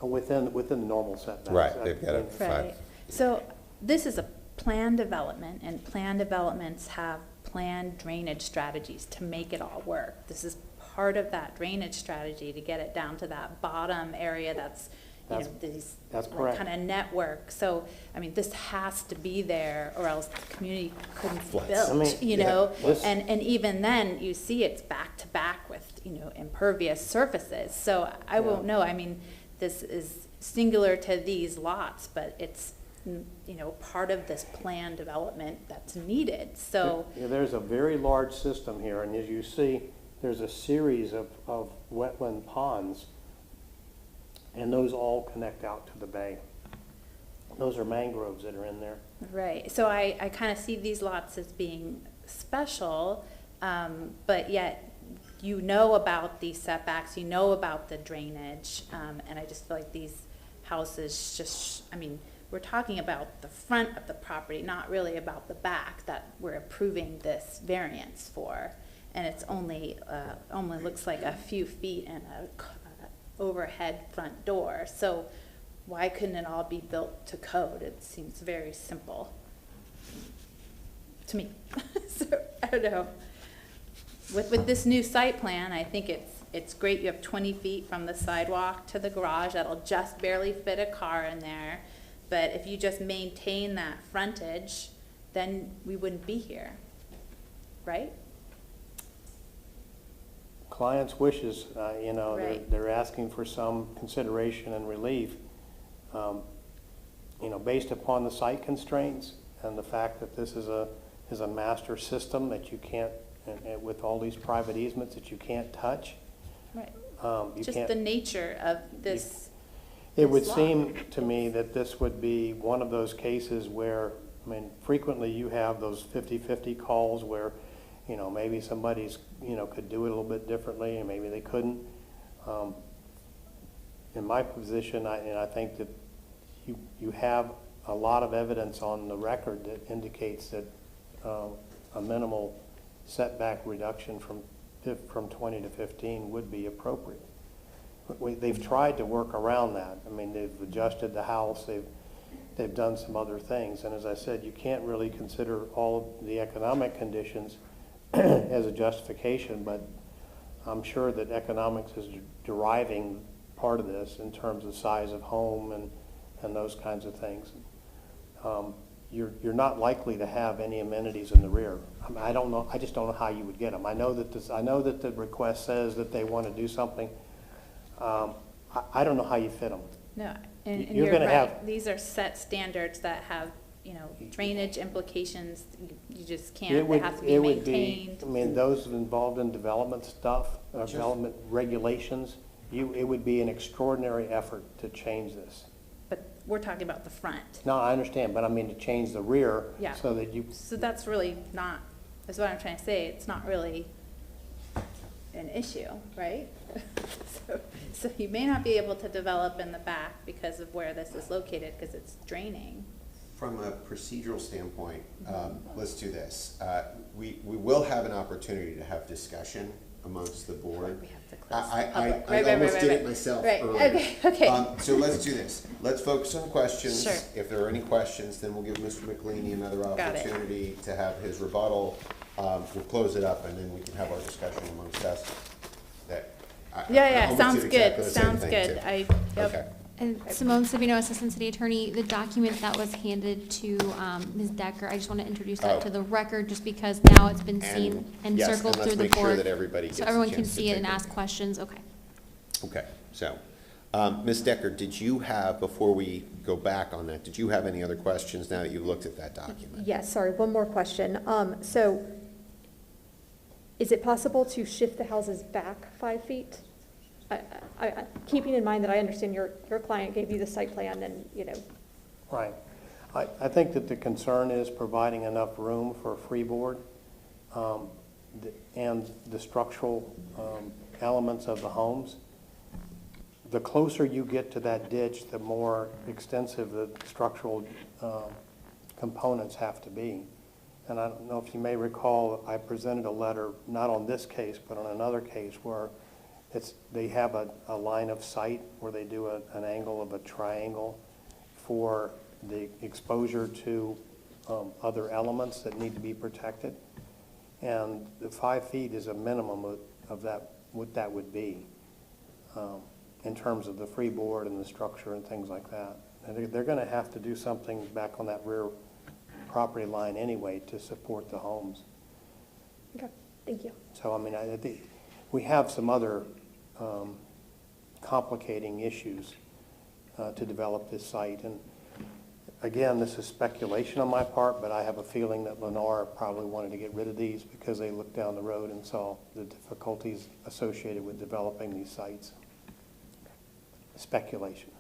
Within the normal setbacks. Right, they've got a Right. So this is a planned development, and planned developments have planned drainage strategies to make it all work. This is part of that drainage strategy to get it down to that bottom area that's these That's like, correct. kind of network. So, I mean, this has to be there, or else the community couldn't be Flats. built, I mean, you yeah, know? this- And even then, you see it's back to back with, impervious surfaces. So I won't know, I mean, this is singular to these lots, but it's, part of this planned development that's needed, so. Yeah, there's a very large system here, and as you see, there's a series of wetland ponds, and those all connect out to the bay. Those are mangroves that are in there. Right, so I kind of see these lots as being special, but yet you know about these setbacks, you know about the drainage, and I just feel like these houses just, we're talking about the front of the property, not really about the back that we're approving this variance for. And it's only looks like a few feet and a overhead front door. So why couldn't it all be built to code? It seems very simple to me. So I don't know. with this new site plan, I think it's great. You have 20 feet from the sidewalk to the garage. That'll just barely fit a car in there. But if you just maintain that frontage, then we wouldn't be here, right? Client's wishes, you know, Right. they're asking for some consideration and relief. You know, based upon the site constraints and the fact that this is a master system that you can't, and with all these private easements that you can't touch. Right. You Just can't- the nature of this. It would this law. seem to me that this would be one of those cases where, I mean, frequently you have those 50-50 calls where, you know, maybe somebody's, you know, could do it a little bit differently and maybe they couldn't. In my position, I think that you have a lot of evidence on the record that indicates that a minimal setback reduction from 20 to 15 would be appropriate. They've tried to work around that. I mean, they've adjusted the house, they've done some other things, and as I said, you can't really consider all of the economic conditions as a justification, but I'm sure that economics is deriving part of this in terms of size of home and those kinds of things. You're not likely to have any amenities in the rear. I mean, I don't know, I just don't know how you would get them. I know that the request says that they want to do something. I don't know how you fit them. No, and You're you're gonna right. have- These are set standards that have, you know, drainage implications. You just It can't, they would- have to be it would maintained. I mean, those involved in development stuff, development regulations, it would be an extraordinary effort to change this. But we're talking about the front. No, I understand, but I mean to change the rear Yeah. so that you, So that's really not, that's what I'm trying to say. It's not really an issue, right? So you may not be able to develop in the back because of where this is located, because it's draining. From a procedural standpoint, let's do this. We will have an opportunity to have discussion amongst the board. We have to close the I public. Right, almost did right. it myself Right, earlier. okay. So let's do this. Let's focus on questions. Sure. If there are any questions, then we'll give Mr. McLeany another Got it. opportunity to have his rebuttal. We'll close it up and then we can have our discussion amongst us. I Yeah, almost sounds did good, exactly the same sounds thing, good. too. Yep. Okay. And Simone Savino, Assistant City Attorney, the document that was handed to Ms. Decker, I just want to introduce that Oh. to the record, just because now it's been seen and yes, circled let's through the make sure board. that everybody gets So a everyone can chance to see it take and a ask look. questions, okay. Okay, so, Ms. Decker, did you have, before we go back on that, did you have any other questions now that you've looked at that document? Yes, sorry, one more question. So is it possible to shift the houses back 5 feet? Keeping in mind that I understand your client gave you the site plan and, you know. right. I think that the concern is providing enough room for a freeboard and the structural elements of the homes. The closer you get to that ditch, the more extensive the structural components have to be. And I don't know if you may recall, I presented a letter, not on this case, but on another case where they have a line of sight where they do an angle of a triangle for the exposure to other elements that need to be protected. And the 5 feet is a minimum of that, what that would be in terms of the freeboard and the structure and things like that. And they're going to have to do something back on that rear property line anyway to support the homes. Okay, thank you. So, I mean, I think we have some other complicating issues to develop this site. And again, this is speculation on my part, but I have a feeling that Lennar probably wanted to get rid of these because they looked down the road and saw the difficulties associated with developing these sites. Speculation.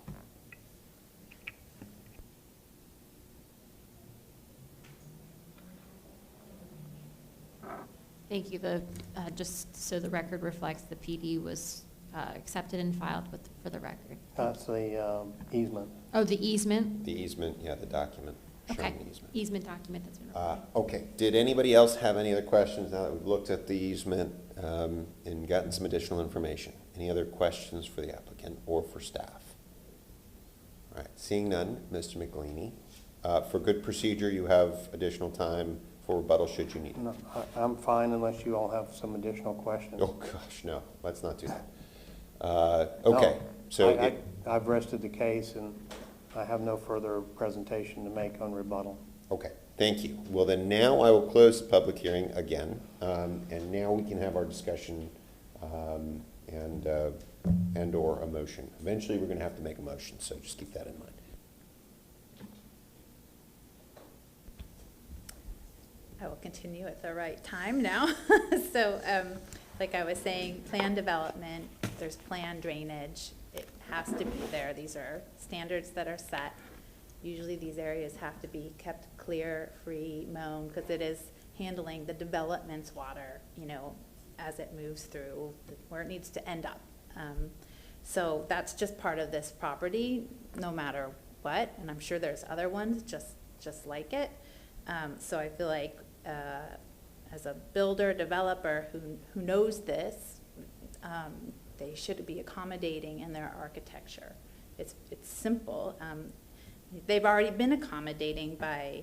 Thank you. Just so the record reflects, the PD was accepted and filed for the record. That's the easement. Oh, the easement? The easement, yeah, the document Okay, showing the easement. easement document that's been reviewed. Okay, did anybody else have any other questions now that we've looked at the easement and gotten some additional information? Any other questions for the applicant or for staff? All right, seeing none, Mr. McLeany. For good procedure, you have additional time for rebuttal should you need it. No, I'm fine unless you all have some additional questions. Oh, gosh, no, let's not do that. Okay, No, so, I've rested the case, and I have no further presentation to make on rebuttal. okay, thank you. Well, then now I will close the public hearing again, and now we can have our discussion and/or a motion. Eventually, we're going to have to make a motion, so just keep that in mind. I will continue at the right time now. So, like I was saying, plan development, there's plan drainage, it has to be there. These are standards that are set. Usually these areas have to be kept clear, free, mown, because it is handling the development's water, you know, as it moves through where it needs to end up. So that's just part of this property, no matter what, and I'm sure there's other ones just like it. So I feel like as a builder, developer who knows this, they should be accommodating in their architecture. It's simple. They've already been accommodating by,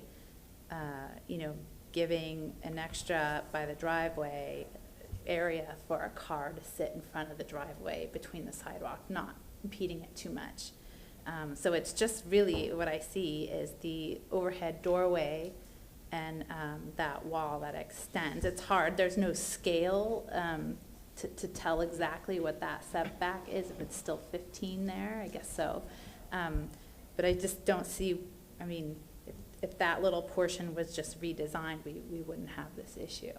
you know, giving an extra by the driveway area for a car to sit in front of the driveway between the sidewalk, not impeding it too much. So it's just really what I see is the overhead doorway and that wall that extends. It's hard, there's no scale to tell exactly what that setback is, if it's still 15 there, I guess so. But I just don't see, I mean, if that little portion was just redesigned, we wouldn't have this issue.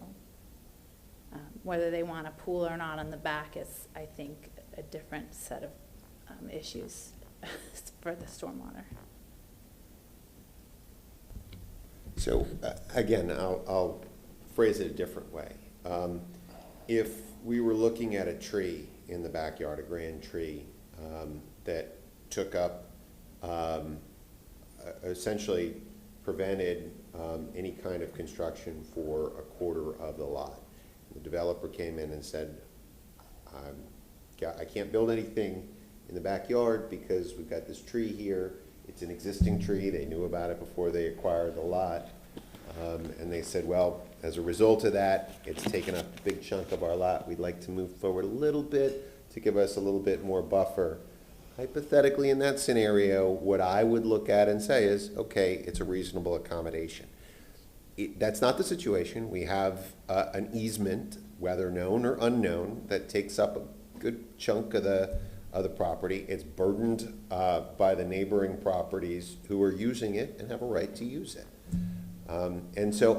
Whether they want a pool or not on the back is, I think, a different set of issues for the stormwater. So, again, I'll phrase it a different way. If we were looking at a tree in the backyard, a grand tree, that took up, essentially prevented any kind of construction for a quarter of the lot. The developer came in and said, I can't build anything in the backyard because we've got this tree here. It's an existing tree. They knew about it before they acquired the lot. And they said, well, as a result of that, it's taken up a big chunk of our lot. We'd like to move forward a little bit to give us a little bit more buffer. Hypothetically, in that scenario, what I would look at and say is, okay, it's a reasonable accommodation. That's not the situation. We have an easement, whether known or unknown, that takes up a good chunk of the property. It's burdened by the neighboring properties who are using it and have a right to use it. And so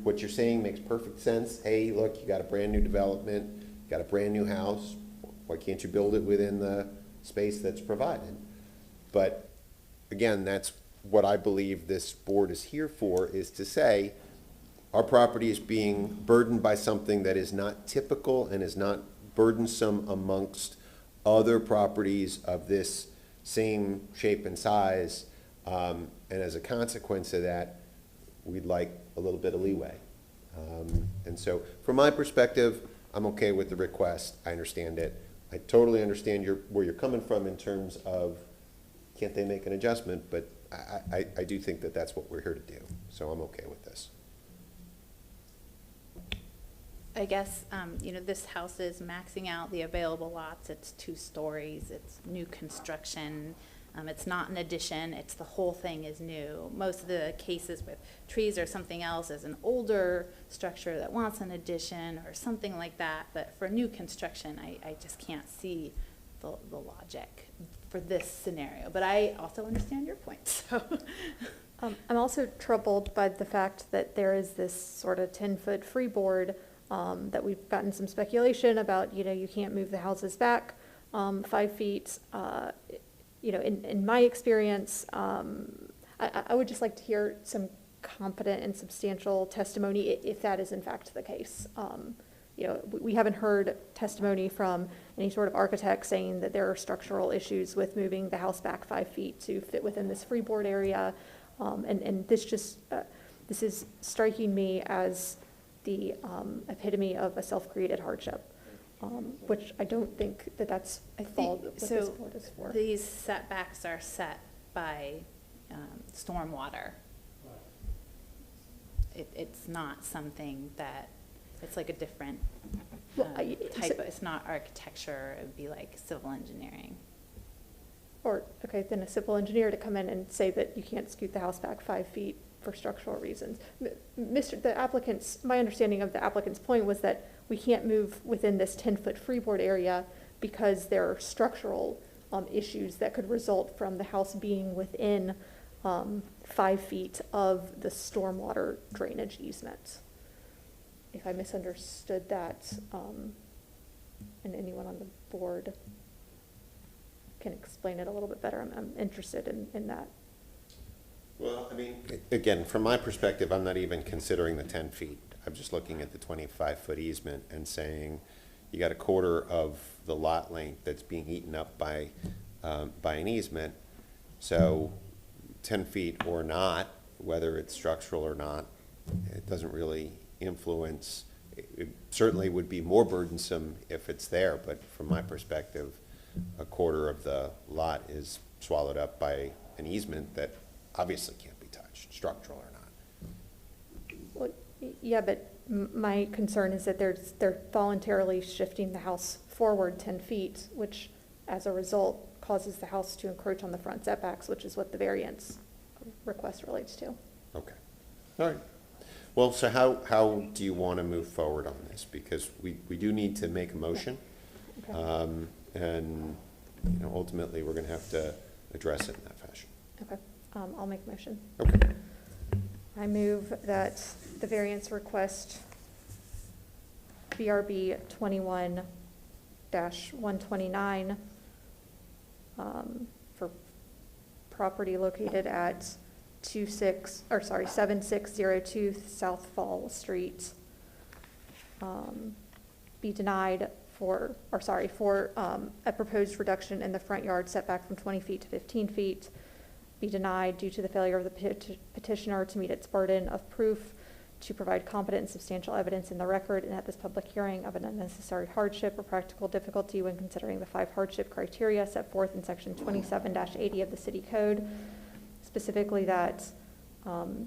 what you're saying makes perfect sense. Hey, look, you got a brand new development, you got a brand new house. Why can't you build it within the space that's provided? But again, that's what I believe this board is here for, is to say our property is being burdened by something that is not typical and is not burdensome amongst other properties of this same shape and size. And as a consequence of that, we'd like a little bit of leeway. And so from my perspective, I'm okay with the request. I understand it. I totally understand where you're coming from in terms of can't they make an adjustment, but I do think that that's what we're here to do. So I'm okay with this. I guess, you know, this house is maxing out the available lots. It's 2 stories. It's new construction. It's not an addition. It's the whole thing is new. Most of the cases with trees or something else is an older structure that wants an addition or something like that. But for new construction, I just can't see the logic for this scenario. But I also understand your point. So. I'm also troubled by the fact that there is this sort of 10-foot freeboard that we've gotten some speculation about, you know, you can't move the houses back 5 feet. You know, in my experience, I would just like to hear some competent and substantial testimony if that is in fact the case. You know, we haven't heard testimony from any sort of architect saying that there are structural issues with moving the house back 5 feet to fit within this freeboard area. And this just, this is striking me as the epitome of a self-created hardship. Which I don't think that that's what this board is for. These setbacks are set by stormwater. it's not something that, it's like a different Well, type, it's not architecture, it would be like civil engineering. Or, okay, then a civil engineer to come in and say that you can't scoot the house back 5 feet for structural reasons. The applicant's, my understanding of the applicant's point was that we can't move within this 10-foot freeboard area because there are structural issues that could result from the house being within 5 feet of the stormwater drainage easement. If I misunderstood that, and anyone on the board can explain it a little bit better, I'm interested in that. Well, I mean, again, from my perspective, I'm not even considering the 10 feet. I'm just looking at the 25-foot easement and saying you got a quarter of the lot length that's being eaten up by an easement. So 10 feet or not, whether it's structural or not, it doesn't really influence. It certainly would be more burdensome if it's there, but from my perspective, a quarter of the lot is swallowed up by an easement that obviously can't be touched, structural or not. Well, yeah, but my concern is that they're voluntarily shifting the house forward 10 feet, which as a result causes the house to encroach on the front setbacks, which is what the variance request relates to. Okay, all right. Well, so how do you want to move forward on this? Because we do need to make a motion. Okay. And, you know, ultimately, we're going to have to address it in that fashion. Okay, I'll make a motion. Okay. I move that the variance request BRB 21-129 for property located at 7602 South Fall Street be denied for a proposed reduction in the front yard setback from 20 feet to 15 feet, be denied due to the failure of the petitioner to meet its burden of proof to provide competent and substantial evidence in the record and at this public hearing of an unnecessary hardship or practical difficulty when considering the 5 hardship criteria set forth in section 27-80 of the city code, specifically that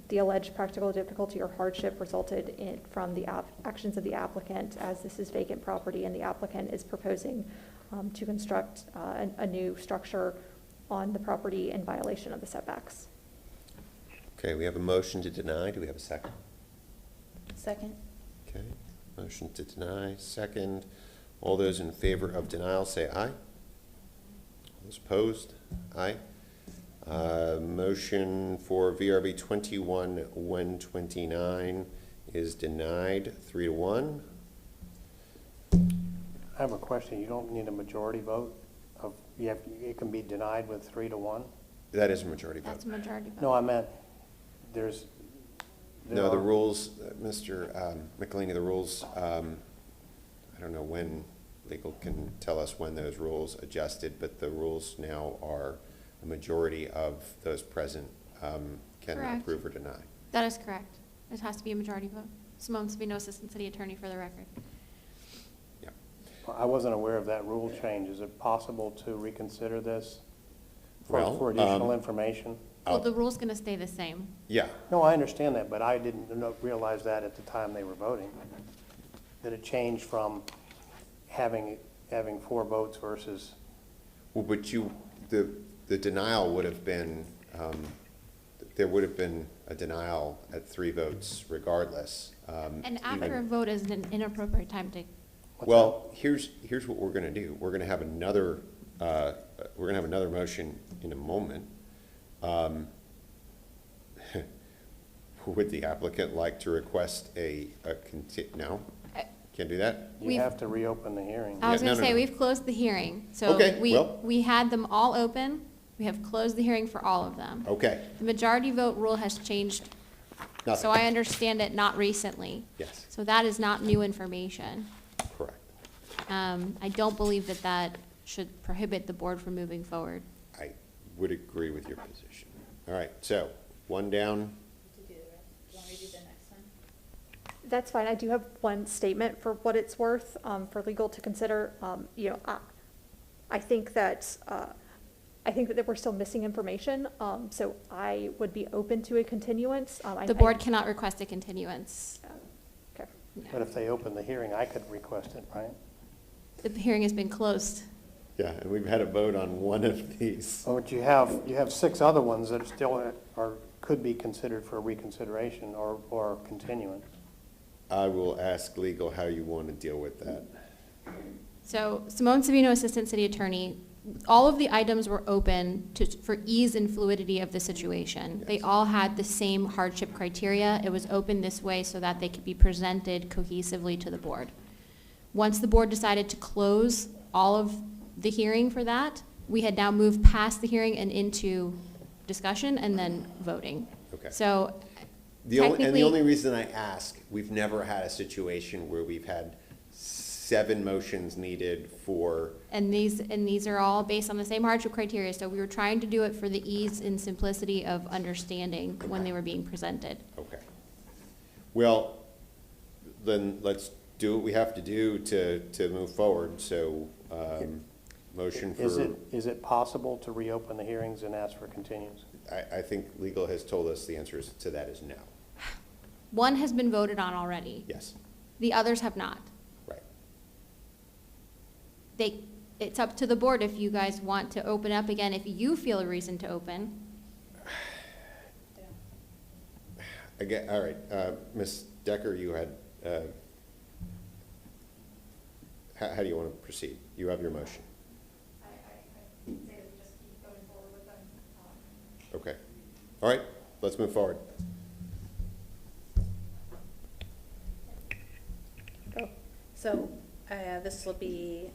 the alleged practical difficulty or hardship resulted from the actions of the applicant, as this is vacant property and the applicant is proposing to construct a new structure on the property in violation of the setbacks. Okay, we have a motion to deny. Do we have a second? Second. Okay, motion to deny, second. All those in favor of denial say aye. All those opposed? Aye. Motion for VRB 21-129 is denied, 3-1. I have a question. You don't need a majority vote of, it can be denied with 3-1? That is a majority vote. That's a majority vote. No, I meant No, the rules, Mr. McElhaney, the rules, I don't know when legal can tell us when those rules adjusted, but the rules now are a majority of those present can Correct. approve or deny. That is correct. It has to be a majority vote. Simone Savino, Assistant City Attorney, for the record. Yeah. I wasn't aware of that rule change. Is it possible to reconsider this Well, for additional information? Well, the rule's going to stay the same. Yeah. No, I understand that, but I didn't realize that at the time they were voting, that it changed from having 4 votes versus. Well, but the denial would have been, there would have been a denial at 3 votes regardless. And after a vote is an inappropriate time to. Well, here's what we're going to do. We're going to have another motion in a moment. Would the applicant like to request no? Can't do that? You have to reopen the hearing. I was Yeah, going to no, say, no. we've closed the hearing. So Okay, we had them all open. We have closed the hearing for all of them. Okay. The majority vote rule has changed, Nothing. so I understand it not recently. Yes, So that is not new information. correct. I don't believe that should prohibit the board from moving forward. I would agree with your position. All right, so 1 down. That's fine. I do have one statement for what it's worth, for legal to consider. I think that I think that we're still missing information, so I would be open to a continuance. The board cannot request a continuance. Okay. But if they open the hearing, I could request it, right? The hearing has been closed. Yeah, and we've had a vote on one of these. Oh, but you have 6 other ones that still could be considered for reconsideration or continuance. I will ask legal how you want to deal with that. So Simone Savino, Assistant City Attorney, all of the items were open for ease and fluidity of the situation. They all had the same hardship criteria. It was open this way so that they could be presented cohesively to the board. Once the board decided to close all of the hearing for that, we had now moved past the hearing and into discussion and then voting. Okay. So The only reason I ask, we've never had a situation where we've had 7 motions needed for, And these are all based on the same hardship criteria, so we were trying to do it for the ease and simplicity of understanding when they were being presented. okay. Well, then let's do what we have to do to move forward, so, motion for. Is it possible to reopen the hearings and ask for continuance? I think legal has told us the answer to that is no. One has been voted on already. Yes, The others have not. right. It's up to the board if you guys want to open up again, if you feel a reason to open. Again, all right, Ms. Decker, you had, how do you want to proceed? You have your motion. I say just keep going forward with them. Okay. All right, let's move forward. Go. So, this will be,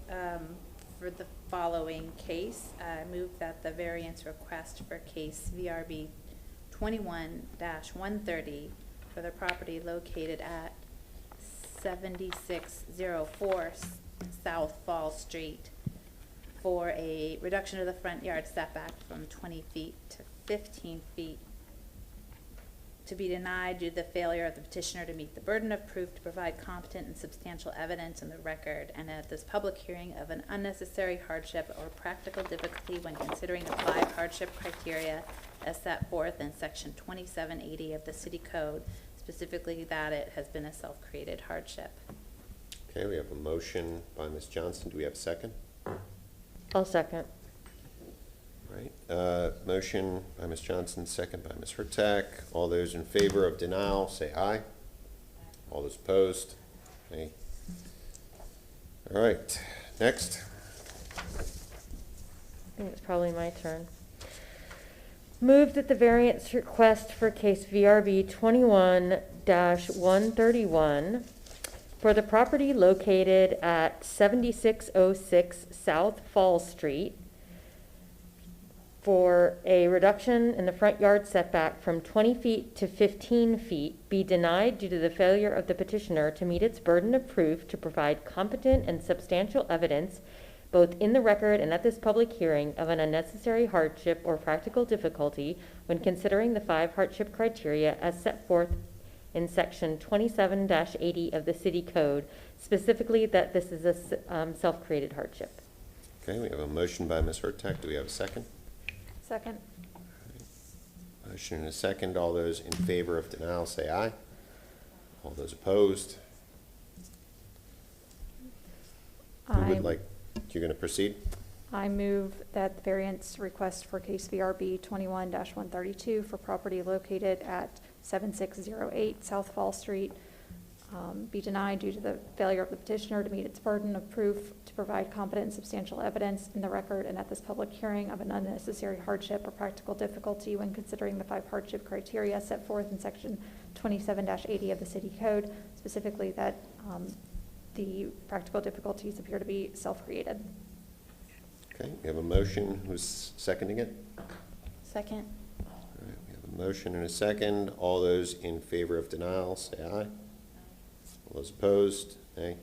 for the following case. I move that the variance request for case VRB 21-130 for the property located at 7604 South Fall Street for a reduction of the front yard setback from 20 feet to 15 feet to be denied due to the failure of the petitioner to meet the burden of proof to provide competent and substantial evidence in the record, and at this public hearing of an unnecessary hardship or practical difficulty when considering the 5 hardship criteria as set forth in section 2780 of the city code, specifically that it has been a self-created hardship. Okay, we have a motion by Ms. Johnson. Do we have a second? I'll second. All right, motion by Ms. Johnson, second by Ms. Hurtak. All those in favor of denial, say aye. All those opposed, nay. All right, next. I think it's probably my turn. Move that the variance request for case VRB 21-131 for the property located at 7606 South Fall Street for a reduction in the front yard setback from 20 feet to 15 feet be denied due to the failure of the petitioner to meet its burden of proof to provide competent and substantial evidence both in the record and at this public hearing of an unnecessary hardship or practical difficulty when considering the 5 hardship criteria as set forth in section 27-80 of the city code, specifically that this is a self-created hardship. Okay, we have a motion by Ms. Hurtak. Do we have a second? Second. Motion and a second. All those in favor of denial, say aye. All those opposed? Who would like, you're going to proceed? I move that the variance request for case VRB 21-132 for property located at 7608 South Fall Street be denied due to the failure of the petitioner to meet its burden of proof to provide competent and substantial evidence in the record and at this public hearing of an unnecessary hardship or practical difficulty when considering the 5 hardship criteria set forth in section 27-80 of the city code, specifically that the practical difficulties appear to be self-created. Okay, we have a motion. Who's seconding it? Second. All right, we have a motion and a second. All those in favor of denial, say aye. All those opposed, nay.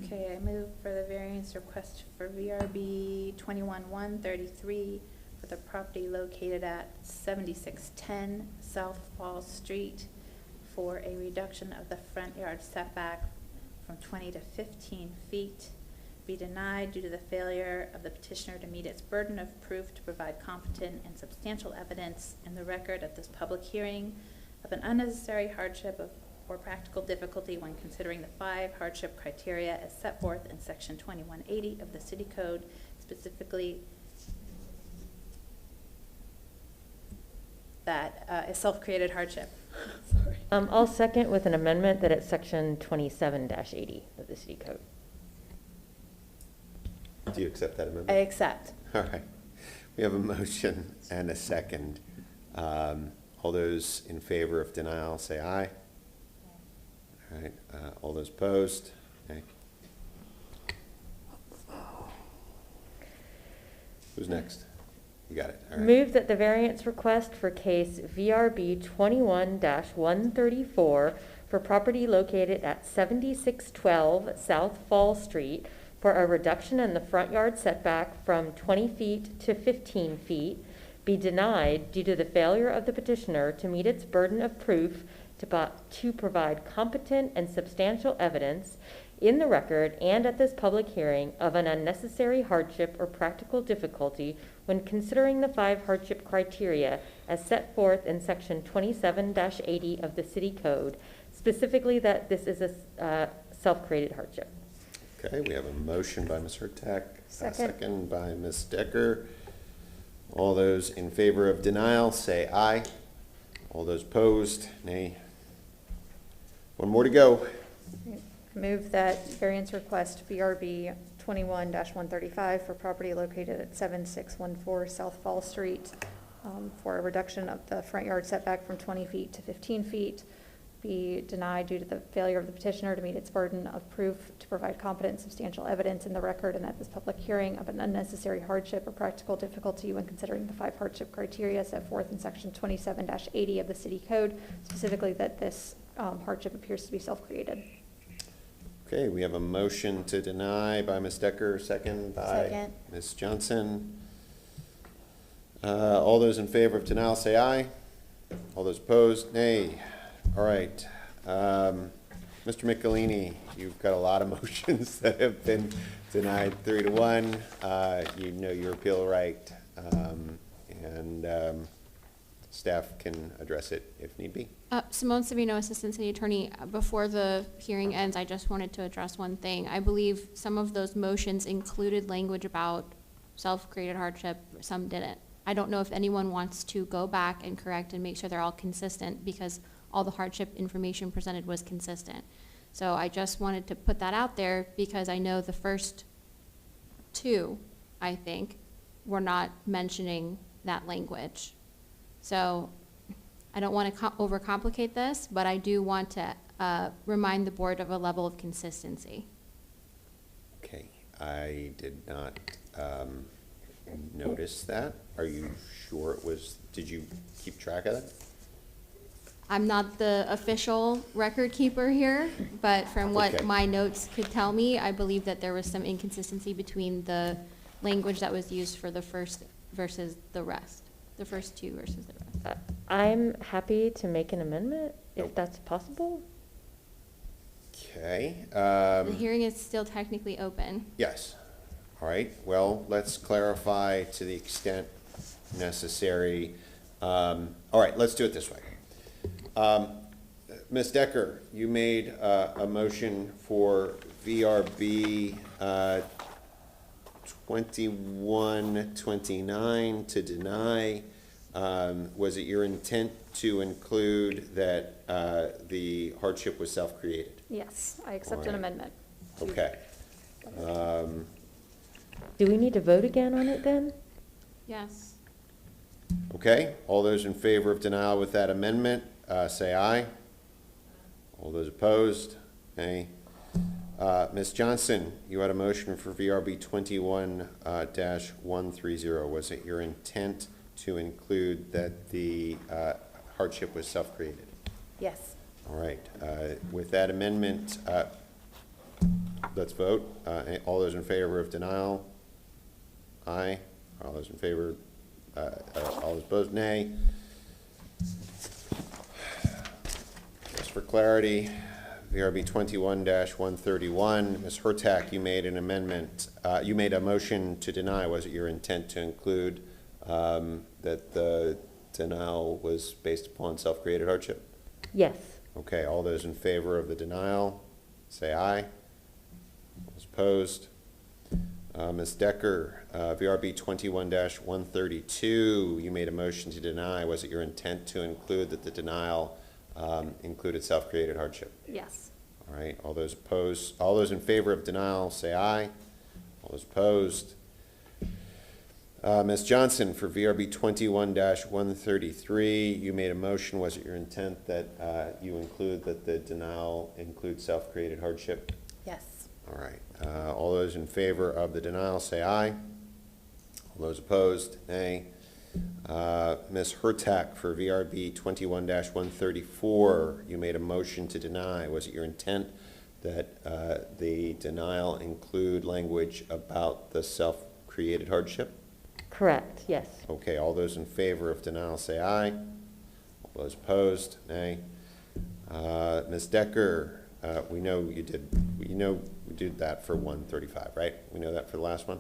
Okay, I move for the variance request for VRB 21-133 for the property located at 7610 South Fall Street for a reduction of the front yard setback from 20 to 15 feet be denied due to the failure of the petitioner to meet its burden of proof to provide competent and substantial evidence in the record at this public hearing of an unnecessary hardship or practical difficulty when considering the 5 hardship criteria as set forth in section 2180 of the city code, specifically that a self-created hardship. Sorry. I'll second with an amendment that it's section 27-80 of the city code. Do you accept that amendment? I accept. All right. We have a motion and a second. All those in favor of denial, say aye. All right. All those opposed? Okay. Who's next? You got it. All right. Move that the variance request for case VRB 21-134 for property located at 7612 South Fall Street for a reduction in the front yard setback from 20 feet to 15 feet be denied due to the failure of the petitioner to meet its burden of proof to provide competent and substantial evidence in the record and at this public hearing of an unnecessary hardship or practical difficulty when considering the 5 hardship criteria as set forth in section 27-80 of the city code, specifically that this is a self-created hardship. Okay, we have a motion by Ms. Hurtak, Second. second by Ms. Decker. All those in favor of denial, say aye. All those opposed, nay. One more to go. Move that variance request VRB 21-135 for property located at 7614 South Fall Street for a reduction of the front yard setback from 20 feet to 15 feet be denied due to the failure of the petitioner to meet its burden of proof to provide competent and substantial evidence in the record and at this public hearing of an unnecessary hardship or practical difficulty when considering the 5 hardship criteria set forth in section 27-80 of the city code, specifically that this hardship appears to be self-created. Okay, we have a motion to deny by Ms. Decker, second by Second. Ms. Johnson. All those in favor of denial, say aye. All those opposed, nay. All right. Mr. Michelini, you've got a lot of motions that have been denied 3-1. You know your appeal right, and staff can address it if need be. Simone Savino, Assistant City Attorney. Before the hearing ends, I just wanted to address one thing. I believe some of those motions included language about self-created hardship, some didn't. I don't know if anyone wants to go back and correct and make sure they're all consistent, because all the hardship information presented was consistent. So I just wanted to put that out there, because I know the first 2, I think, were not mentioning that language. So I don't want to overcomplicate this, but I do want to remind the board of a level of consistency. Okay, I did not notice that. Are you sure it was, did you keep track of that? I'm not the official record keeper here, but from what Okay. my notes could tell me, I believe that there was some inconsistency between the language that was used for the first versus the rest, the first 2 versus the rest. I'm happy to make an amendment if Nope. that's possible. Okay. The hearing is still technically open. Yes. All right. Well, let's clarify to the extent necessary. All right, let's do it this way. Ms. Decker, you made a motion for VRB 2129 to deny. Was it your intent to include that the hardship was self-created? Yes, I accept All an right. amendment. Okay. Do we need to vote again on it then? Yes. Okay, all those in favor of denial with that amendment, say aye. All those opposed, nay. Ms. Johnson, you had a motion for VRB 21-130. Was it your intent to include that the hardship was self-created? Yes. All right, with that amendment, let's vote. All those in favor of denial? Aye. All those in favor, all those opposed, nay. Just for clarity, VRB 21-131. Ms. Hurtak, you made an amendment, you made a motion to deny. Was it your intent to include that the denial was based upon self-created hardship? Yes. Okay, all those in favor of the denial, say aye. Those opposed? Ms. Decker, VRB 21-132, you made a motion to deny. Was it your intent to include that the denial included self-created hardship? Yes. All right, all those opposed, all those in favor of denial, say aye. All those opposed? Ms. Johnson, for VRB 21-133, you made a motion. Was it your intent that you include that the denial includes self-created hardship? Yes. All right. All those in favor of the denial, say aye. All those opposed, nay. Ms. Hurtak, for VRB 21-134, you made a motion to deny. Was it your intent that the denial include language about the self-created hardship? Correct, yes. Okay, all those in favor of denial, say aye. All those opposed, nay. Ms. Decker, we know you did that for 135, right? We know that for the last one?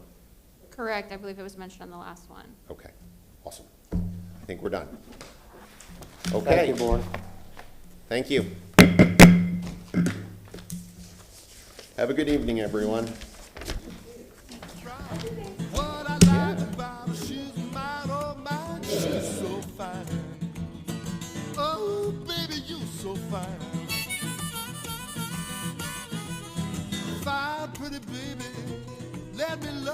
Correct, I believe it was mentioned on the last one. Okay, awesome. I think we're done. Okay. Thank you, board. Thank you. Have a good evening, everyone. What I like about her, she's mine, oh mine, she's so fine. Oh, baby, you so fine. Fine, pretty baby, let me love